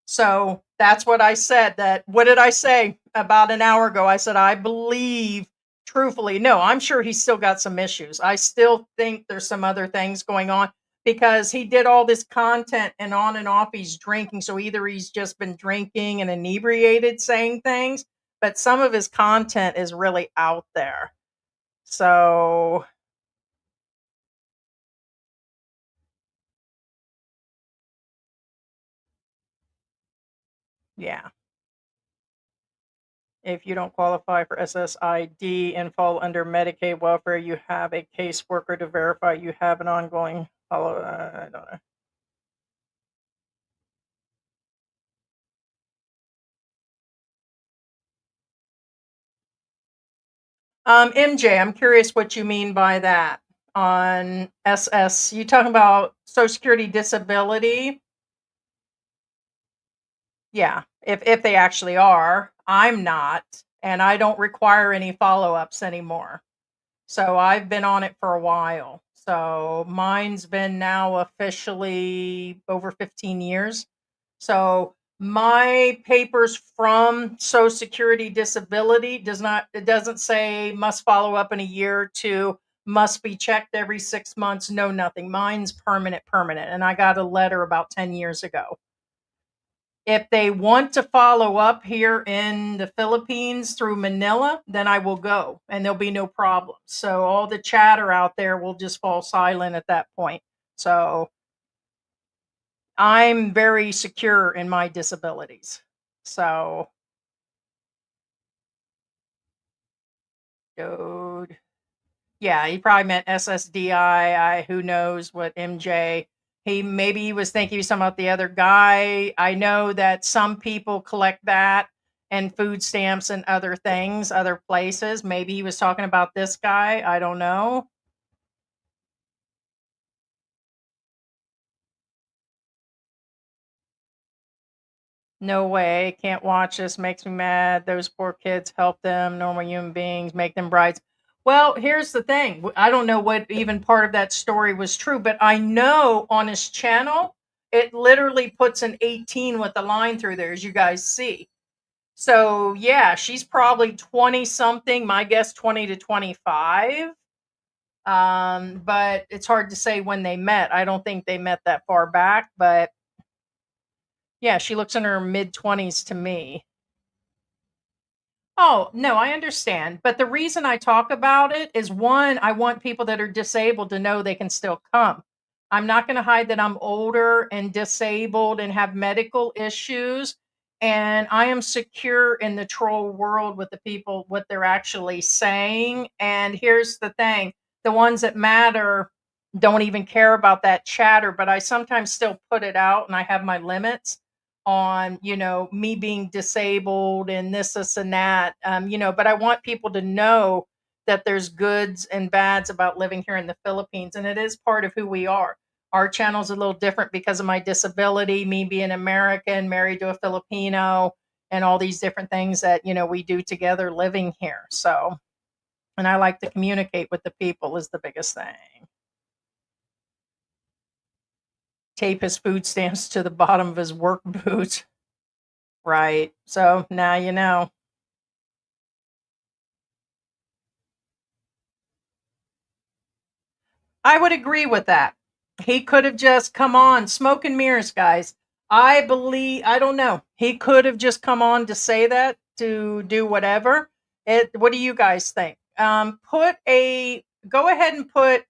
So that's what I said. What did I say about an hour ago? I said, I believe, truthfully, no, I'm sure he's still got some issues. I still think there's some other things going on because he did all this content and on and off he's drinking. So either he's just been drinking and inebriated saying things, but some of his content is really out there. So yeah. If you don't qualify for SSID and fall under Medicaid welfare, you have a caseworker to verify you have an ongoing follow. I don't know. MJ, I'm curious what you mean by that on SS. You talking about Social Security disability? Yeah, if they actually are. I'm not, and I don't require any follow-ups anymore. So I've been on it for a while. So mine's been now officially over 15 years. So my papers from Social Security disability it doesn't say must follow up in a year or two, must be checked every 6 months, no nothing. Mine's permanent. And I got a letter about 10 years ago. If they want to follow up here in the Philippines through Manila, then I will go and there'll be no problem. So all the chatter out there will just fall silent at that point. So I'm very secure in my disabilities. So, dude. Yeah, he probably meant SSDI. Who knows what MJ. Maybe he was thinking he was talking about the other guy. I know that some people collect that and food stamps and other things, other places. Maybe he was talking about this guy. I don't know. No way. Can't watch this. Makes me mad. Those poor kids, help them. Normal human beings, make them brides. Well, here's the thing. I don't know what even part of that story was true, but I know on his channel, it literally puts an 18 with a line through there, as you guys see. So, yeah, she's probably 20 something, my guess 20 to 25. But it's hard to say when they met. I don't think they met that far back, but yeah, she looks in her mid 20s to me. Oh, no, I understand. But the reason I talk about it is one, I want people that are disabled to know they can still come. I'm not going to hide that I'm older and disabled and have medical issues. And I am secure in the troll world with the people, what they're actually saying. And here's the thing, the ones that matter don't even care about that chatter, but I sometimes still put it out and I have my limits on me being disabled and this and that, but I want people to know that there's goods and bads about living here in the Philippines, and it is part of who we are. Our channel's a little different because of my disability, me being American, married to a Filipino, and all these different things that we do together living here. So, and I like to communicate with the people is the biggest thing. Tape his food stamps to the bottom of his work boots. Right. So now you know. I would agree with that. He could have just come on, smoke and mirrors, guys. I don't know. He could have just come on to say that, to do whatever. What do you guys think? Go ahead and put,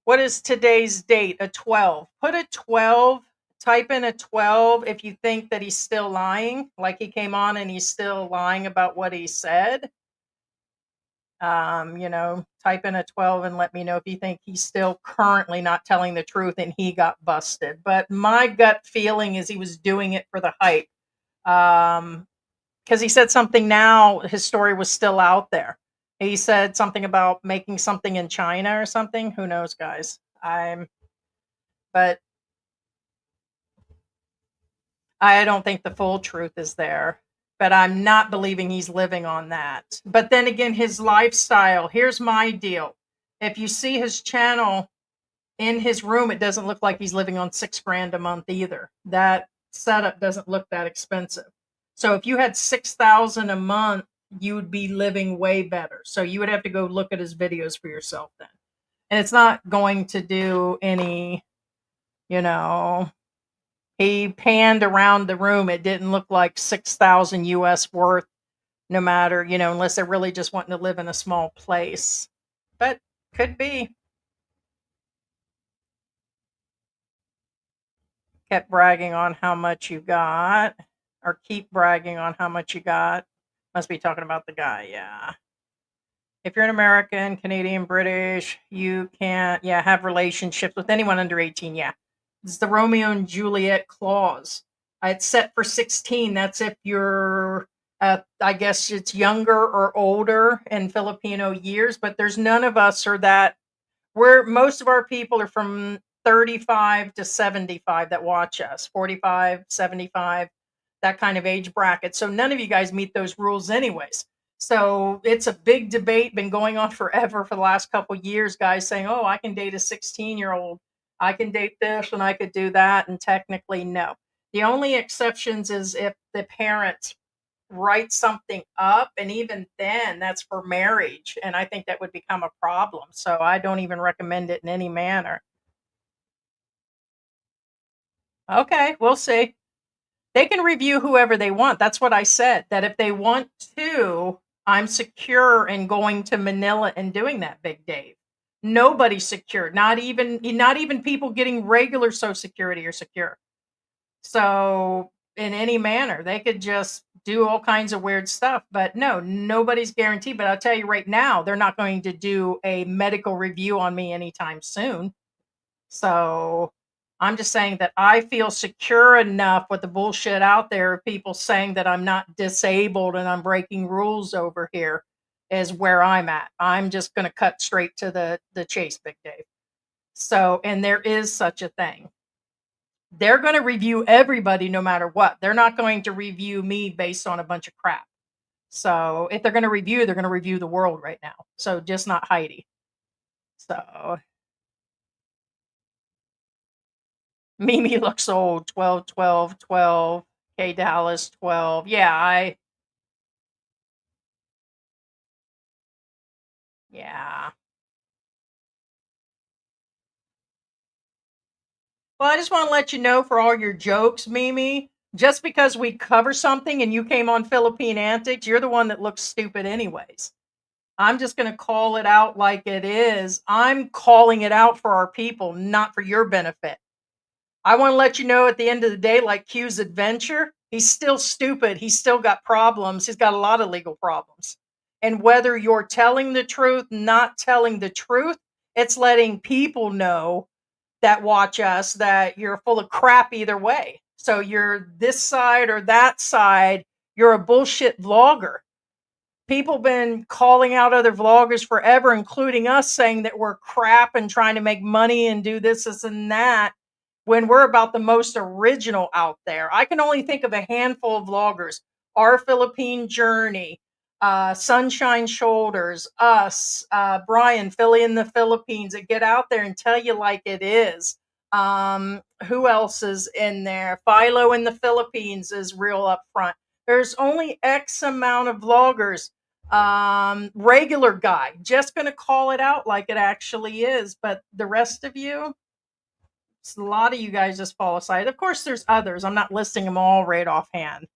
what is today's date? A 12. Put a 12, type in a 12 if you think that he's still lying, like he came on and he's still lying about what he said. Type in a 12 and let me know if you think he's still currently not telling the truth and he got busted. But my gut feeling is he was doing it for the hype. Because he said something now, his story was still out there. He said something about making something in China or something. Who knows, guys? But I don't think the full truth is there. But I'm not believing he's living on that. But then again, his lifestyle, here's my deal. If you see his channel in his room, it doesn't look like he's living on $6,000 a month either. That setup doesn't look that expensive. So if you had $6,000 a month, you would be living way better. So you would have to go look at his videos for yourself then. And it's not going to do any, you know, he panned around the room. It didn't look like 6,000 US worth, no matter, unless they're really just wanting to live in a small place. But could be. Kept bragging on how much you got, or keep bragging on how much you got. Must be talking about the guy, yeah. If you're an American, Canadian, British, you can't, have relationships with anyone under 18, yeah. It's the Romeo and Juliet clause. It's set for 16. That's if you're, I guess it's younger or older in Filipino years, but there's none of us are that. Most of our people are from 35 to 75 that watch us, 45, 75, that kind of age bracket. So none of you guys meet those rules anyways. So it's a big debate, been going on forever for the last couple years, guys saying, oh, I can date a 16-year-old. I can date this and I could do that. And technically, no. The only exceptions is if the parents write something up, and even then that's for marriage, and I think that would become a problem. So I don't even recommend it in any manner. Okay, we'll see. They can review whoever they want. That's what I said, that if they want to, I'm secure in going to Manila and doing that, Big Dave. Nobody's secure. Not even people getting regular Social Security are secure. So in any manner, they could just do all kinds of weird stuff. But no, nobody's guaranteed. But I'll tell you right now, they're not going to do a medical review on me anytime soon. So I'm just saying that I feel secure enough with the bullshit out there of people saying that I'm not disabled and I'm breaking rules over here is where I'm at. I'm just going to cut straight to the chase, Big Dave. So, and there is such a thing. They're going to review everybody no matter what. They're not going to review me based on a bunch of crap. So if they're going to review, they're going to review the world right now. So just not Heidi. So Mimi looks old. 12, 12, 12. K Dallas, 12. Yeah. Well, I just want to let you know, for all your jokes, Mimi, just because we cover something and you came on Philippine Antics, you're the one that looks stupid anyways. I'm just going to call it out like it is. I'm calling it out for our people, not for your benefit. I want to let you know at the end of the day, like Q's adventure, he's still stupid. He's still got problems. He's got a lot of legal problems. And whether you're telling the truth, not telling the truth, it's letting people know that watch us that you're full of crap either way. So you're this side or that side, you're a bullshit vlogger. People been calling out other vloggers forever, including us, saying that we're crap and trying to make money and do this and that, when we're about the most original out there. I can only think of a handful of vloggers. Our Philippine Journey, Sunshine Shoulders, us, Brian, Philly in the Philippines, that get out there and tell you like it is. Who else is in there? Philo in the Philippines is real upfront. There's only X amount of vloggers. Regular guy, just going to call it out like it actually is. But the rest of you, a lot of you guys just fall aside. Of course, there's others. I'm not listing them all right offhand.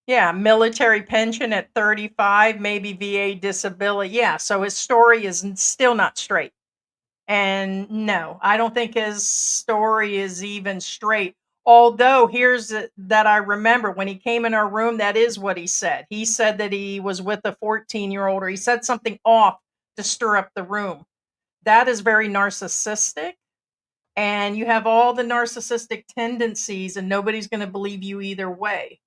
Yeah, military pension at 35, maybe VA disability. Yeah, so his story is still not straight. And no, I don't think his story is even straight. Although here's that I remember when he came in our room, that is what he said. He said that he was with a 14-year-old, or he said something off to stir up the room. That is very narcissistic. And you have all the narcissistic tendencies, and nobody's going to believe you either way.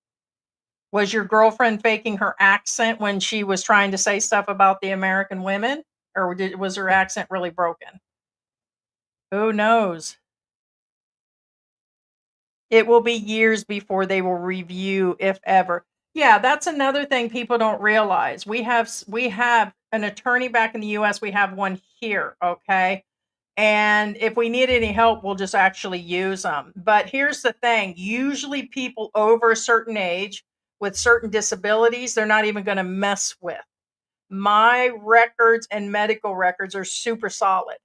Was your girlfriend faking her accent when she was trying to say stuff about the American women? Or was her accent really broken? Who knows? It will be years before they will review, if ever. Yeah, that's another thing people don't realize. We have an attorney back in the US, we have one here, okay? And if we need any help, we'll just actually use them. But here's the thing, usually people over a certain age with certain disabilities, they're not even going to mess with. My records and medical records are super solid.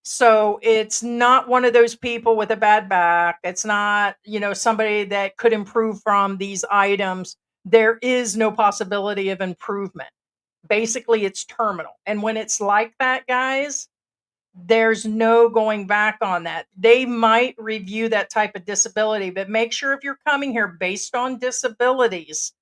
So it's not one of those people with a bad back. It's not, somebody that could improve from these items. There is no possibility of improvement. Basically, it's terminal. And when it's like that, guys, there's no going back on that. They might review that type of disability, but make sure if you're coming here based on disabilities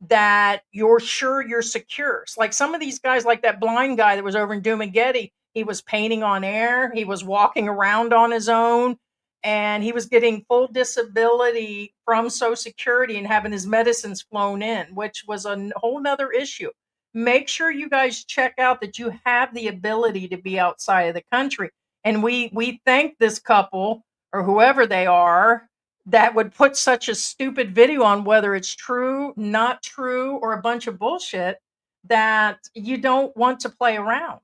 that you're sure you're secure. It's like some of these guys, like that blind guy that was over in Dumageddon, he was painting on air, he was walking around on his own, and he was getting full disability from Social Security and having his medicines flown in, which was a whole nother issue. Make sure you guys check out that you have the ability to be outside of the country. And we thank this couple or whoever they are that would put such a stupid video on, whether it's true, not true, or a bunch of bullshit, that you don't want to play around.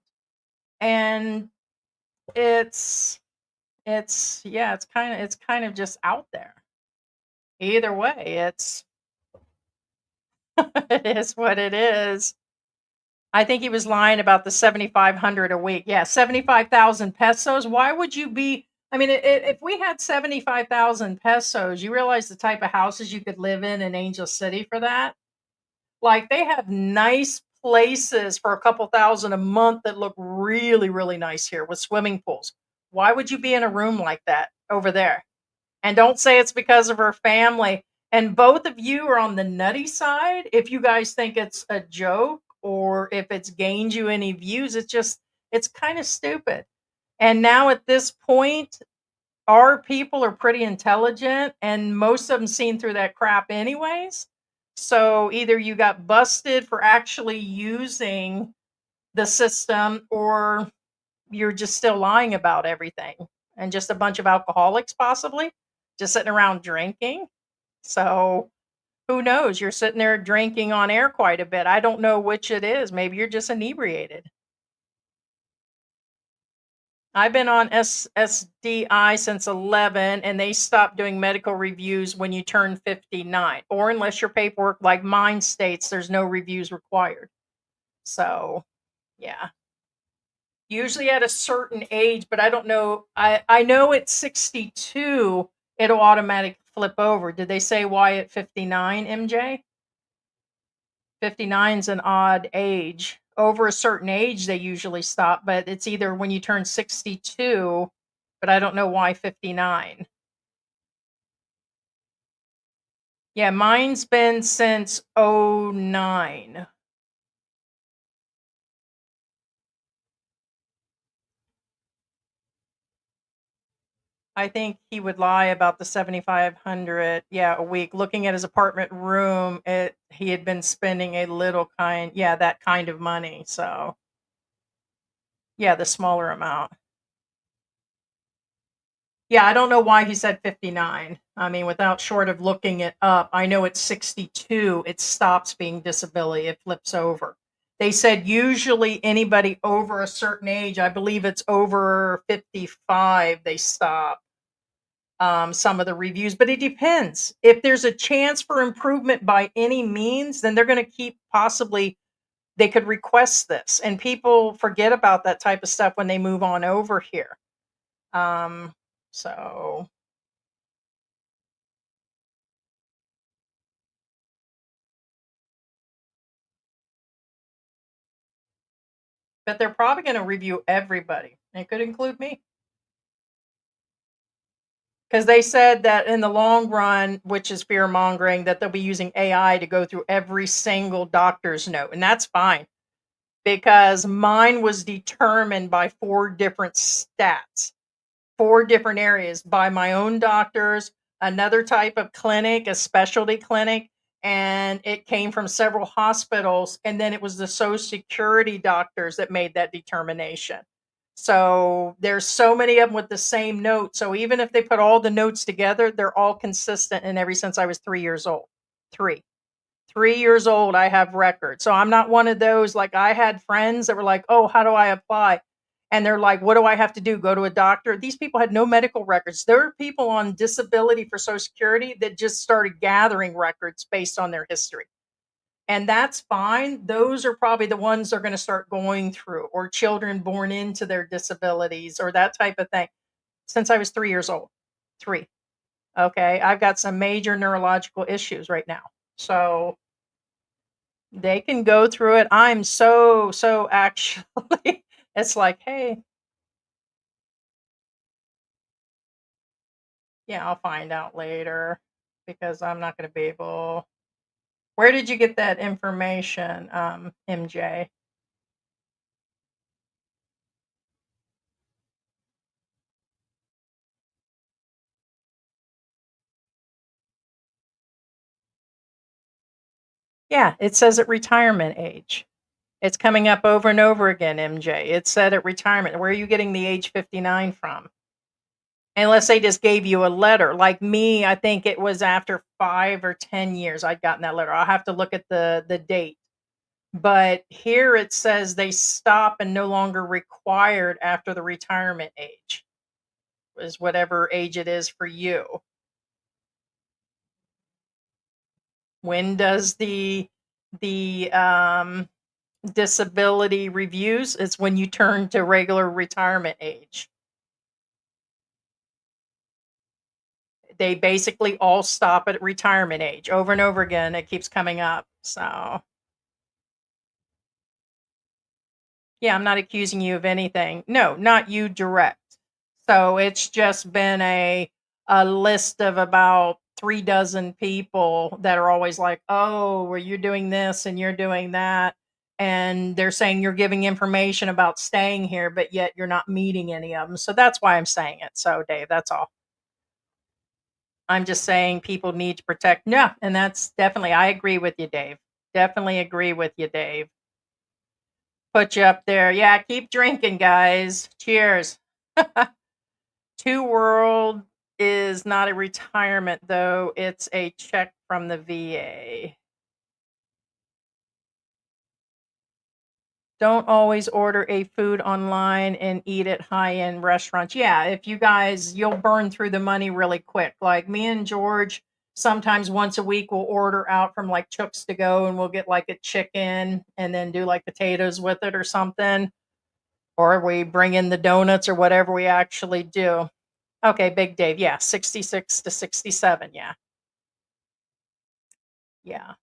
And it's kind of just out there. Either way, it is what it is. I think he was lying about the 7,500 a week. Yeah, 75,000 pesos. Why would you be? I mean, if we had 75,000 pesos, you realize the type of houses you could live in Angel City for that? Like, they have nice places for a couple thousand a month that look really, really nice here with swimming pools. Why would you be in a room like that over there? And don't say it's because of her family. And both of you are on the nutty side. If you guys think it's a joke or if it's gained you any views, it's kind of stupid. And now at this point, our people are pretty intelligent and most of them seen through that crap anyways. So either you got busted for actually using the system or you're just still lying about everything and just a bunch of alcoholics possibly just sitting around drinking. So who knows? You're sitting there drinking on air quite a bit. I don't know which it is. Maybe you're just inebriated. I've been on SSDI since 11 and they stopped doing medical reviews when you turn 59 or unless your paperwork like mine states there's no reviews required. So, yeah. Usually at a certain age, but I don't know. I know at 62 it'll automatically flip over. Did they say why at 59, MJ? 59 is an odd age. Over a certain age they usually stop, but it's either when you turn 62, but I don't know why 59. Yeah, mine's been since '09. I think he would lie about the 7,500, yeah, a week. Looking at his apartment room, he had been spending that kind of money. So, yeah, the smaller amount. Yeah, I don't know why he said 59. I mean, without short of looking it up, I know it's 62, it stops being disability, it flips over. They said usually anybody over a certain age, I believe it's over 55, they stop some of the reviews, but it depends. If there's a chance for improvement by any means, then they're going to keep they could request this. And people forget about that type of stuff when they move on over here. So but they're probably going to review everybody. It could include me. Because they said that in the long run, which is fear mongering, that they'll be using AI to go through every single doctor's note. And that's fine because mine was determined by 4 different stats, 4 different areas by my own doctors, another type of clinic, a specialty clinic, and it came from several hospitals, and then it was the Social Security doctors that made that determination. So there's so many of them with the same note. So even if they put all the notes together, they're all consistent. And ever since I was 3 years old, 3 years old, I have records. So I'm not one of those, like I had friends that were like, oh, how do I apply? And they're like, what do I have to do? Go to a doctor? These people had no medical records. There are people on disability for Social Security that just started gathering records based on their history. And that's fine. Those are probably the ones they're going to start going through, or children born into their disabilities or that type of thing. Since I was 3 years old, three. Okay. I've got some major neurological issues right now. So they can go through it. I'm so actually, it's like, hey, yeah, I'll find out later because I'm not going to be able. Where did you get that information, MJ? Yeah, it says at retirement age. It's coming up over and over again, MJ. It said at retirement. Where are you getting the age 59 from? Unless they just gave you a letter. Like me, I think it was after 5 or 10 years I'd gotten that letter. I'll have to look at the date. But here it says they stop and no longer required after the retirement age, is whatever age it is for you. When does the disability reviews? It's when you turn to regular retirement age. They basically all stop at retirement age over and over again. It keeps coming up. So yeah, I'm not accusing you of anything. No, not you direct. So it's just been a list of about 3 dozen people that are always like, oh, well, you're doing this and you're doing that. And they're saying you're giving information about staying here, but yet you're not meeting any of them. So that's why I'm saying it. So, Dave, that's all. I'm just saying people need to protect. No, and that's definitely, I agree with you, Dave. Definitely agree with you, Dave. Put you up there. Yeah, keep drinking, guys. Cheers. Two World is not a retirement, though. It's a check from the VA. Don't always order a food online and eat at high-end restaurants. Yeah, if you guys, you'll burn through the money really quick. Like me and George, sometimes once a week we'll order out from like Chooks to Go, and we'll get like a chicken and then do like potatoes with it or something. Or we bring in the donuts or whatever we actually do. Okay, Big Dave. Yeah, 66 to 67. Yeah. Yeah.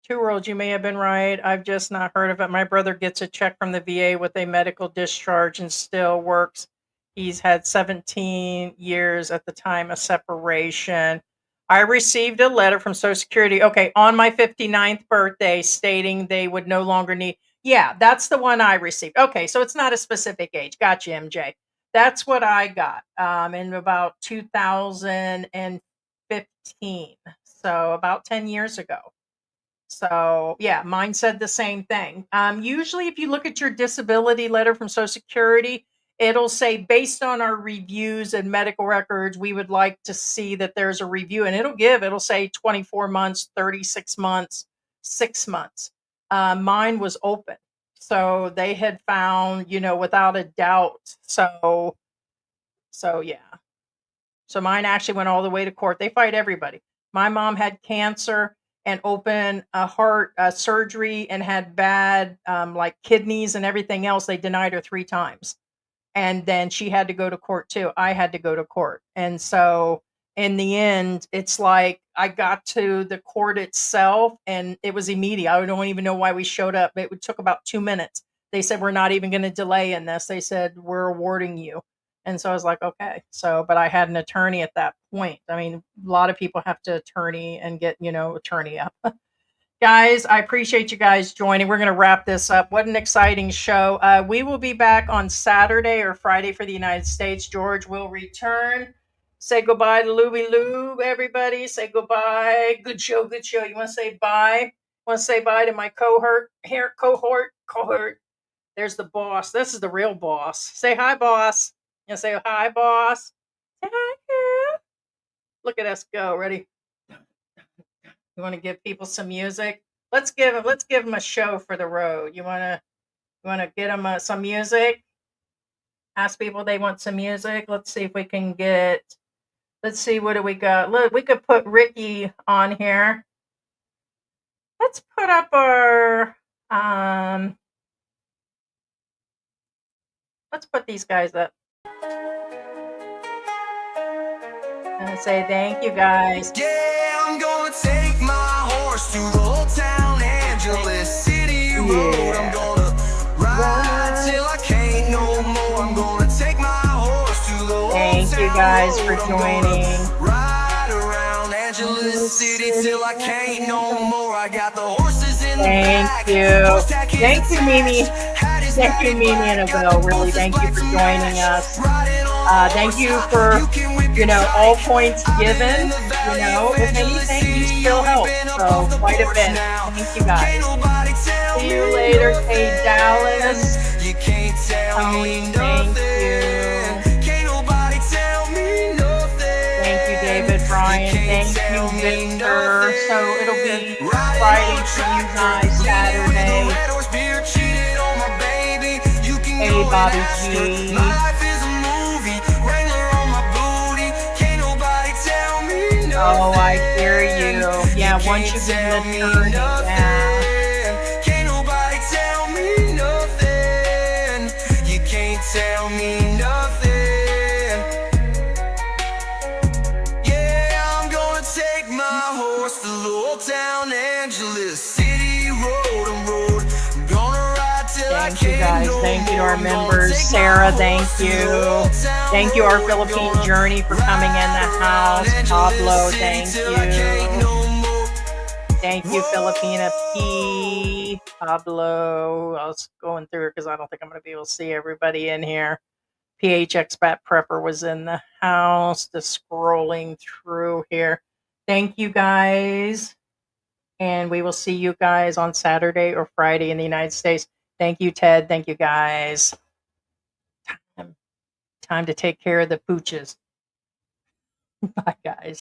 Two Worlds, you may have been right. I've just not heard of it. My brother gets a check from the VA with a medical discharge and still works. He's had 17 years at the time of separation. I received a letter from Social Security, okay, on my 59th birthday stating they would no longer need. Yeah, that's the one I received. Okay, so it's not a specific age. Gotcha, MJ. That's what I got in about 2015. So about 10 years ago. So, yeah, mine said the same thing. Usually, if you look at your disability letter from Social Security, it'll say, based on our reviews and medical records, we would like to see that there's a review. And it'll say 24 months, 36 months, 6 months. Mine was open. So they had found, without a doubt. So yeah. So mine actually went all the way to court. They fight everybody. My mom had cancer and open a heart surgery and had bad like kidneys and everything else. They denied her 3 times. And then she had to go to court too. I had to go to court. And so in the end, it's like I got to the court itself and it was immediate. I don't even know why we showed up. It took about 2 minutes. They said, we're not even going to delay in this. They said, we're awarding you. And so I was like, okay. So, but I had an attorney at that point. I mean, a lot of people have to attorney and get, attorney up. Guys, I appreciate you guys joining. We're going to wrap this up. What an exciting show. We will be back on Saturday or Friday for the United States. George will return. Say goodbye to Looby Loob, everybody. Say goodbye. Good show, good show. You want to say bye? Want to say bye to my cohort here? Cohort. There's the boss. This is the real boss. Say hi, boss. You say hi, boss. Say hi, girl. Look at us go. Ready? You want to give people some music? Let's give them a show for the road. You want to get them some music? Ask people they want some music. Let's see if we can get. Let's see, what do we got? Look, we could put Ricky on here. Let's put up our. Let's put these guys up. And say thank you, guys. Yeah, I'm gonna take my horse to the old town, Angeles City Road. I'm gonna ride till I can't no more. I'm gonna take my horse to the old town. Thank you guys for joining. Ride around Angeles City till I can't no more. I got the horses in the back. Thank you, Mimi. Thank you, Mimi and Abel. Really, thank you for joining us. Thank you for, all points given. If anything, you still help. So, quite a bit. Thank you, guys. See you later, Kay Dallas. Tony, thank you. Thank you, David, Brian. Thank you, Victor. So, it'll be Friday for you guys, Saturday. Hey, Bobby G. Oh, I hear you. Yeah, once you get the turn, yeah. Can't nobody tell me nothing. You can't tell me nothing. Yeah, I'm gonna take my horse to the old town, Angeles City Road. I'm gonna ride till I can't. Thank you, guys. Thank you to our members. Sarah, thank you. Thank you, our Philippine Journey, for coming in the house. Pablo, thank you. Thank you, Filipina P. Pablo. I was going through it because I don't think I'm going to be able to see everybody in here. PH Expat Prepper was in the house. Just scrolling through here. Thank you, guys. And we will see you guys on Saturday or Friday in the United States. Thank you, Ted. Thank you, guys. Time to take care of the pooches. Bye, guys.